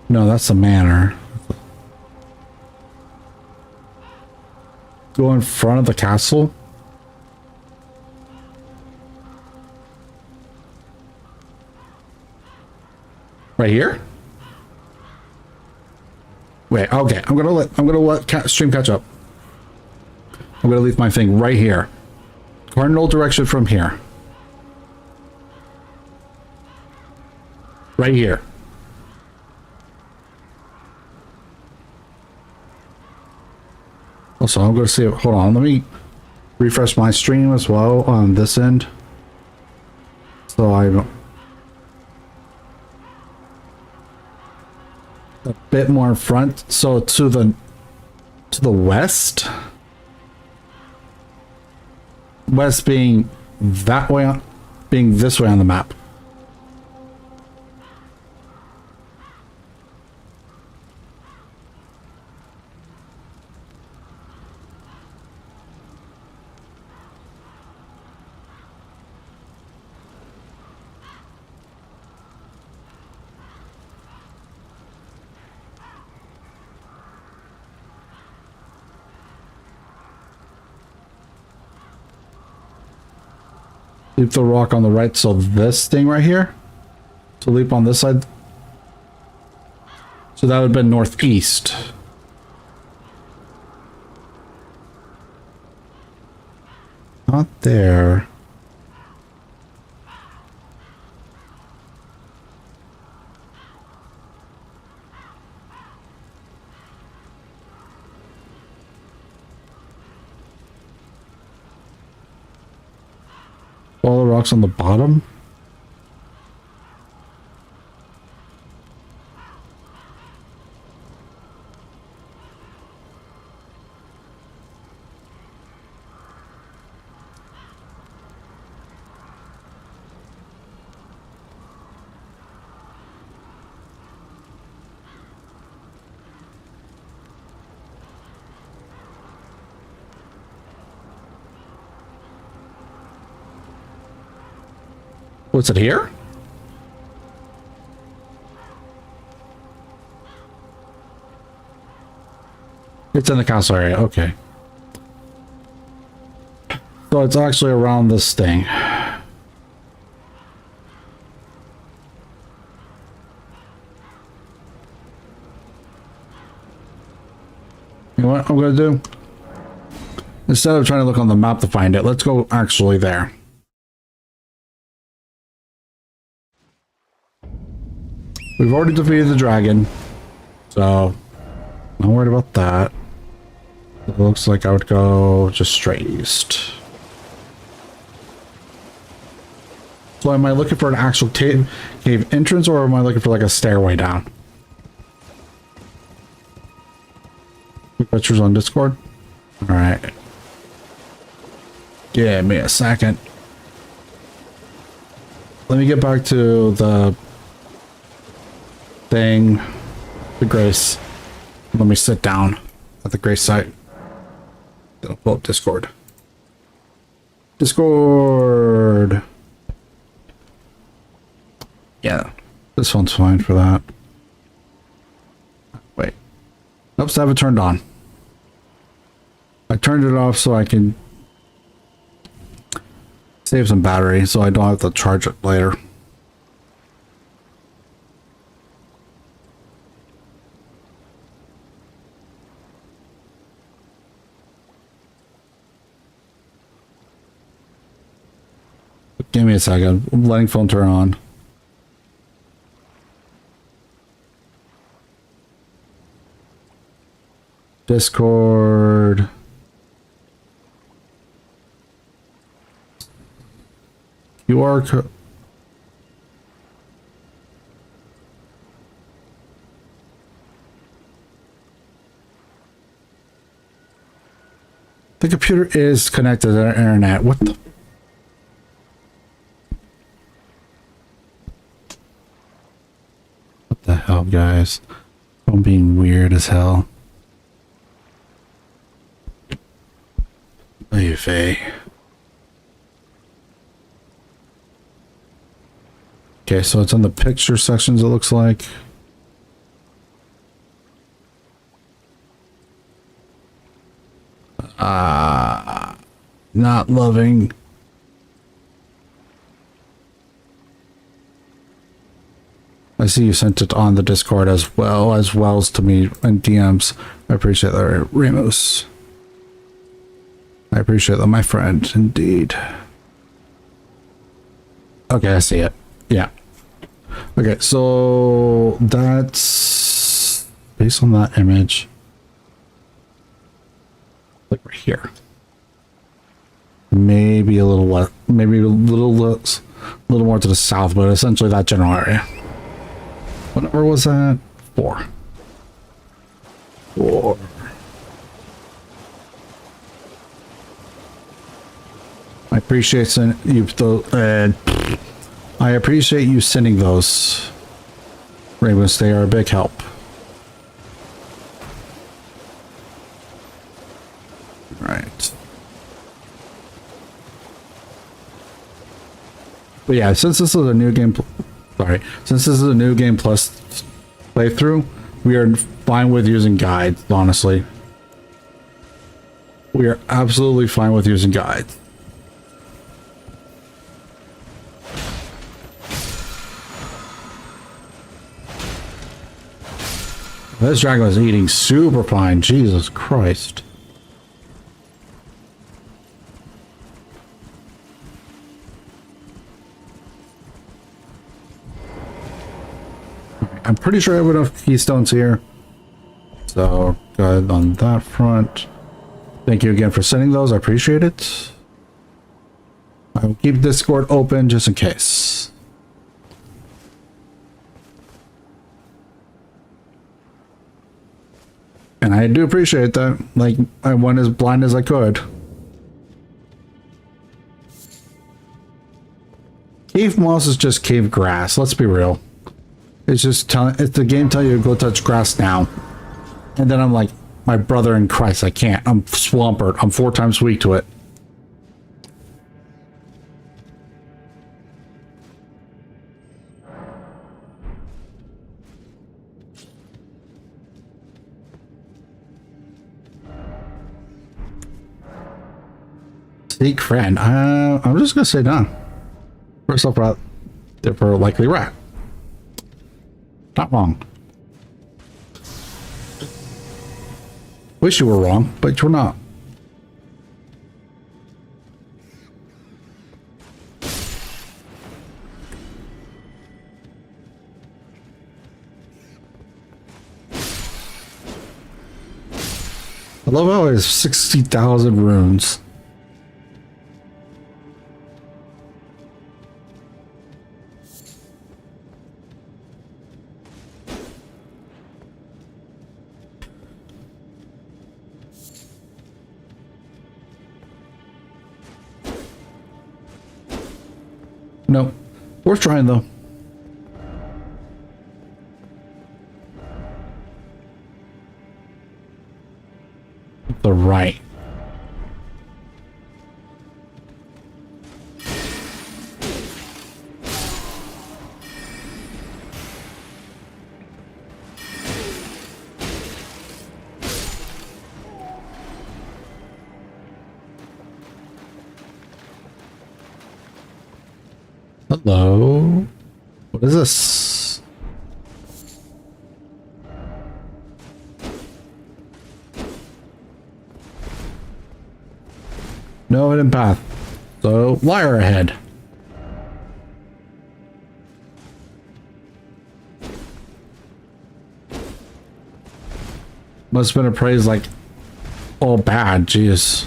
A: No, that's the manor. Go in front of the castle. Right here? Wait, okay. I'm gonna let stream catch up. I'm gonna leave my thing right here. Cardinal direction from here. Right here. Also, I'm going to see. Hold on, let me refresh my stream as well on this end. So I'm a bit more in front. So to the west, west being that way on, being this way on the map. Leap the rock on the right, so this thing right here. To leap on this side. So that would have been northeast. Not there. All the rocks on the bottom. What's it here? It's in the castle area, okay. So it's actually around this thing. You know what I'm gonna do? Instead of trying to look on the map to find it, let's go actually there. We've already defeated the dragon, so not worried about that. It looks like I would go just straight east. So am I looking for an actual cave entrance, or am I looking for like a stairway down? Pictures on Discord? Alright. Give me a second. Let me get back to the thing, the Grace. Let me sit down at the Grace site. Then I'll pull up Discord. Discord! Yeah, this one's fine for that. Wait. Oops, I have it turned on. I turned it off so I can save some battery so I don't have to charge it later. Give me a second. I'm letting phone turn on. Discord. QR code. The computer is connected to the internet. What the? What the hell, guys? I'm being weird as hell. Hey, Faye. Okay, so it's in the picture sections, it looks like. Not loving. I see you sent it on the Discord as well as to me in DMs. I appreciate that, Ramos. I appreciate that, my friend, indeed. Okay, I see it. Yeah. Okay, so that's based on that image. Like right here. Maybe a little what? Maybe a little more to the south, but essentially that general area. What number was that? 4. 4. I appreciate you I appreciate you sending those, Ramus. They are a big help. Right. But yeah, since this is a new game, since this is a new game plus playthrough, we are fine with using guides, honestly. We are absolutely fine with using guides. This dragon is eating super fine. Jesus Christ. I'm pretty sure I have enough keystones here. So, good on that front. Thank you again for sending those. I appreciate it. I will keep Discord open just in case. And I do appreciate that. Like, I went as blind as I could. Cave moss is just cave grass. Let's be real. It's just telling. It's the game telling you to go touch grass now. And then I'm like, my brother in Christ, I can't. I'm swampert. I'm 4 times weak to it. Seek friend. I'm just gonna say no. First off, they're for likely rat. Not wrong. Wish you were wrong, but you're not. I love how it has 60,000 runes. No, worth trying though. The right. Hello? What is this? No hidden path. So, liar ahead. Must have been appraised like all bad, jeez.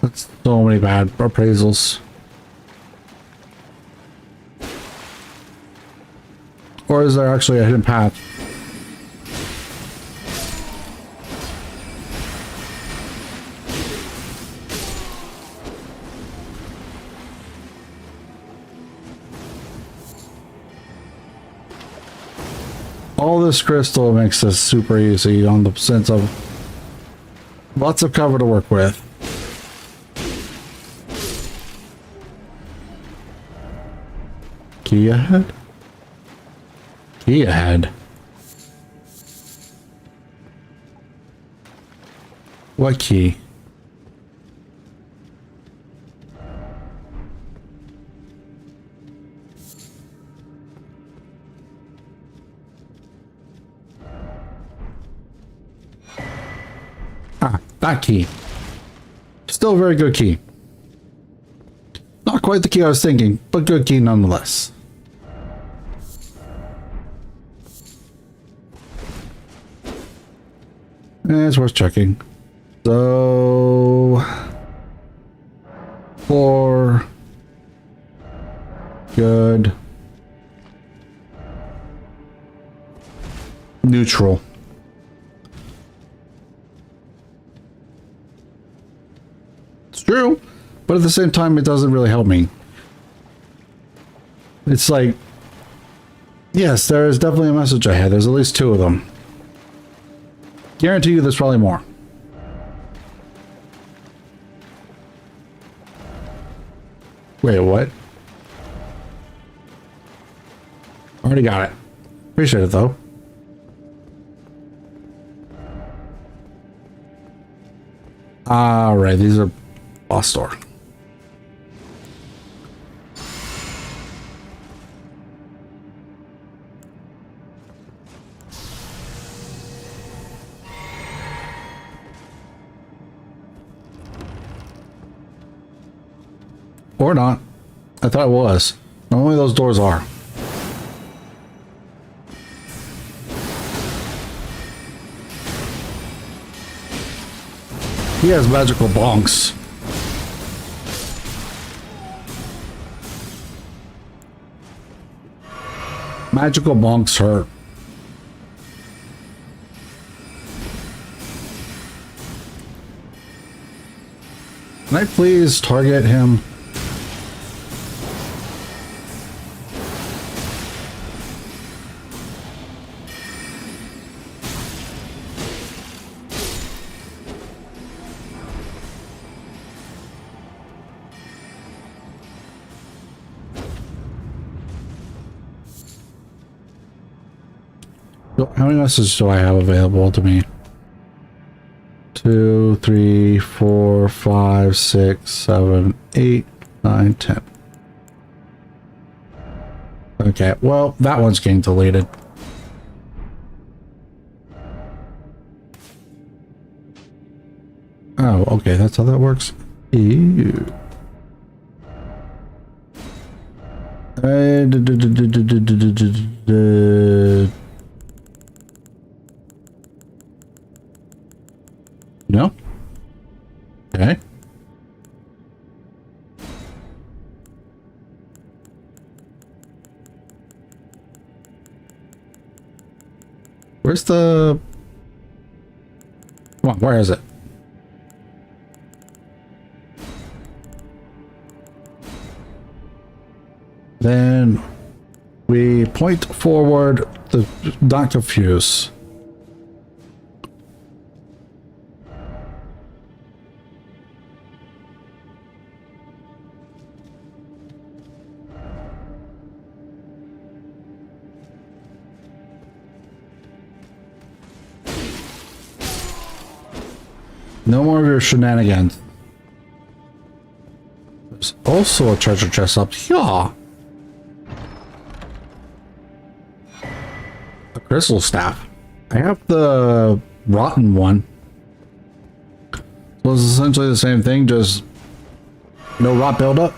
A: That's so many bad appraisals. Or is there actually a hidden path? All this crystal makes this super easy on the sense of lots of cover to work with. Key ahead? Key ahead. What key? Ah, that key. Still a very good key. Not quite the key I was thinking, but good key nonetheless. It's worth checking. So... 4... Good. Neutral. It's true, but at the same time, it doesn't really help me. It's like... Yes, there is definitely a message ahead. There's at least 2 of them. Guarantee you there's probably more. Wait, what? Already got it. Appreciate it, though. Alright, these are boss store. Or not. I thought it was. Only those doors are. He has magical bonks. Magical bonks hurt. Can I please target him? How many messages do I have available to me? 2, 3, 4, 5, 6, 7, 8, 9, 10. Okay, well, that one's getting deleted. Oh, okay, that's how that works. Ew. No? Okay. Where's the... Come on, where is it? Then we point forward, the not confuse. No more of your shenanigans. There's also a treasure chest up here. A crystal staff. I have the rotten one. So it's essentially the same thing, just no rot buildup.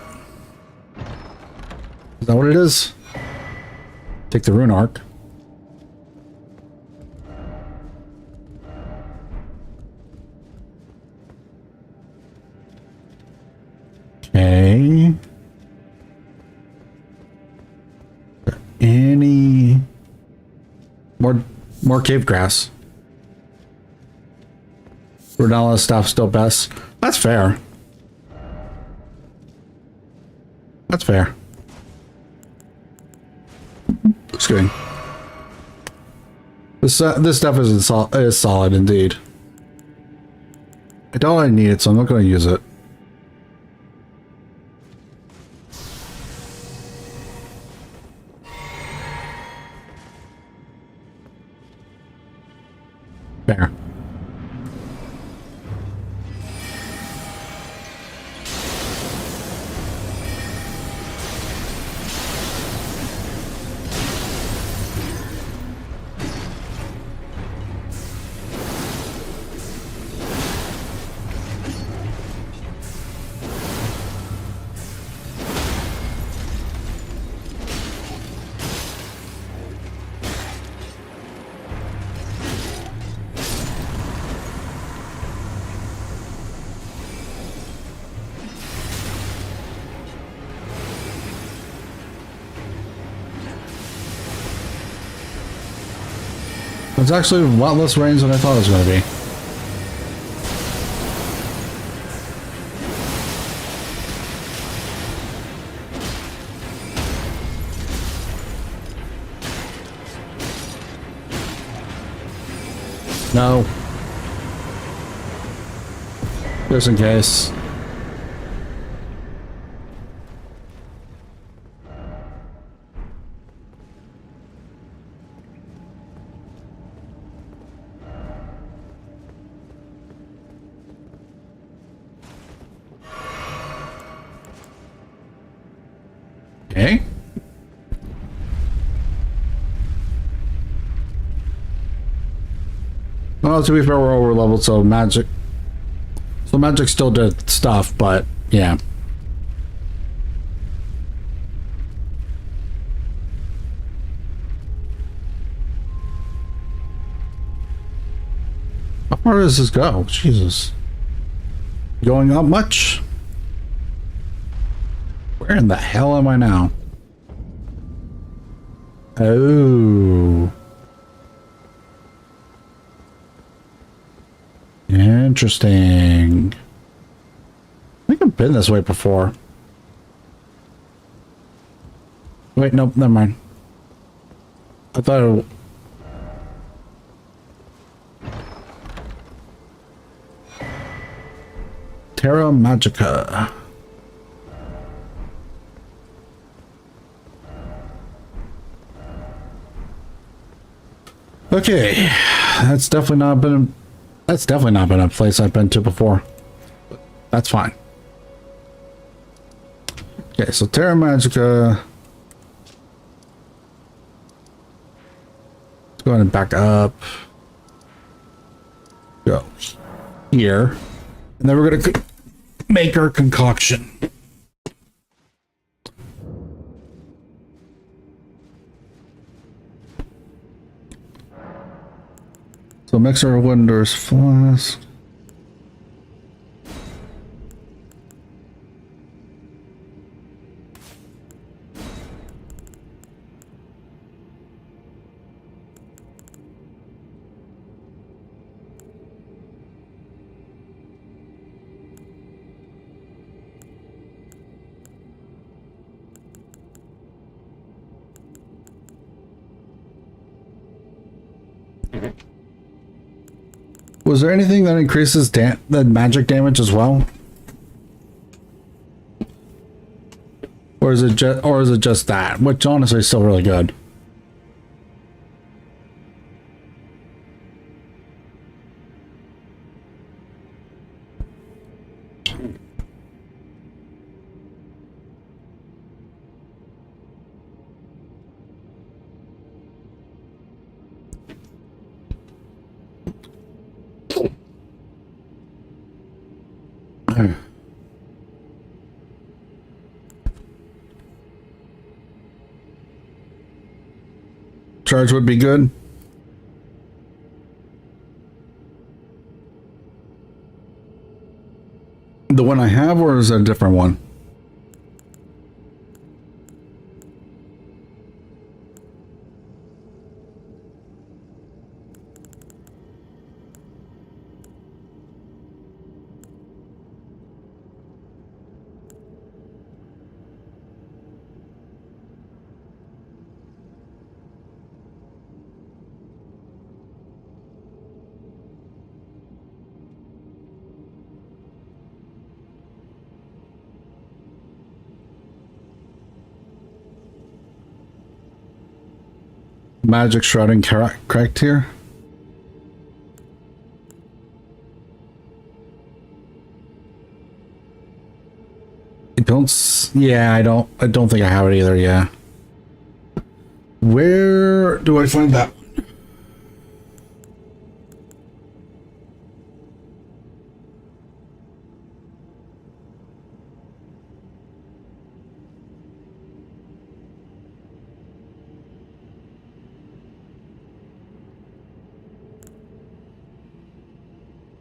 A: Is that what it is? Take the rune arc. Okay. Any more cave grass? Runella stuff still best. That's fair. That's fair. Just kidding. This stuff is solid indeed. I don't need it, so I'm not going to use it. There. It's actually a lot less range than I thought it was going to be. No. Just in case. Okay. Well, to be fair, we're over leveled, so magic still did stuff, but yeah. How far does this go? Jesus. Going up much? Where in the hell am I now? Oh. Interesting. I think I've been this way before. Wait, nope, never mind. I thought Terra Magica. Okay, that's definitely not been a place I've been to before. That's fine. Okay, so Terra Magica. Let's go ahead and back up. Go here, and then we're gonna make our concoction. So mixer, wonders, flask. Was there anything that increases the magic damage as well? Or is it just that? Which honestly is still really good. Charge would be good. The one I have, or is it a different one? Magic shrouding correct here? I don't think I have it either, yeah. Where do I find that?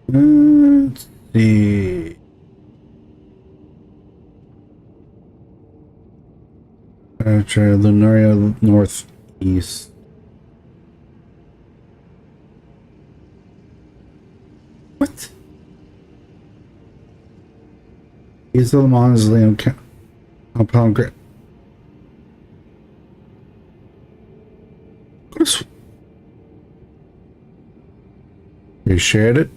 A: Let's see. Lunaria northeast. What? East of the mausoleum compound grid. You shared it.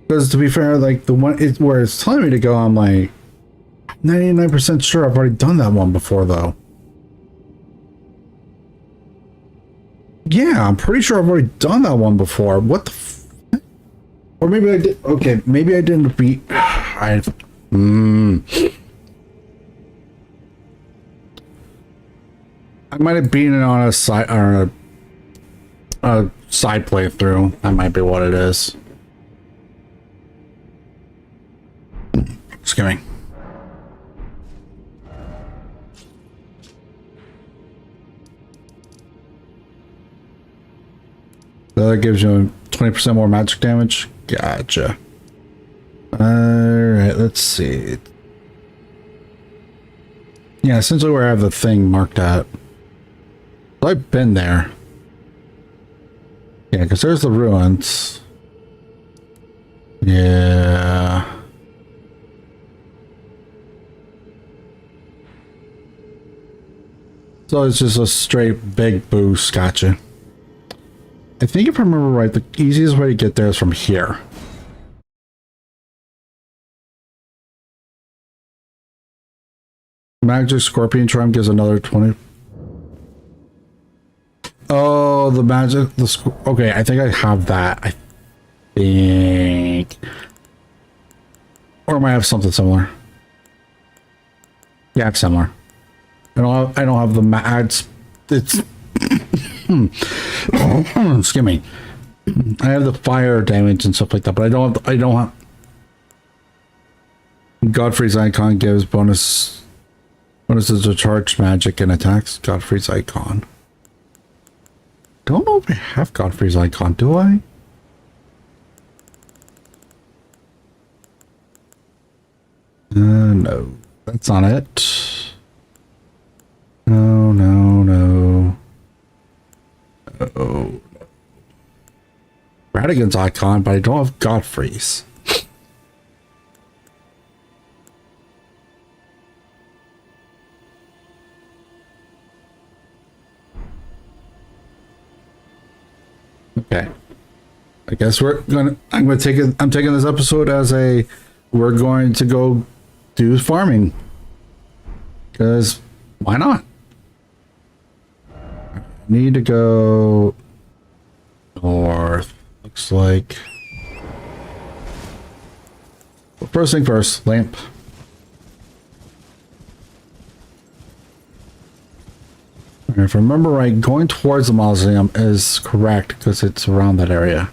A: Because to be fair, like the one where it's telling me to go, I'm like 99% sure I've already done that one before, though. Yeah, I'm pretty sure I've already done that one before. What the f? Or maybe I did. Okay, maybe I didn't beat. I might have beaten it on a side or a side playthrough. That might be what it is. Just kidding. So that gives you 20% more magic damage. Gotcha. Alright, let's see. Yeah, essentially where I have the thing marked at. I've been there. Yeah, because there's the ruins. Yeah. So it's just a straight big boost. Gotcha. I think if I remember right, the easiest way to get there is from here. Magic Scorpion Charm gives another 20. Oh, the magic. Okay, I think I have that. I think. Or I might have something similar. Yeah, it's similar. I don't have the it's excuse me. I have the fire damage and stuff like that, but I don't have Godfrey's icon gives bonuses to charge magic and attacks. Godfrey's icon. Don't know if I have Godfrey's icon, do I? No. That's not it. No. Oh, Radigan's icon, but I don't have Godfrey's. Okay. I guess I'm taking this episode as we're going to go do farming. Because why not? Need to go north. Looks like. First thing first, lamp. And if I remember right, going towards the mausoleum is correct because it's around that area.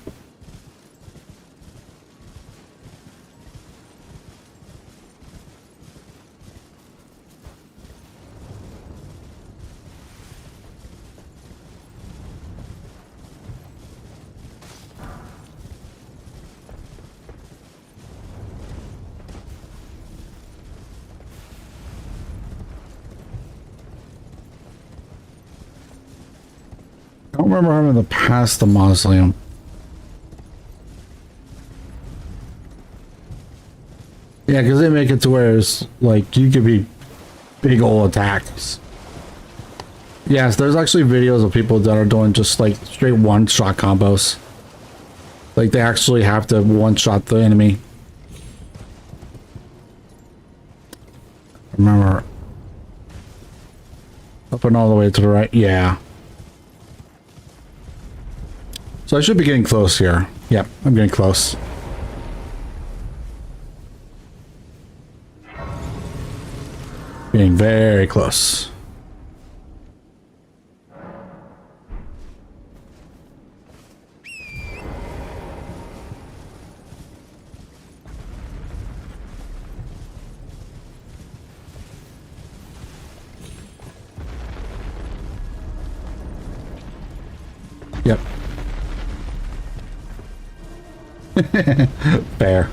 A: I don't remember having to pass the mausoleum. Yeah, because they make it to where it's like you could be big old attacks. Yes, there's actually videos of people that are doing just like straight one-shot combos. Like they actually have to one-shot the enemy. Remember. Up and all the way to the right. Yeah. So I should be getting close here. Yep, I'm getting close. Being very close. Yep. Fair.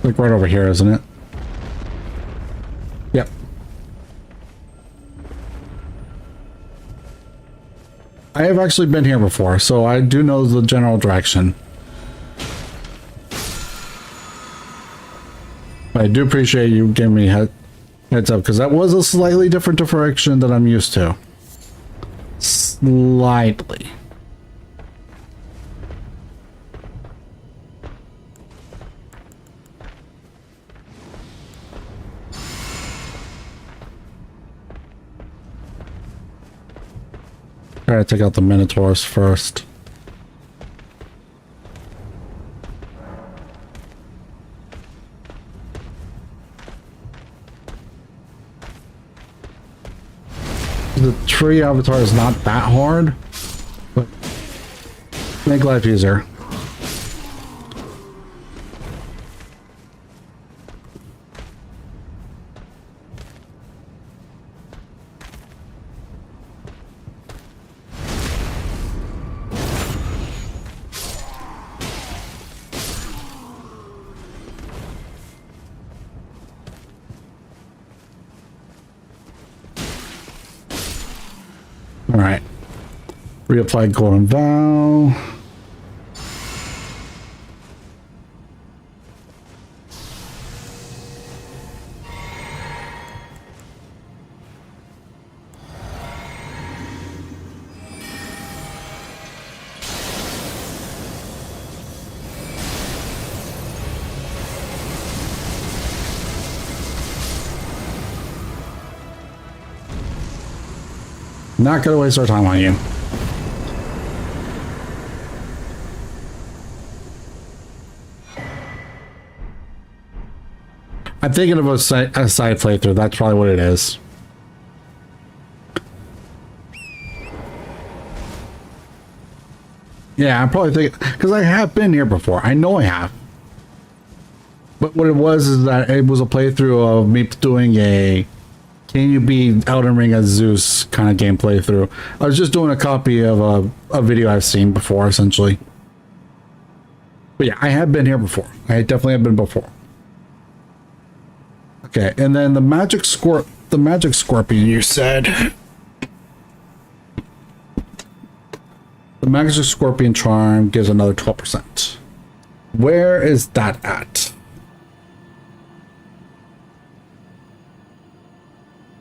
A: Like right over here, isn't it? Yep. I have actually been here before, so I do know the general direction. But I do appreciate you giving me heads up, because that was a slightly different direction than I'm used to. Slightly. Try to take out the Minotaurs first. The tree avatar is not that hard, but make life easier. Alright. Reapply Golden Vow. Not gonna waste our time on you. I'm thinking of a side playthrough. That's probably what it is. Yeah, I'm probably thinking, because I have been here before. I know I have. But what it was is that it was a playthrough of me doing a can you be Elden Ring as Zeus kind of game playthrough. I was just doing a copy of a video I've seen before, essentially. But yeah, I have been here before. I definitely have been before. Okay, and then the magic scorpion you said. The magic scorpion charm gives another 12%. Where is that at?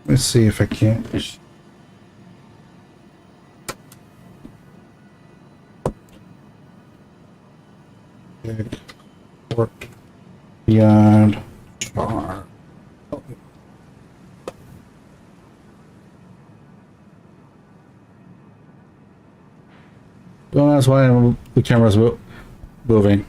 A: Let's see if I can't. Work beyond charm. Don't ask why the camera's moving.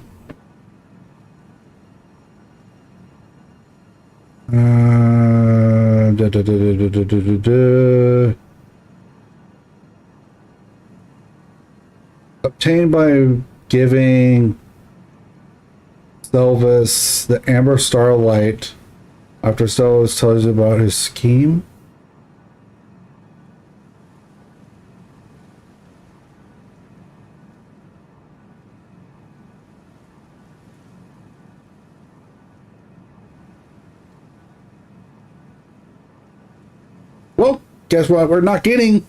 A: Obtained by giving Sylvis the Amber Starlight after Sylvis tells you about his scheme. Well, guess what we're not getting?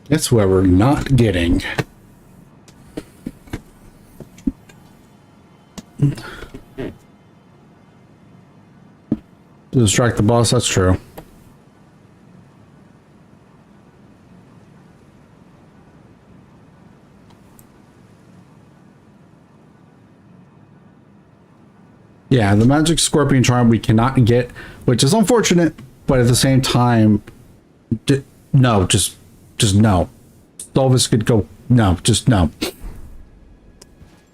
A: That's where we're not getting. To distract the boss, that's true. Yeah, the magic scorpion charm we cannot get, which is unfortunate, but at the same time, no, just no. Dolvis could go, no, just no.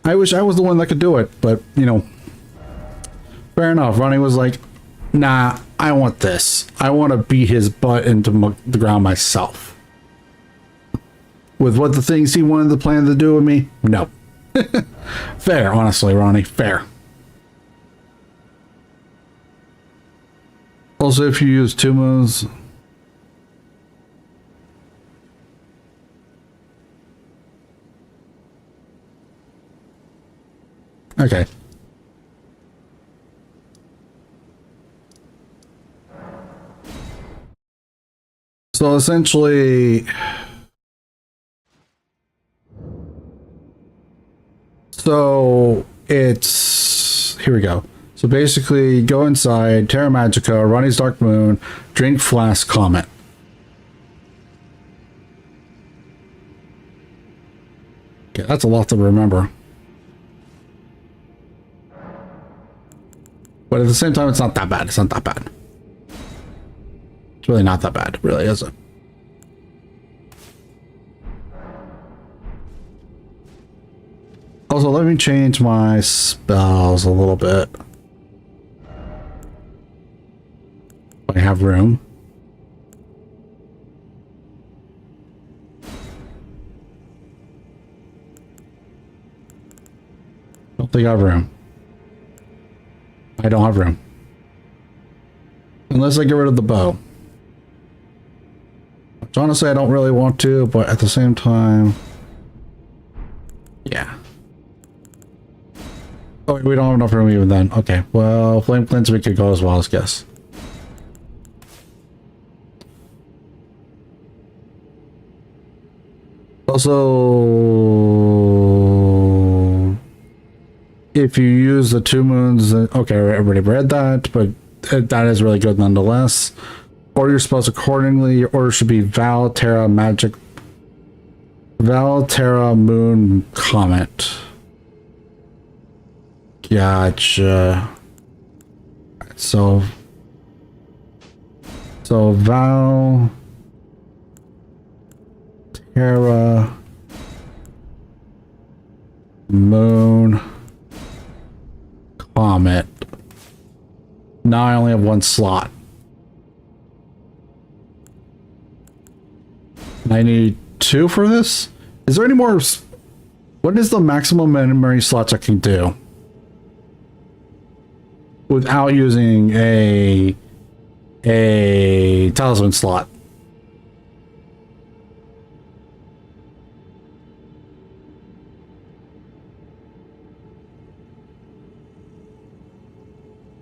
A: I wish I was the one that could do it, but, you know, fair enough. Ronnie was like, nah, I want this. I want to beat his butt into the ground myself. With what the things he wanted to plan to do with me, no. Fair, honestly, Ronnie, fair. Also, if you use 2 moves... Okay. So essentially... So it's... Here we go. So basically, go inside, Terra Magica, Ronnie's Dark Moon, drink Flask, Comet. Okay, that's a lot to remember. But at the same time, it's not that bad. It's not that bad. It's really not that bad. It really isn't. Also, let me change my spells a little bit. I have room. Don't think I have room. I don't have room. Unless I get rid of the bow. Which honestly I don't really want to, but at the same time... Yeah. Oh, we don't have enough room even then. Okay, well, Flame Cleanse we could go as well, I guess. Also, if you use the 2 moons, okay, I already read that, but that is really good nonetheless. Order your spells accordingly. Your order should be Val, Terra, Magic, Val, Terra, Moon, Comet. Gotcha. So Val, Terra, Moon, Comet. Now I only have 1 slot. I need 2 for this? Is there any more? What is the maximum memory slots I can do without using a talisman slot?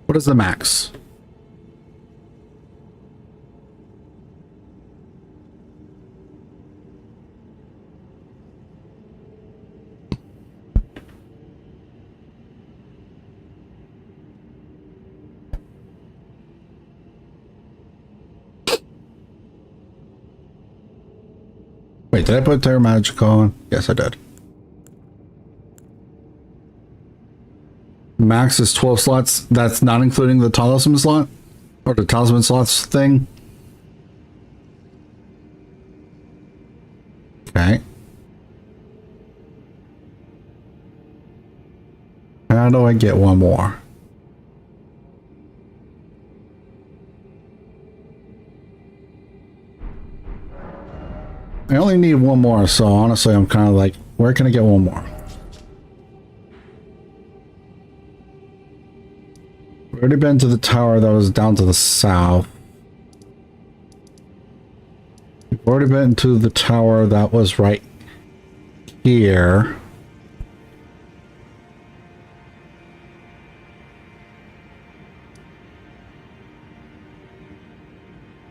A: What is the max? Wait, did I put Terra Magic on? Yes, I did. Max is 12 slots. That's not including the talisman slot? Or the talisman slots thing? Okay. How do I get 1 more? I only need 1 more, so honestly I'm kind of like, where can I get 1 more? We've already been to the tower that was down to the south. We've already been to the tower that was right here.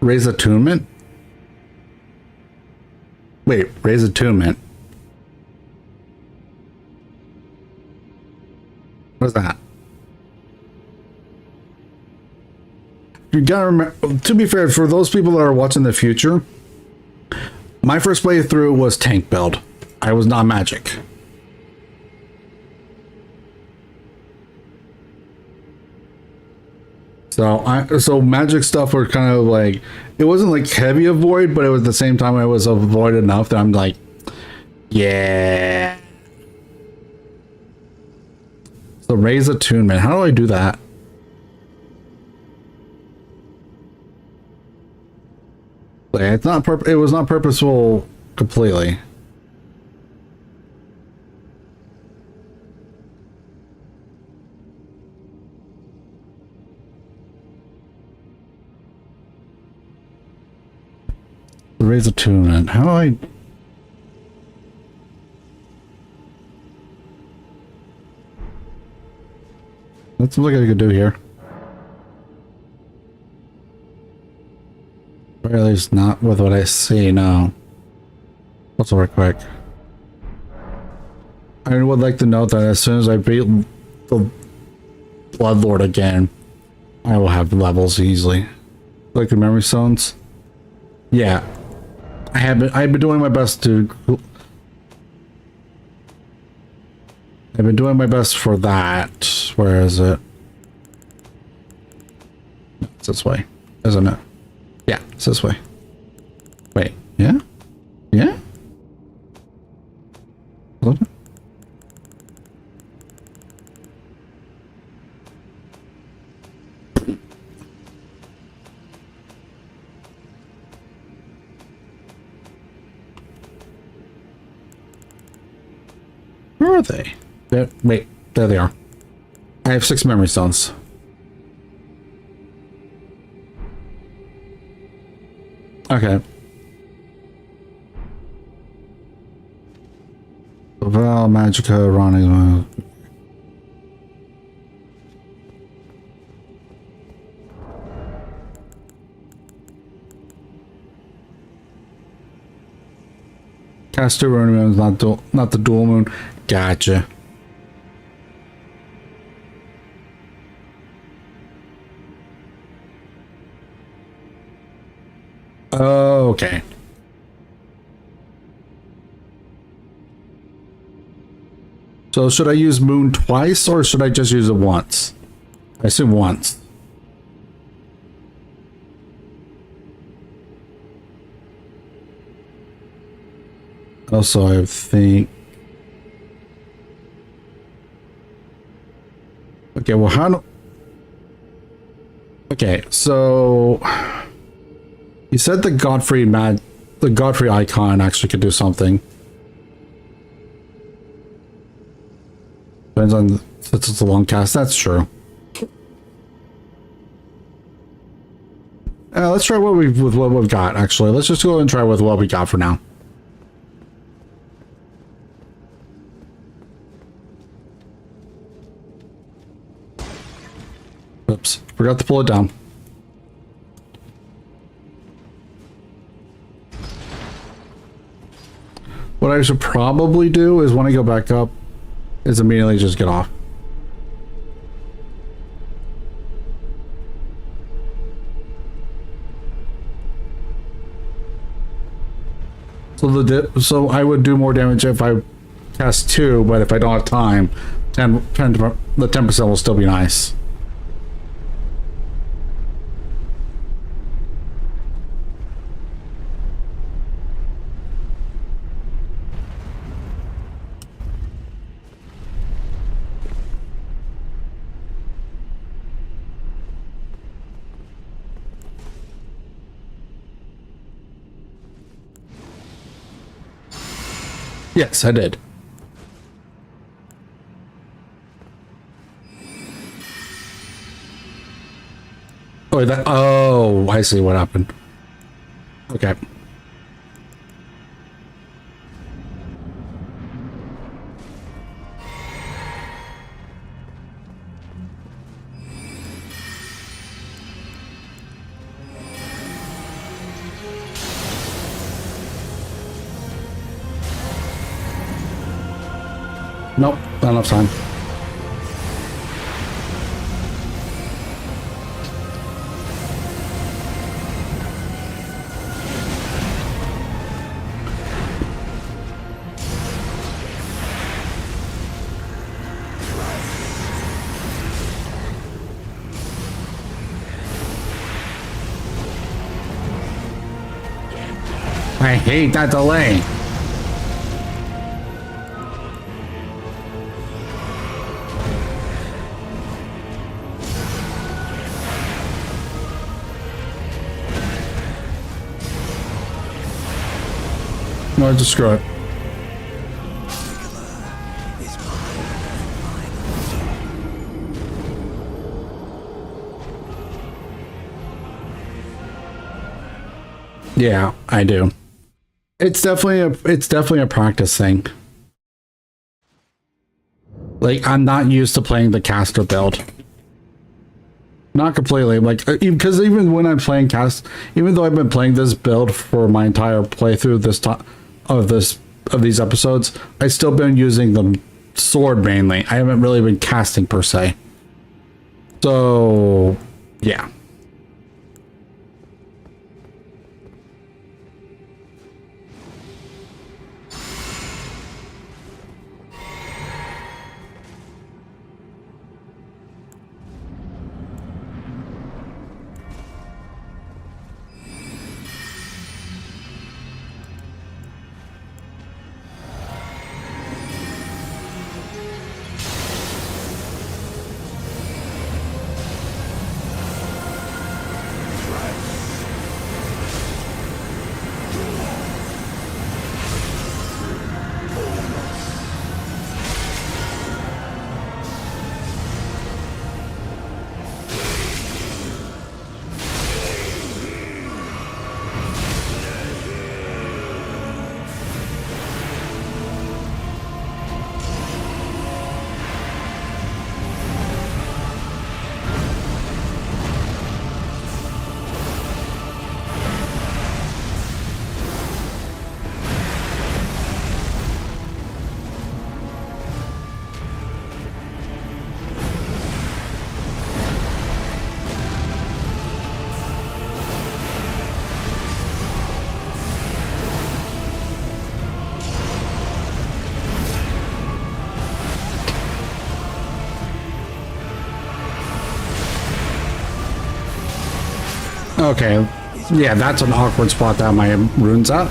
A: Raise attunement? Wait, raise attunement. What's that? You gotta remember, to be fair, for those people that are watching the future, my first playthrough was tank build. I was not magic. So magic stuff were kind of like, it wasn't like heavy avoid, but it was at the same time I was avoid enough that I'm like, yeah. So raise attunement. How do I do that? Like, it's not it was not purposeful completely. Raise attunement. How do I? That's what I could do here. Or at least not with what I see now. Let's work quick. I would like to note that as soon as I beat the Bloodlord again, I will have levels easily. Like the memory stones. Yeah. I've been doing my best to. I've been doing my best for that. Where is it? It's this way, isn't it? Yeah, it's this way. Wait, yeah? Yeah? Hold on. Where are they? Wait, there they are. I have 6 memory stones. Okay. Val, Magica, Ronnie. Cast 2 running moons, not the dual moon. Gotcha. Okay. So should I use moon twice or should I just use it once? I assume once. Also, I think. Okay, well, how do... Okay, so... You said the Godfrey icon actually could do something. Depends on... Since it's a long cast, that's true. Let's try with what we've got, actually. Let's just go and try with what we got for now. Oops, forgot to pull it down. What I should probably do is when I go back up, is immediately just get off. So I would do more damage if I cast 2, but if I don't have time, the 10% will still be nice. Yes, I did. Oh, I see what happened. Okay. Nope, not enough time. I hate that delay. No, just screw it. Yeah, I do. It's definitely a practice thing. Like, I'm not used to playing the caster build. Not completely, like, because even when I'm playing cast, even though I've been playing this build for my entire playthrough this time of these episodes, I've still been using the sword mainly. I haven't really been casting per se. So, yeah. Okay, yeah, that's an awkward spot to have my runes at.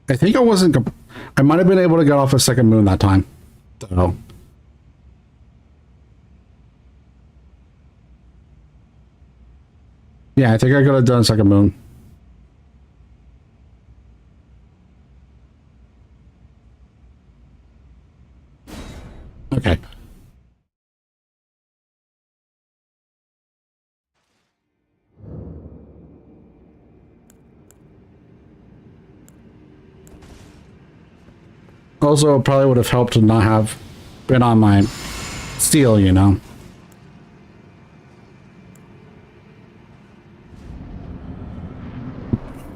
A: I think I wasn't. I might have been able to get off a second moon that time. So. Yeah, I think I could have done a second moon. Okay. Also, it probably would have helped to not have been on my steel, you know.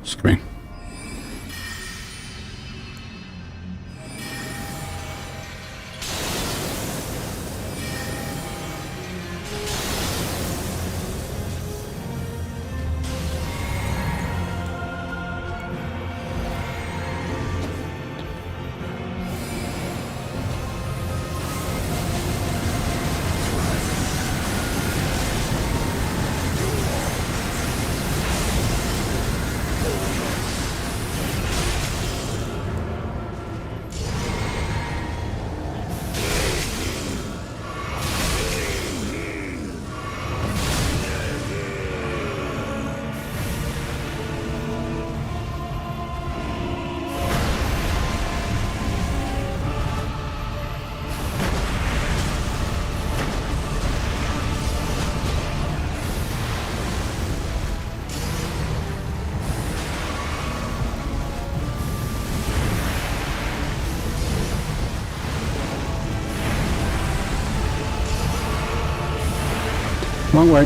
A: Screen. Wrong way.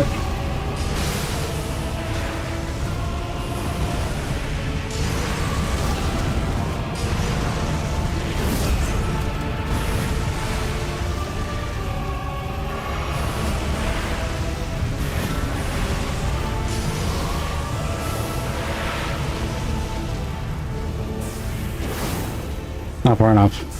A: Not far enough.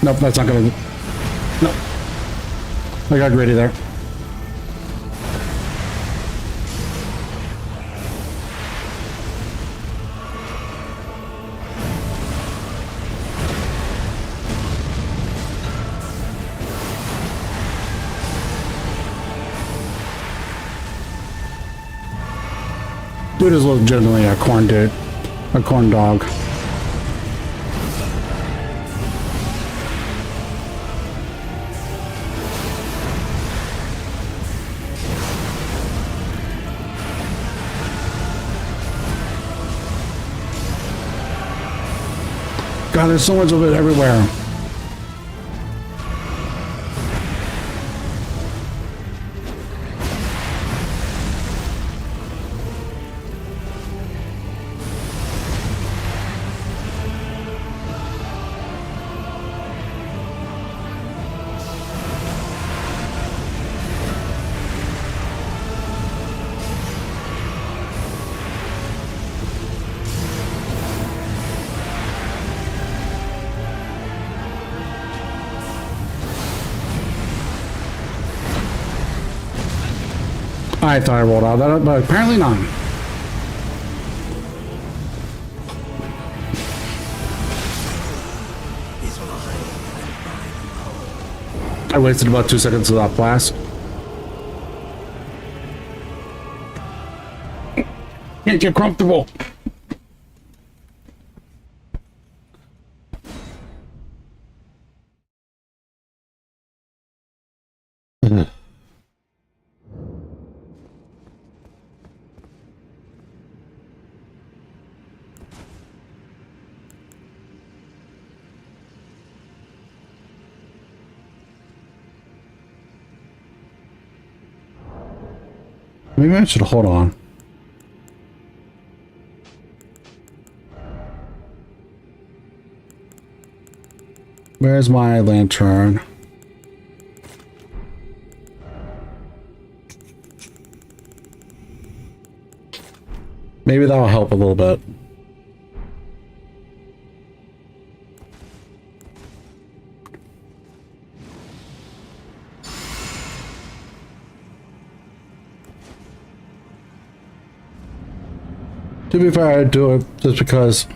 A: Nope, that's not gonna... Nope. I got greedy there. Dude is legitimately a corn dude. A corn dog. God, there's so much of it everywhere. I thought I rolled out that, but apparently not. I wasted about 2 seconds of that blast. Can't get comfortable. Maybe I should hold on. Where's my lantern? Maybe that'll help a little bit. To be fair, I'd do it just because.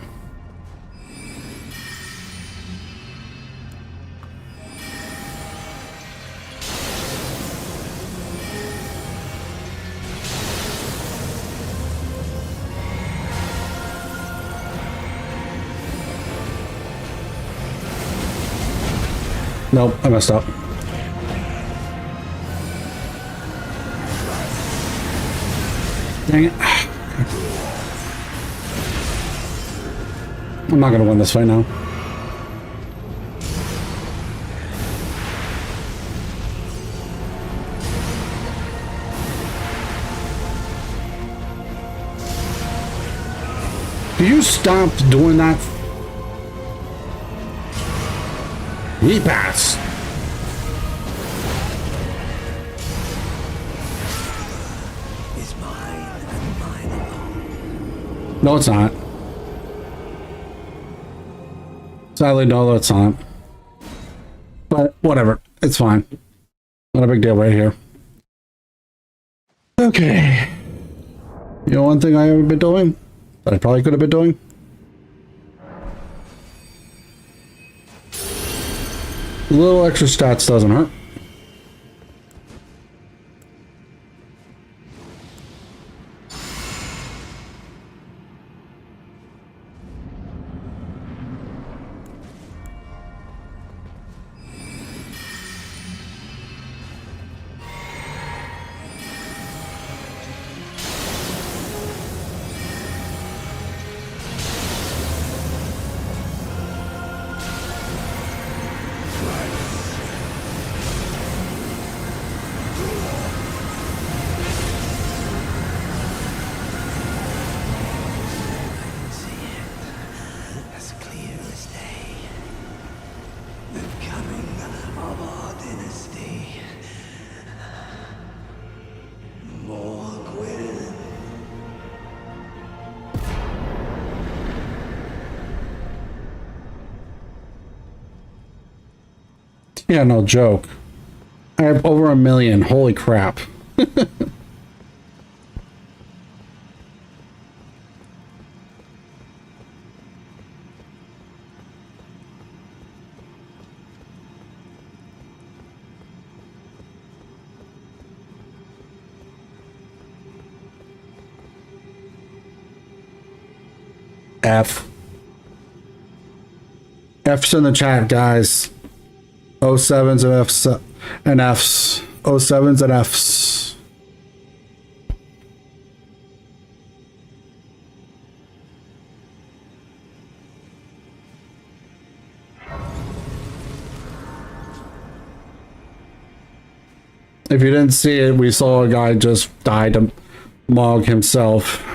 A: Nope, I messed up. Dang it. I'm not gonna win this fight now. Do you stop doing that? He pass.
C: Is mine and mine alone.
A: No, it's not. Sadly, no, it's not. But whatever, it's fine. Not a big deal right here. Okay. You know one thing I haven't been doing? That I probably could have been doing? A little extra stats doesn't hurt.
C: this day. The coming of our dynasty. Morgwin.
A: Yeah, no joke. I have over 1 million. Holy crap. F. F's in the chat, guys. 07s and F's and F's. 07s and F's. If you didn't see it, we saw a guy just die to Mog himself.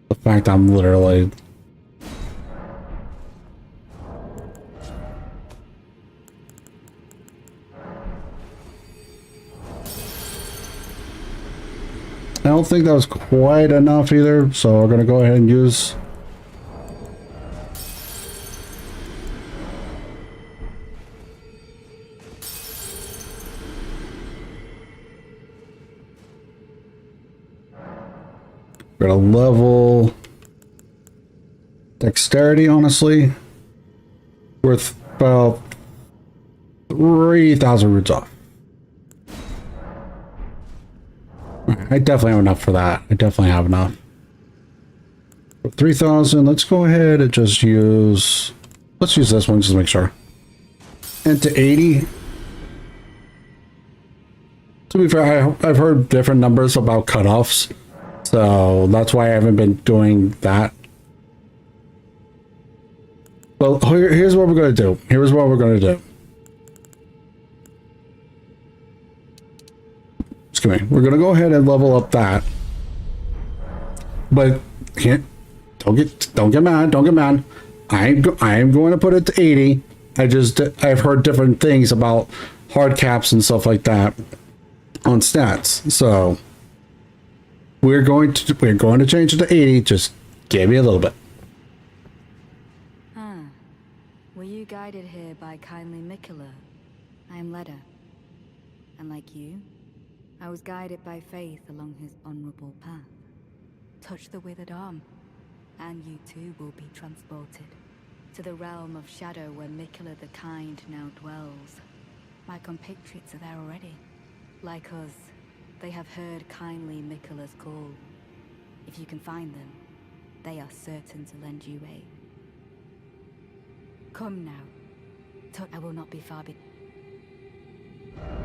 A: The fact I'm literally... I don't think that was quite enough either, so we're gonna go ahead and use... We're gonna level dexterity, honestly, worth about 3,000 roots off. I definitely have enough for that. I definitely have enough. 3,000. Let's go ahead and just use. Let's use this one just to make sure. And to 80. To be fair, I've heard different numbers about cutoffs. So that's why I haven't been doing that. Well, here's what we're going to do. Here's what we're going to do. Excuse me. We're going to go ahead and level up that. But don't get mad. Don't get mad. I am going to put it to 80. I've heard different things about hard caps and stuff like that on stats. So we're going to change it to 80. Just give me a little bit.
G: Were you guided here by kindly Mikola? I am Leda. And like you, I was guided by faith along his honorable path. Touch the withered arm, and you too will be transported to the realm of shadow where Mikola the Kind now dwells. My compatriots are there already. Like us, they have heard kindly Mikola's call. If you can find them, they are certain to lend you aid. Come now. I will not be far behind.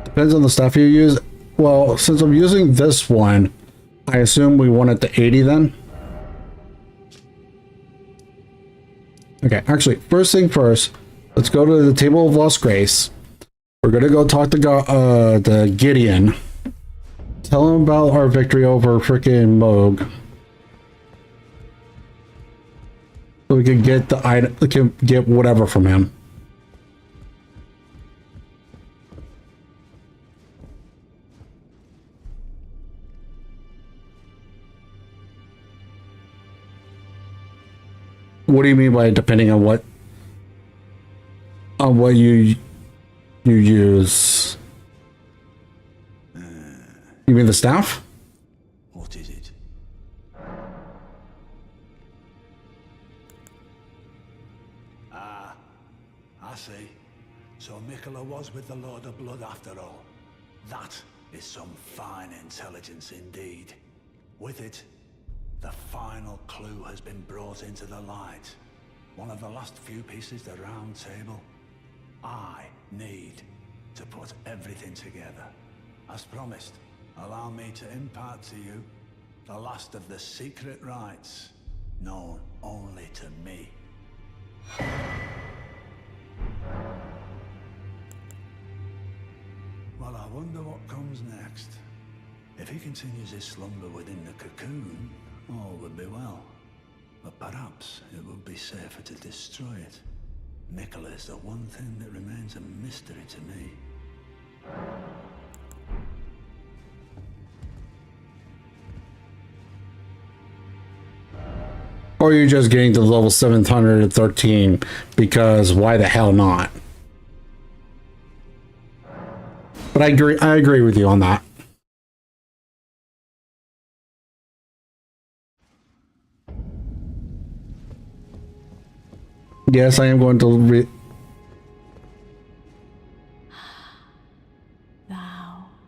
A: Depends on the stuff you use. Well, since I'm using this one, I assume we want it to 80 then. Okay, actually, first thing first, let's go to the Table of Lost Grace. We're gonna go talk to Gideon. Tell him about our victory over freaking Moog. So we can get the item, we can get whatever from him. What do you mean by depending on what you use? You mean the staff?
C: What is it? Ah, I see. So Mikola was with the Lord of Blood after all. That is some fine intelligence indeed. With it, the final clue has been brought into the light. One of the last few pieces of the round table. I need to put everything together. As promised, allow me to impart to you the last of the secret rites, known only to me. Well, I wonder what comes next. If he continues his slumber within the cocoon, all would be well. But perhaps it would be safer to destroy it. Mikola is the one thing that remains a mystery to me.
A: Or you're just getting to level 713 because why the hell not? But I agree with you on that. Yes, I am going to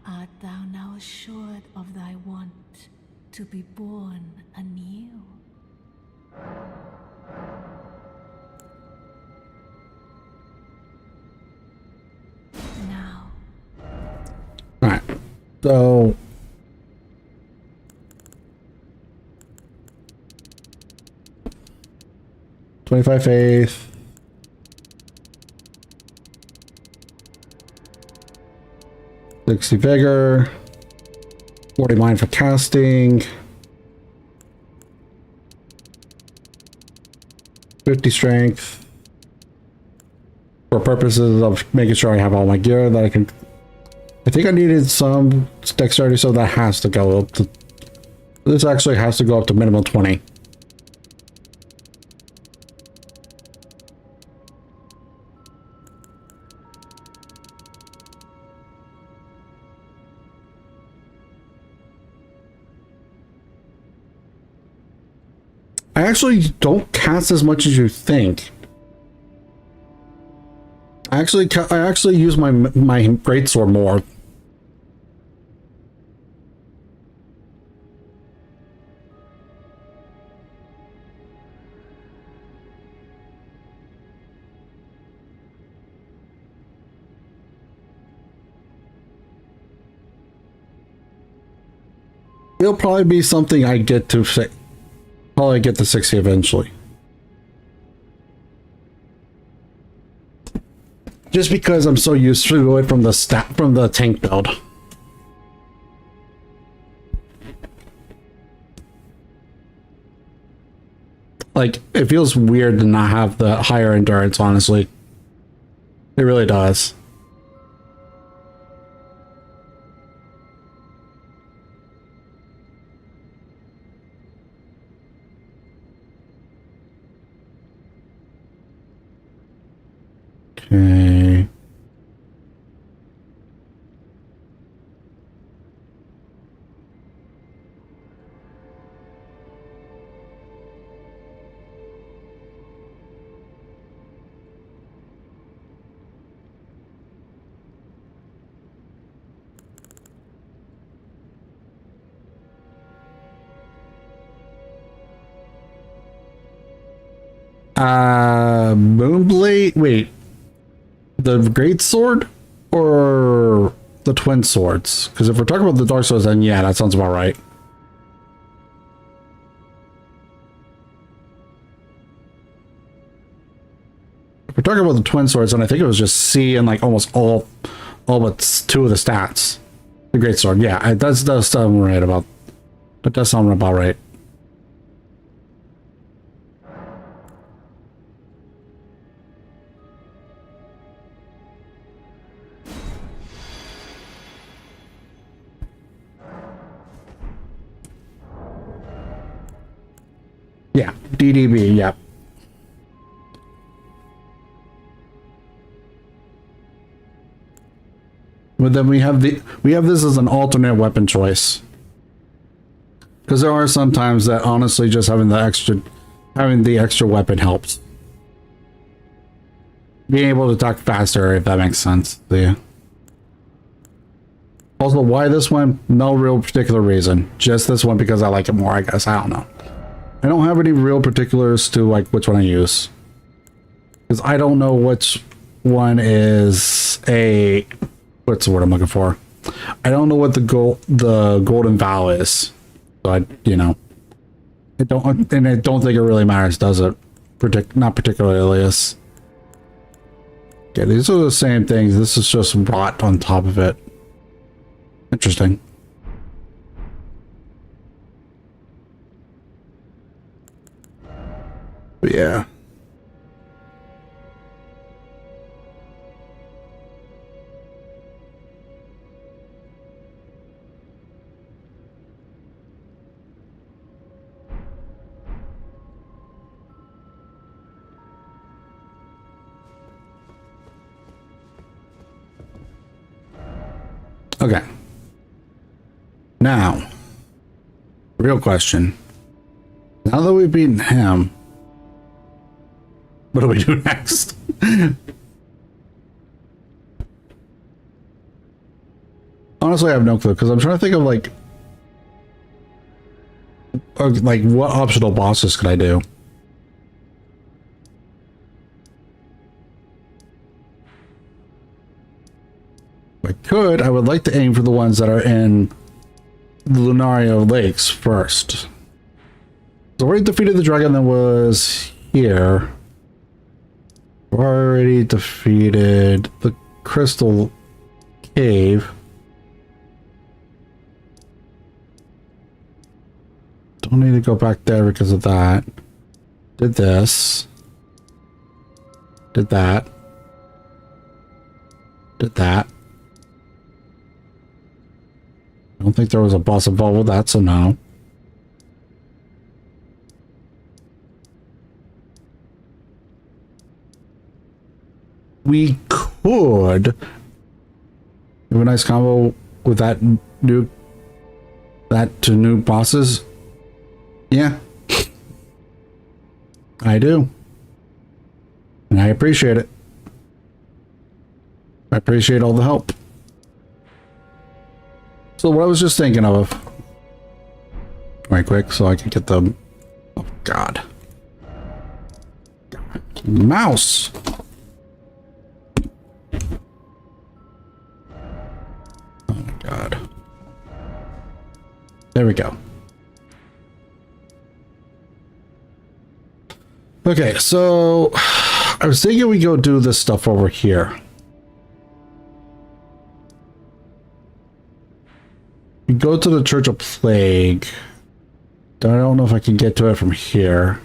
H: Art thou now assured of thy want to be born anew? Now.
A: Alright. So 25 faith. $60 vigor, 40 mind for casting, 50 strength for purposes of making sure I have all my gear that I can. I think I needed some dexterity, so that has to go up to. This actually has to go up to minimum 20. I actually don't cast as much as you think. I actually use my greatsword more. It'll probably be something I get to say. Probably get to 60 eventually. Just because I'm so used to it from the tank build. Like, it feels weird to not have the higher endurance, honestly. It really does. Okay. Moonblade? Wait. The great sword or the twin swords? Because if we're talking about the dark swords, then yeah, that sounds about right. If we're talking about the twin swords, then I think it was just C and like almost all but 2 of the stats. The great sword, yeah, it does sound right about. That does sound about right. Yeah, DDB, yeah. But then we have this as an alternate weapon choice. Because there are some times that honestly just having the extra weapon helps. Being able to talk faster, if that makes sense. Yeah. Also, why this one? No real particular reason. Just this one because I like it more, I guess. I don't know. I don't have any real particulars to like which one I use. Because I don't know which one is a... What's the word I'm looking for? I don't know what the golden vow is. So I, I don't think it really matters, does it? Not particularly. Okay, these are the same things. This is just rot on top of it. Interesting. But yeah. Okay. Now, real question. Now that we've beaten him, what do we do next? Honestly, I have no clue because I'm trying to think of like what optional bosses could I do? If I could, I would like to aim for the ones that are in the Lunaria Lakes first. So we already defeated the dragon that was here. We already defeated the crystal cave. Don't need to go back there because of that. Did this. Did that. Did that. I don't think there was a boss involved with that, so no. We could have a nice combo with that to new bosses. Yeah. I do. And I appreciate it. I appreciate all the help. So what I was just thinking of, right quick, so I can get the, oh God, mouse. Oh my God. There we go. Okay, so I was thinking we go do this stuff over here. We go to the Church of Plague. I don't know if I can get to it from here.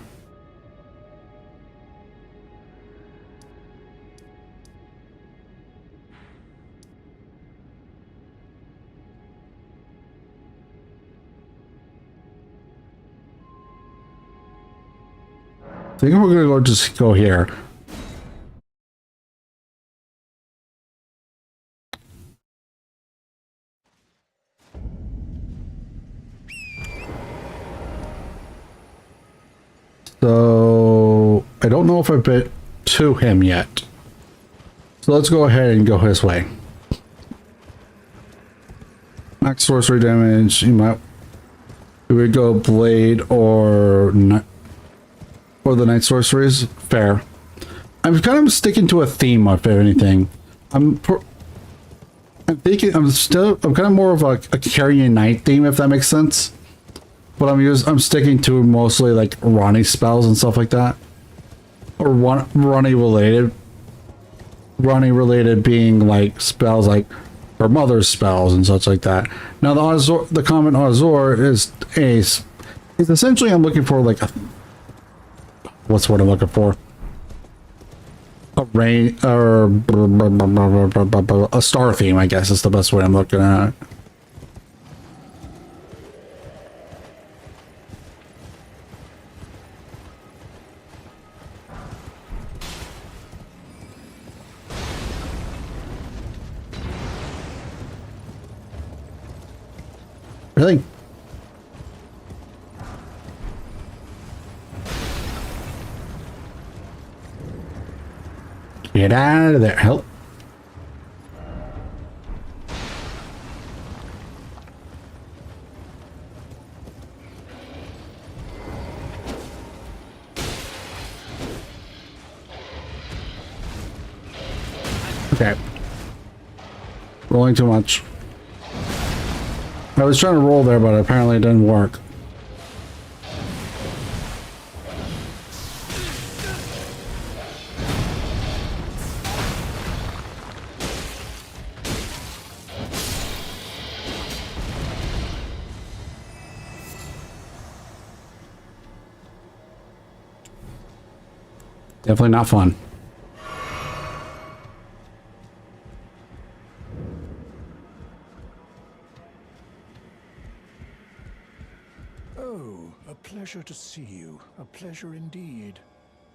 A: I think we're gonna just go here. So I don't know if I've been to him yet. So let's go ahead and go his way. Max sorcery damage. You might. Do we go blade or the night sorceries? Fair. I'm kind of sticking to a theme of anything. I'm thinking I'm kind of more of a carrying night theme, if that makes sense. But I'm sticking to mostly like Ronnie spells and stuff like that, or Ronnie related being like spells like her mother's spells and such like that. Now the common Azor is essentially I'm looking for like what's what I'm looking for. A rain or a star theme, I guess is the best way I'm looking at it. Really? Get out of there. Help. Okay. Rolling too much. I was trying to roll there, but apparently it didn't work. Definitely not fun.
B: Oh, a pleasure to see you. A pleasure indeed.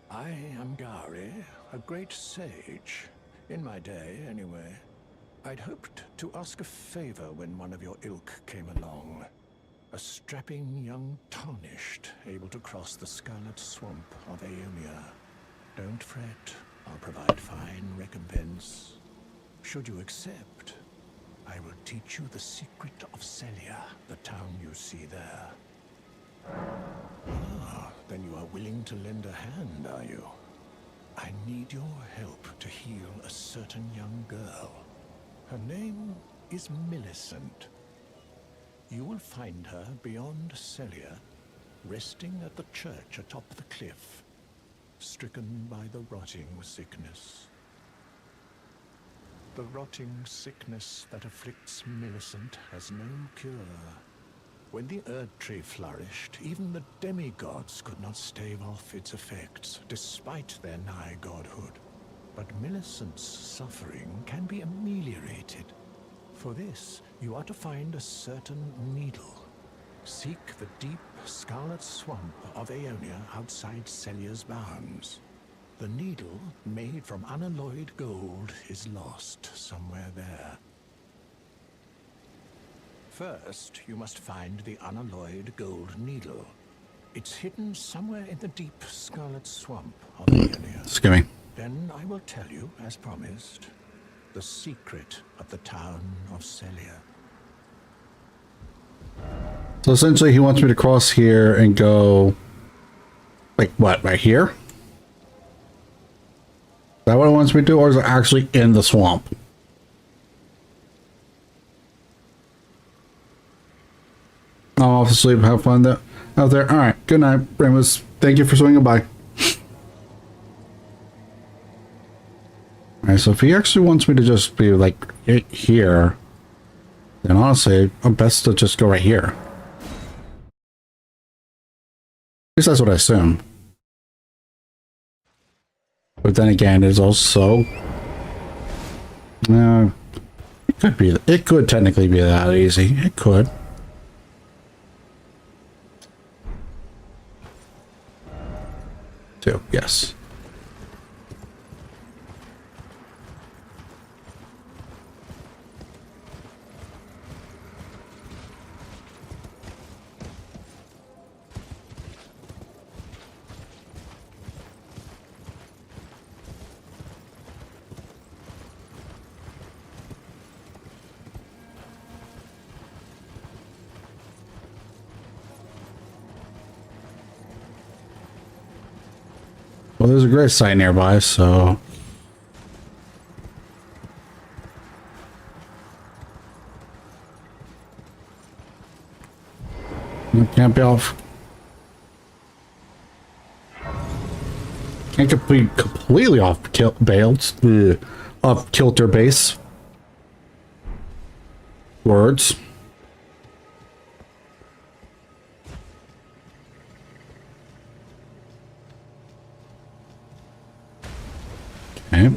B: I am Gari, a great sage. In my day, anyway. I'd hoped to ask a favor when one of your ilk came along. A strapping young tarnished, able to cross the scarlet swamp of Aeonia. Don't fret, I'll provide fine recompense. Should you accept, I will teach you the secret of Celia, the town you see there. Ah, then you are willing to lend a hand, are you? I need your help to heal a certain young girl. Her name is Millicent. You will find her beyond Celia, resting at the church atop the cliff, stricken by the rotting sickness. The rotting sickness that afflicts Millicent has no cure. When the Erd Tree flourished, even the demigods could not stave off its effects, despite their nigh godhood. But Millicent's suffering can be ameliorated. For this, you are to find a certain needle. Seek the deep scarlet swamp of Aeonia outside Celia's bounds. The needle, made from unalloyed gold, is lost somewhere there. First, you must find the unalloyed gold needle. It's hidden somewhere in the deep scarlet swamp of Aeonia.
A: Excuse me.
B: Then I will tell you, as promised, the secret of the town of Celia.
A: So essentially he wants me to cross here and go... Like, what, right here? Is that what it wants me to do, or is it actually in the swamp? I'm off to sleep. Have fun out there. Alright, good night, Ramus. Thank you for swinging by. Alright, so if he actually wants me to just be, like, here, then honestly, I'm best to just go right here. At least that's what I assume. But then again, it's also... it could technically be that easy. It could. Two, yes. Well, there's a grave site nearby, so... You can't be off... Can't be completely off off kilter base. Words. Okay.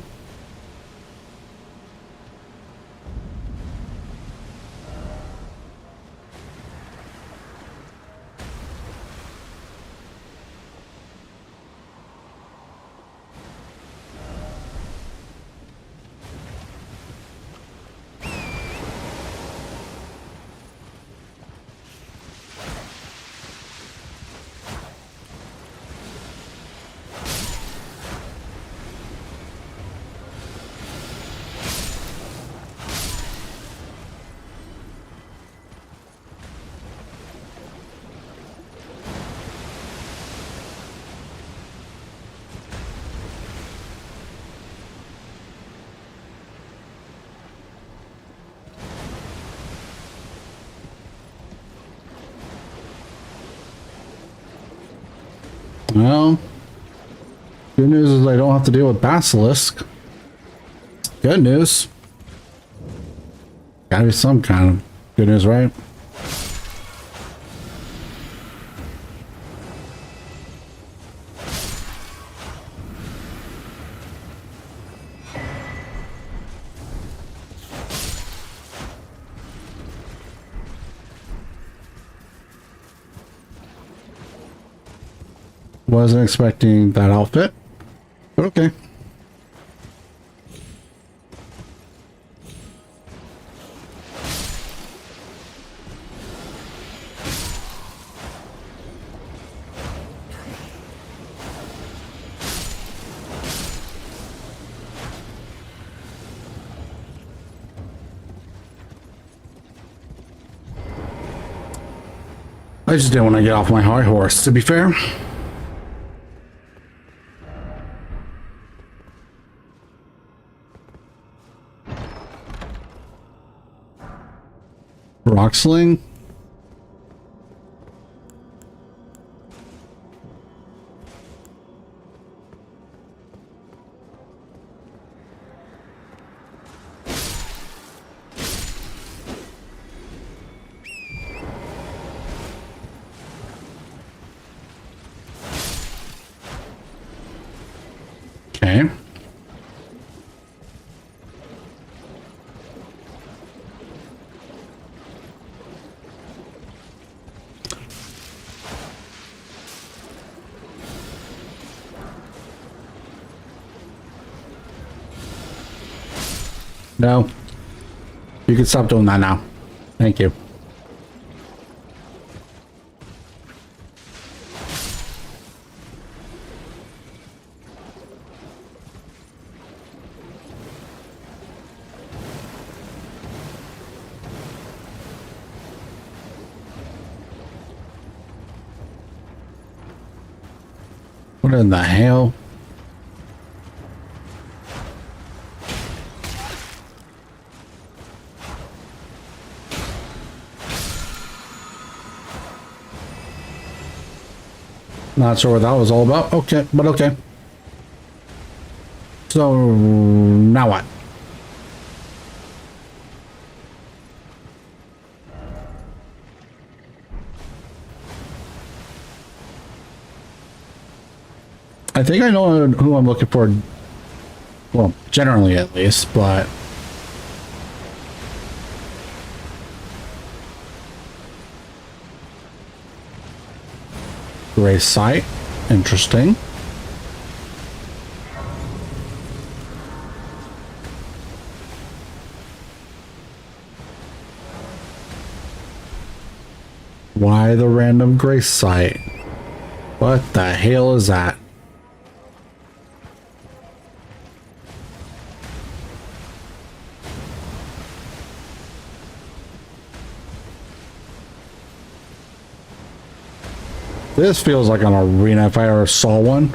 A: Well, good news is I don't have to deal with Basilisk. Good news. Gotta be some kind of good news, right? Wasn't expecting that outfit, but okay. I just didn't want to get off my high horse, to be fair. Rock sling? Okay. No. You can stop doing that now. Thank you. What in the hell? Not sure what that was all about. Okay, but okay. So, now what? I think I know who I'm looking for. Well, generally at least, but... Gray site. Interesting. Why the random gray site? What the hell is that? This feels like an arena if I ever saw one.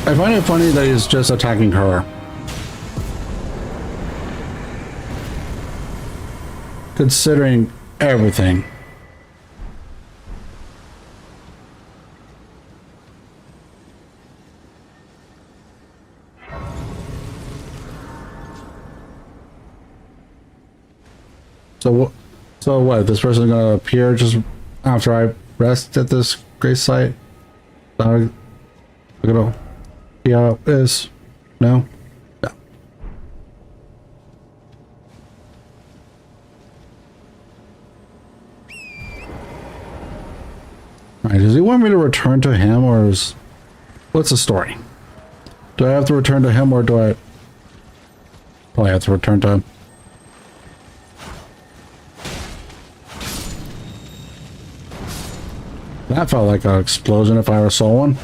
A: I find it funny that he's just attacking her. Considering everything. So what? This person's gonna appear just after I rest at this grave site? I'm gonna see how it is. No? No. Alright, does he want me to return to him, or is... What's the story? Do I have to return to him, or do I... Probably have to return to him. That felt like an explosion if I ever saw one.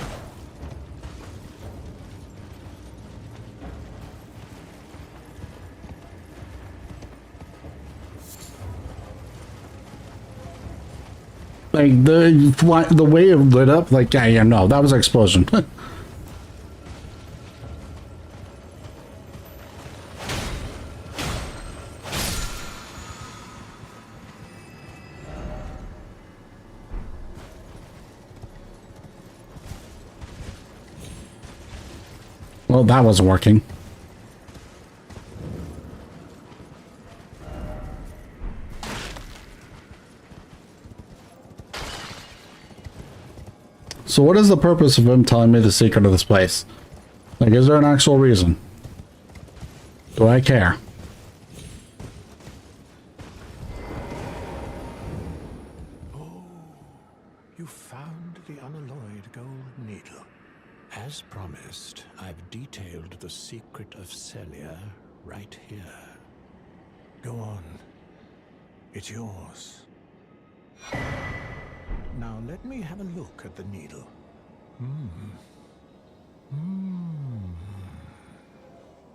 A: Like the way it lit up, like yeah, no, that was an explosion. Well, that wasn't working. So what is the purpose of him telling me the secret of this place? Like, is there an actual reason? Do I care?
B: You found the unalloyed gold needle. As promised, I've detailed the secret of Celia right here. Go on. It's yours. Now let me have a look at the needle.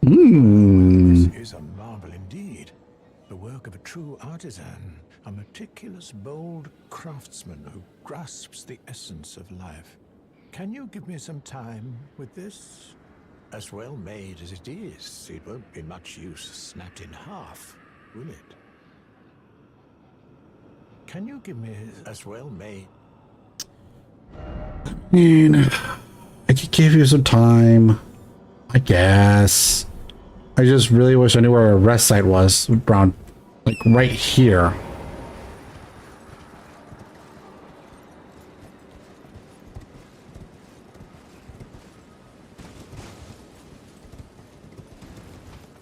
B: This is a marvel indeed. The work of a true artisan, a meticulous, bold craftsman who grasps the essence of life. Can you give me some time with this? As well made as it is, it won't be much use snapped in half, will it? Can you give me as well made?
A: I mean, I could give you some time, I guess. I just really wish I knew where a rest site was, around, like, right here.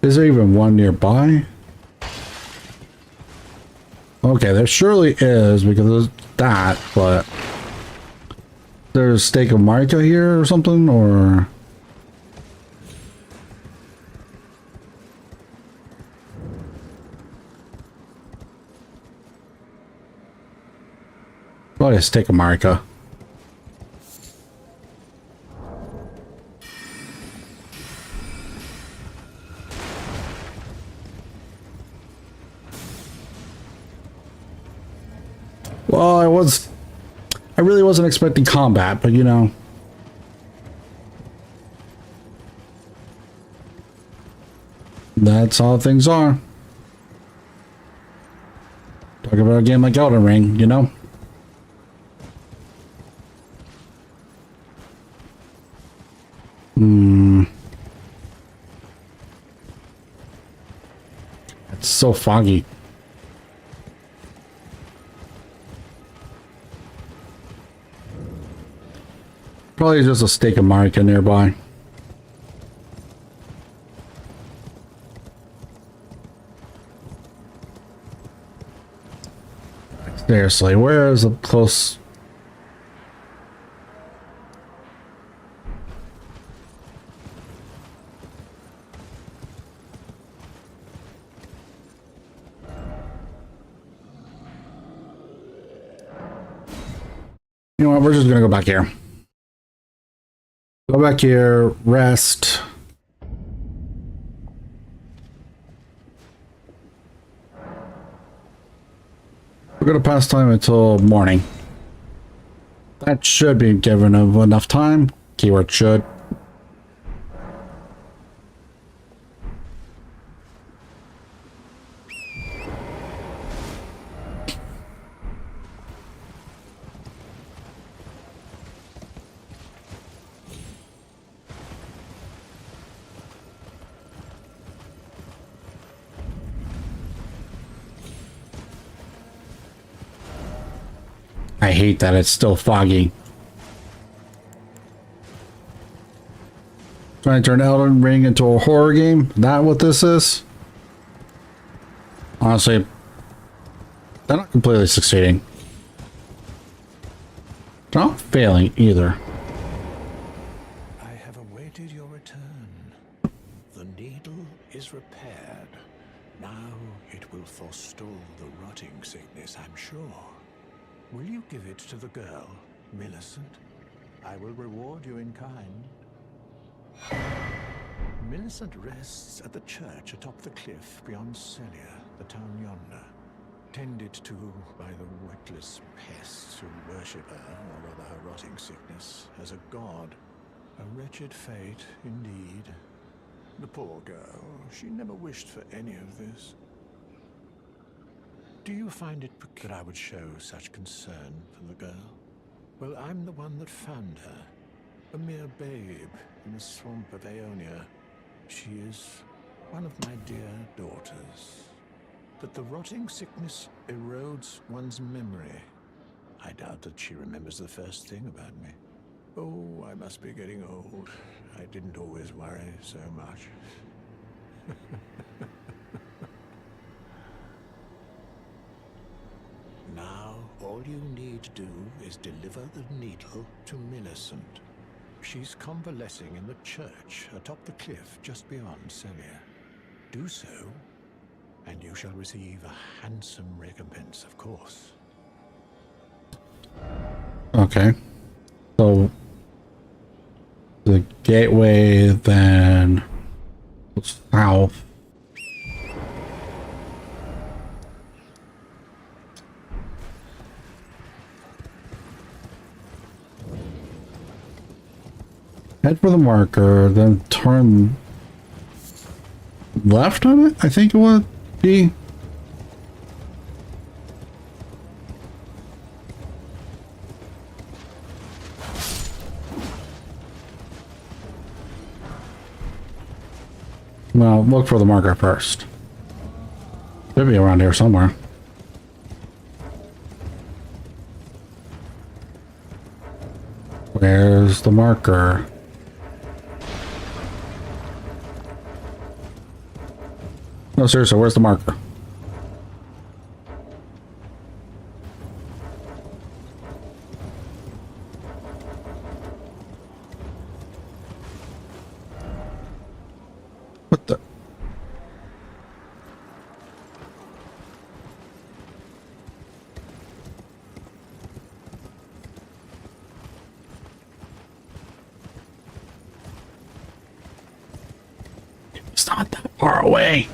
A: Is there even one nearby? Okay, there surely is, because there's that, but... There's a stake of Marika here or something, or... Probably a stake of Marika. Well, I really wasn't expecting combat, but you know. That's how things are. Talk about a game like Elden Ring, you know? It's so foggy. Probably just a stake of Marika nearby. Seriously, where is the close... You know what, we're just gonna go back here. Go back here, rest. We're gonna pass time until morning. That should be given enough time. Keyword should. I hate that it's still foggy. Trying to turn Elden Ring into a horror game? That what this is? Honestly, they're not completely succeeding. They're not failing either.
F: I have awaited your return. The needle is repaired. Now it will forestall the rotting sickness, I'm sure. Will you give it to the girl, Millicent? I will reward you in kind. Millicent rests at the church atop the cliff beyond Celia, the town yonder. Tended to by the witless pests who worship her, or rather her rotting sickness, as a god. A wretched fate, indeed. The poor girl, she never wished for any of this. Do you find it peculiar that I would show such concern for the girl? Well, I'm the one that found her. A mere babe in the swamp of Aeonia. She is one of my dear daughters. That the rotting sickness erodes one's memory. I doubt that she remembers the first thing about me. Oh, I must be getting old. I didn't always worry so much. Now, all you need to do is deliver the needle to Millicent. She's convalescing in the church atop the cliff just beyond Celia. Do so, and you shall receive a handsome recompense, of course.
A: Okay. So the gateway then south. Head for the marker, then turn left on it, I think it would be. Well, look for the marker first. Should be around here somewhere. Where's the marker? No, seriously, where's the marker? What the? It's not that far away.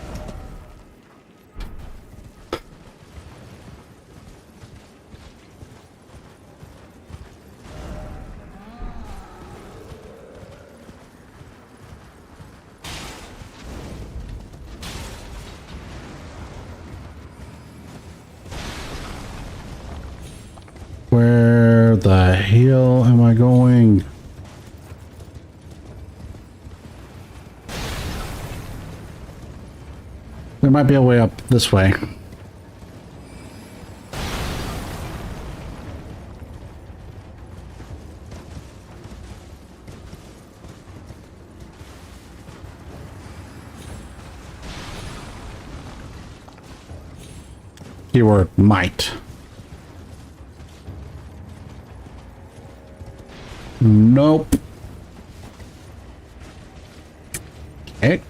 A: Where the hell am I going? There might be a way up this way. Keyword might. Nope. Okay.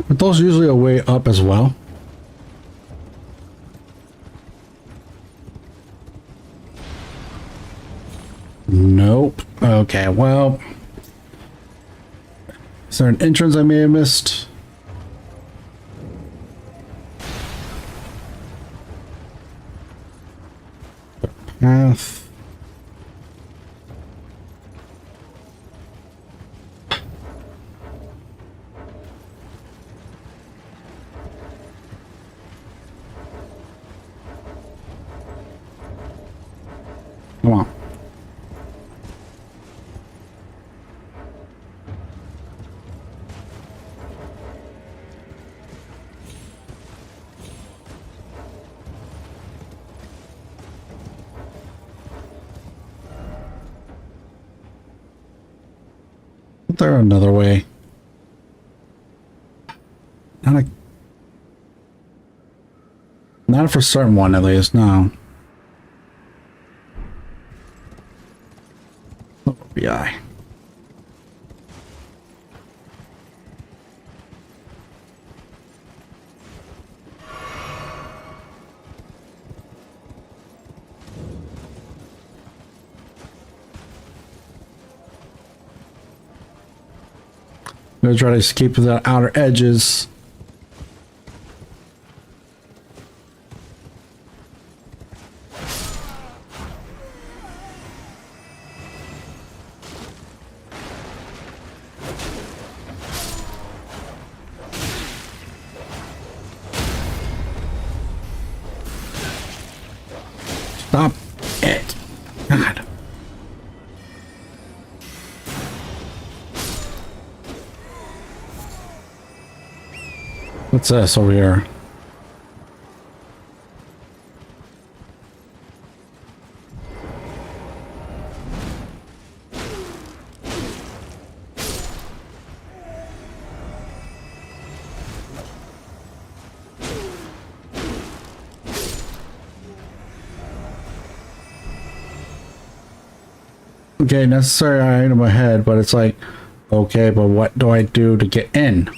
A: But those usually a way up as well. Nope. Okay, well. Is there an entrance I may have missed? Path. there another way? Not for certain one, at least, no. FBI. I'm gonna try to escape the outer edges. Stop it. God. What's this over here? Okay, necessary item ahead, but it's like, okay, but what do I do to get in?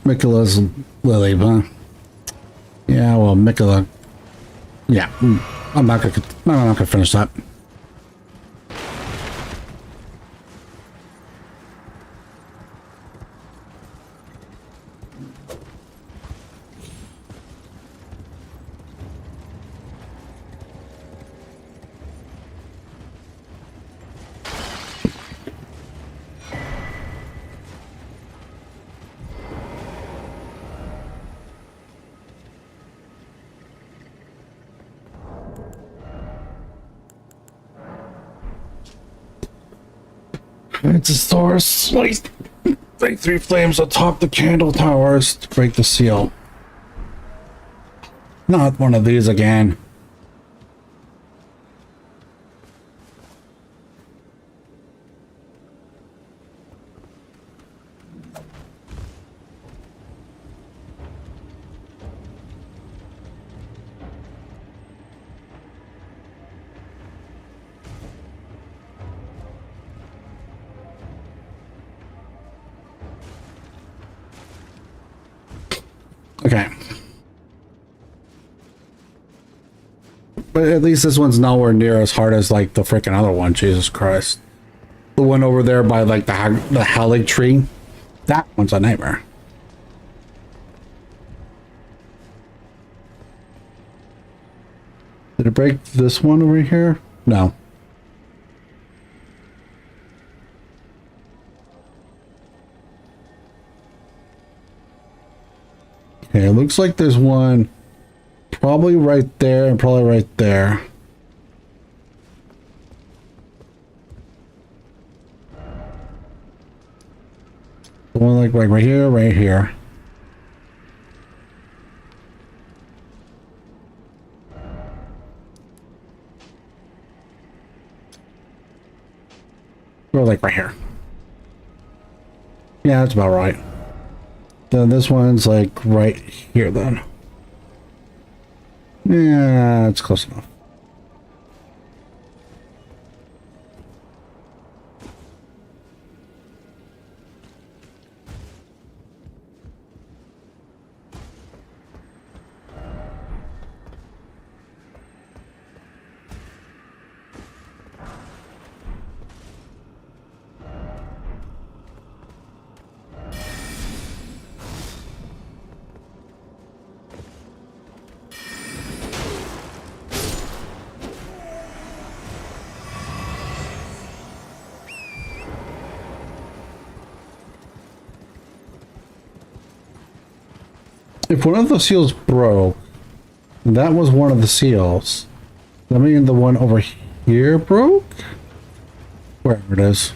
A: Mikola's Lily, huh? Yeah, well, Mikola. Yeah, I'm not gonna finish that. It's a source. Like three flames atop the candle towers to break the seal. Not one of these again. Okay. But at least this one's nowhere near as hard as like the freaking other one. Jesus Christ. The one over there by like the Hallig tree. That one's a nightmare. Did it break this one over here? No. Okay, it looks like there's one probably right there and probably right there. The one like right here, right here. Or like right here. Yeah, that's about right. Then this one's like right here then. Yeah, it's close enough. If one of the seals broke, that was one of the seals. That mean the one over here broke? Wherever it is.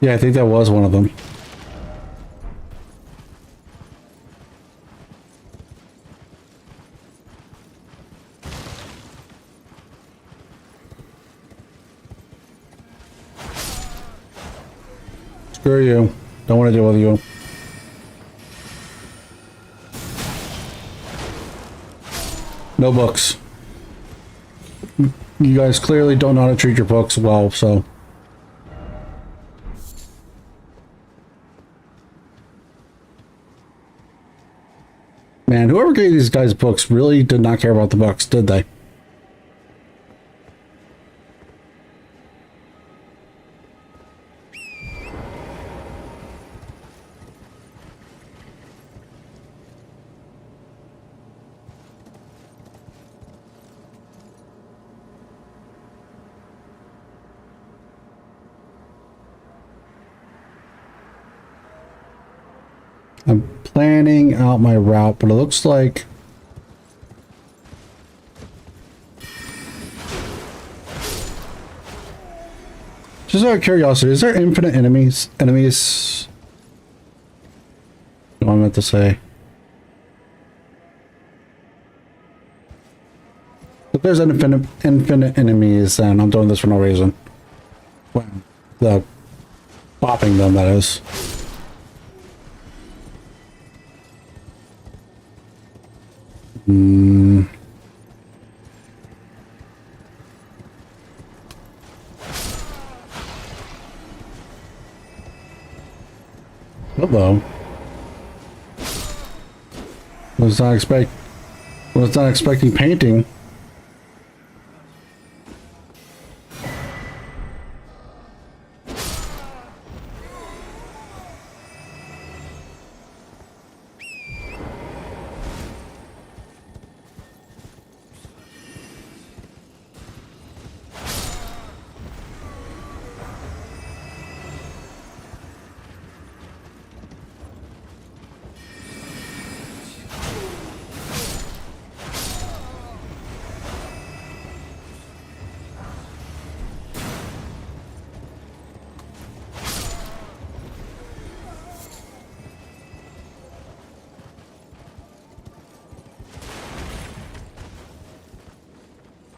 A: Yeah, I think that was one of them. Screw you. Don't want to deal with you. No books. You guys clearly don't know how to treat your books well, so... Man, whoever gave these guys books really did not care about the books, did they? I'm planning out my route, but it looks like... Just out of curiosity, is there infinite enemies? What I meant to say. If there's infinite enemies, then I'm doing this for no reason. Well, the bopping them, that is. Hello. Was not expecting painting.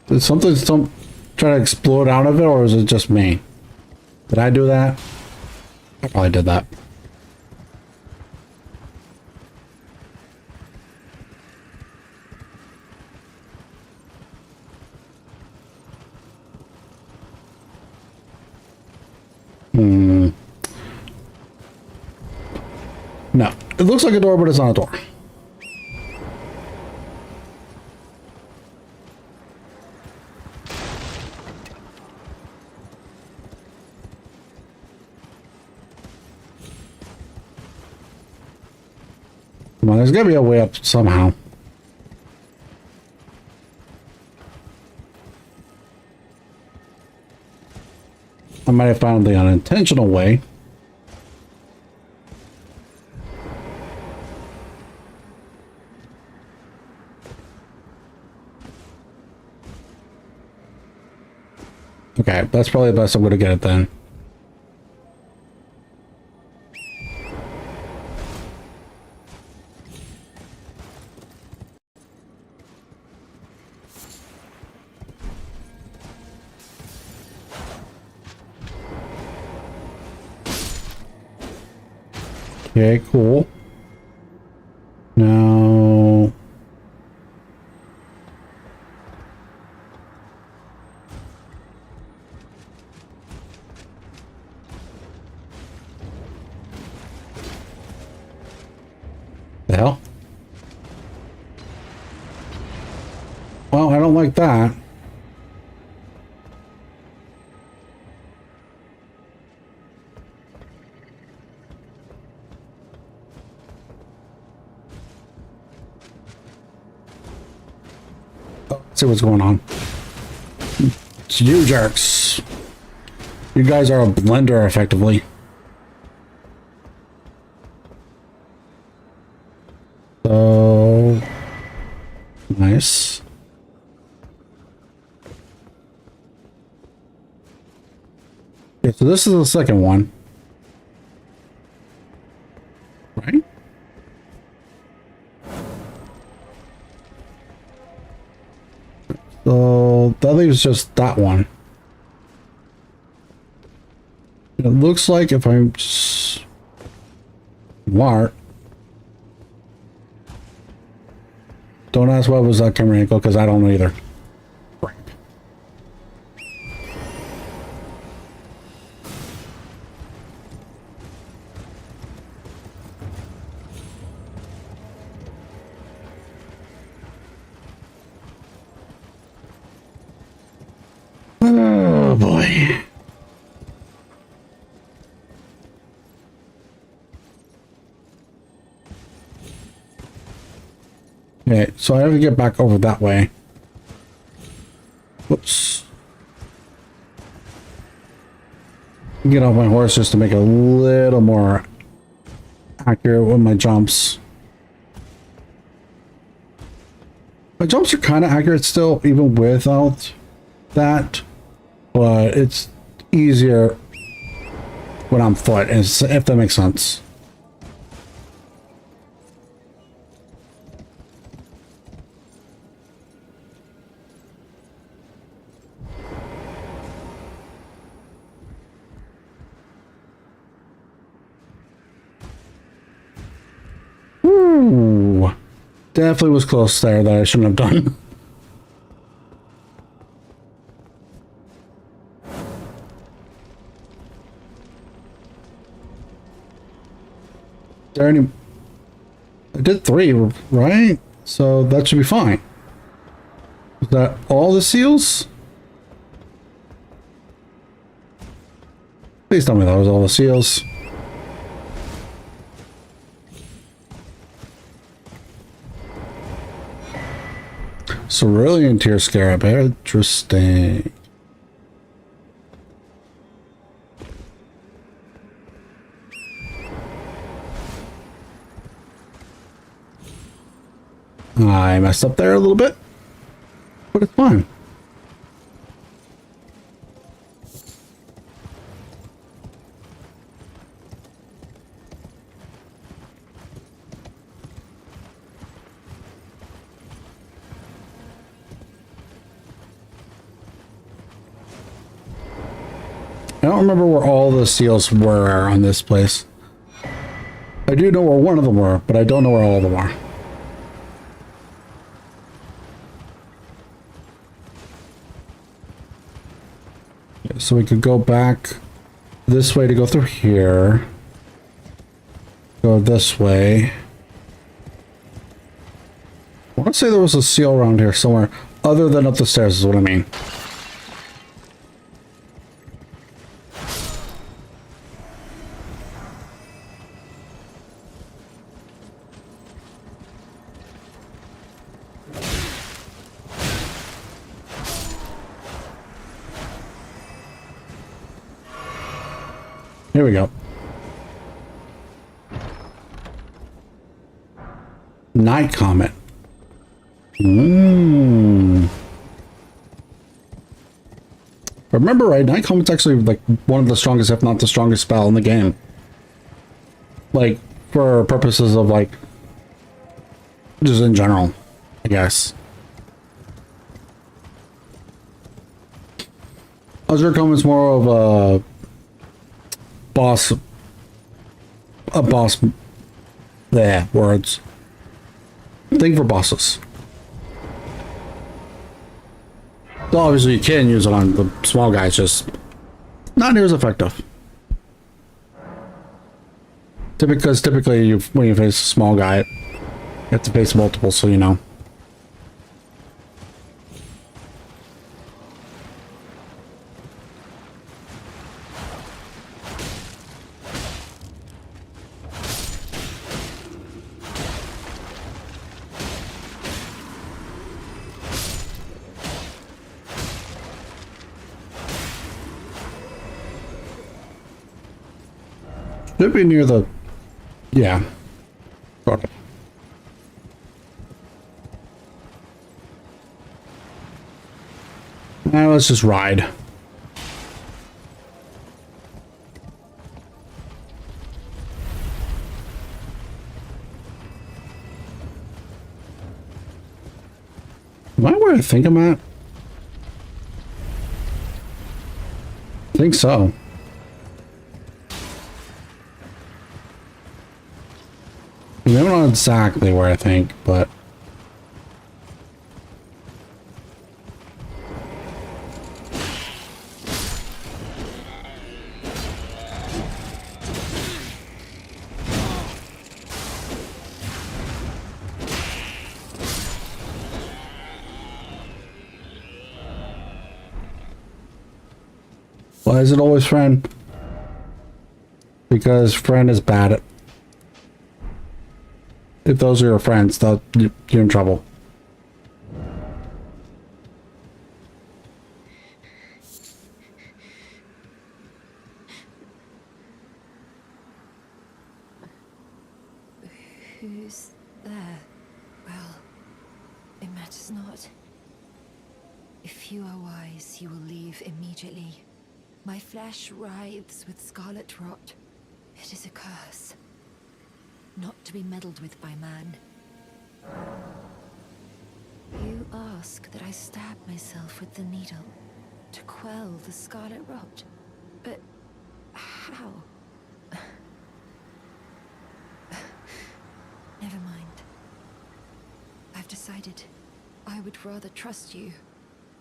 A: Did something try to explode out of it, or is it just me? Did I do that? I probably did that. No. It looks like a door, but it's not a door. Come on, there's gotta be a way up somehow. I might have found the unintentional way. Okay, that's probably the best I'm gonna get it then. Okay, cool. Now... The hell? Well, I don't like that. See what's going on. It's you jerks. You guys are a blender, effectively. So nice. Okay, so this is the second one. Right? So that leaves just that one. It looks like if I'm smart. Don't ask what was that camera angle because I don't know either. Oh boy. Okay, so I have to get back over that way. Whoops. Get off my horse just to make it a little more accurate with my jumps. My jumps are kind of accurate still, even without that, but it's easier when I'm foot, if that makes sense. Ooh, definitely was close there that I shouldn't have done. There any? I did 3, right? So that should be fine. Is that all the seals? Please tell me that was all the seals. Cerulean Tear Scarab, interesting. I messed up there a little bit, but it's fine. I don't remember where all the seals were on this place. I do know where one of them were, but I don't know where all of them are. Okay, so we could go back this way to go through here. Go this way. I want to say there was a seal around here somewhere, other than up the stairs is what I mean. Here we go. Night Comet. If I remember right, Night Comet's actually like one of the strongest, if not the strongest spell in the game. Like, for purposes of like, just in general, I guess. Azure Comet's more of a boss, words. Thing for bosses. So obviously you can use it on the small guys, just not near as effective. Because typically when you face a small guy, you have to face multiple, so you know. Should be near the... Yeah. Sort of. Now let's just ride. Am I where I think I'm at? I think so. Maybe not exactly where I think, but... Why is it always friend? Because friend is bad at... If those are your friends, you're in trouble.
I: Who's there? Well, it matters not. If you are wise, you will leave immediately. My flesh writhes with scarlet rot. It is a curse, not to be meddled with by man. You ask that I stab myself with the needle to quell the scarlet rot. But how? Never mind. I've decided I would rather trust you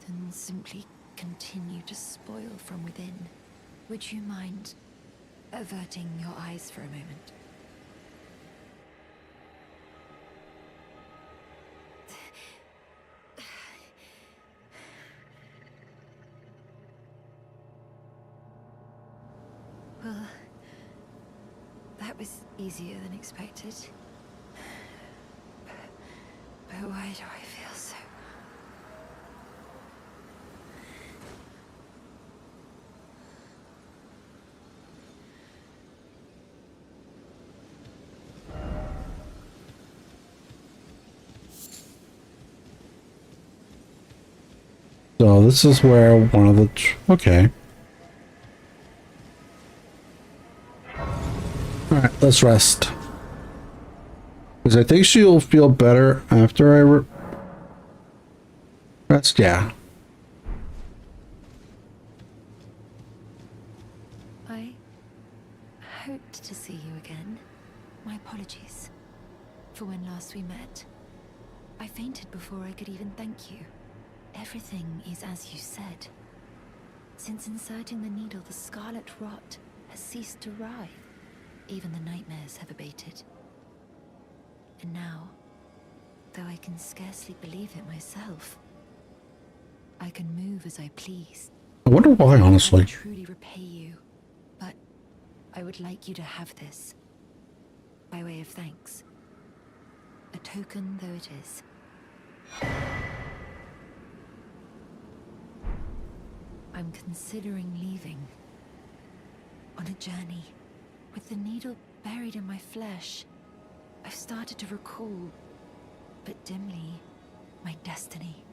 I: than simply continue to spoil from within. Would you mind averting your eyes for a moment? Well, that was easier than expected. But why do I feel so...
A: So this is where one of the... Okay. Alright, let's rest. Because I think she'll feel better after I rest. Yeah.
I: I hoped to see you again. My apologies for when last we met. I fainted before I could even thank you. Everything is as you said. Since inserting the needle, the scarlet rot has ceased to writhe. Even the nightmares have abated. And now, though I can scarcely believe it myself, I can move as I please.
A: I wonder why, honestly.
I: I will truly repay you, but I would like you to have this, by way of thanks. A token though it is. I'm considering leaving on a journey. With the needle buried in my flesh, I've started to recall, but dimly, my destiny.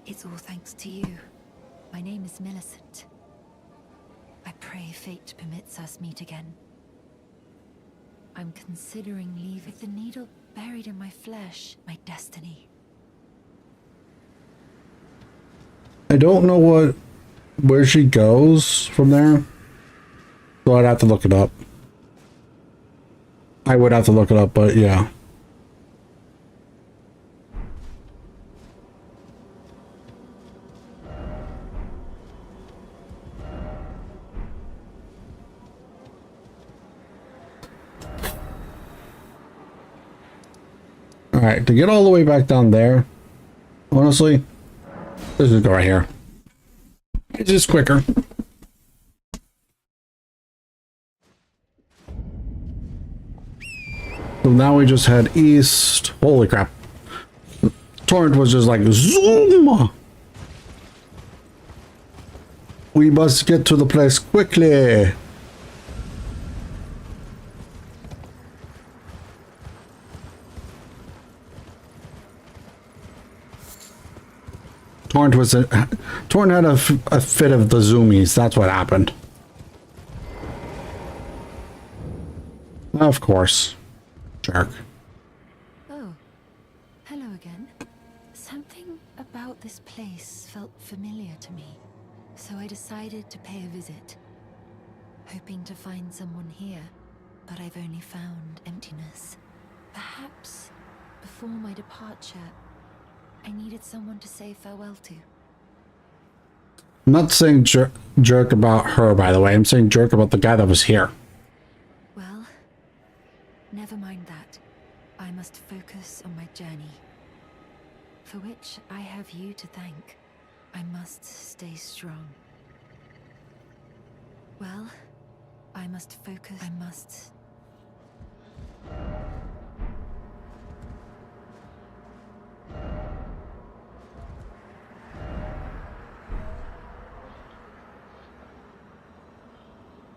I: It's all thanks to you. My name is Millicent. I pray fate permits us meet again. I'm considering leaving. With the needle buried in my flesh, my destiny.
A: I don't know where she goes from there. So I'd have to look it up. I would have to look it up, but yeah. Alright, to get all the way back down there, honestly, let's just go right here. It's just quicker. So now we just head east. Holy crap. Torrent was just like zoom. We must get to the place quickly. Torrent had a fit of the zoomies. That's what happened. Of course. Jerk.
I: Oh, hello again. Something about this place felt familiar to me, so I decided to pay a visit. Hoping to find someone here, but I've only found emptiness. Perhaps, before my departure, I needed someone to say farewell to.
A: I'm not saying jerk about her, by the way. I'm saying jerk about the guy that was here.
I: Well, never mind that. I must focus on my journey, for which I have you to thank. I must stay strong. Well, I must focus. I must...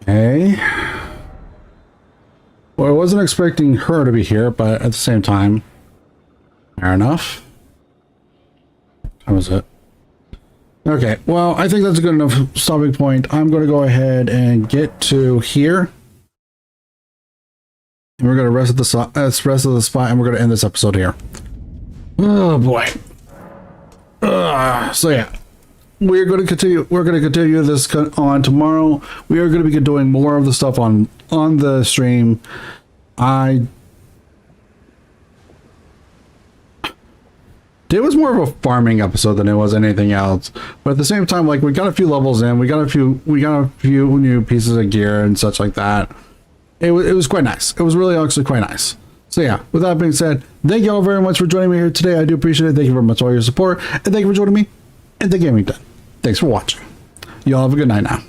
A: Okay. Well, I wasn't expecting her to be here, but at the same time, fair enough. How was it? Okay, well, I think that's a good enough stopping point. I'm going to go ahead and get to here. And we're going to rest of the spot, and we're going to end this episode here. Oh, boy. So, yeah. We're going to continue this on tomorrow. We are going to be doing more of the stuff on the stream. It was more of a farming episode than it was anything else. But at the same time, like, we got a few levels in, we got a few new pieces of gear and such like that. It was quite nice. It was really actually quite nice. So yeah, with that being said, thank you all very much for joining me here today. I do appreciate it. Thank you very much for all your support, and thank you for joining me in the gaming den. Thanks for watching. You all have a good night now.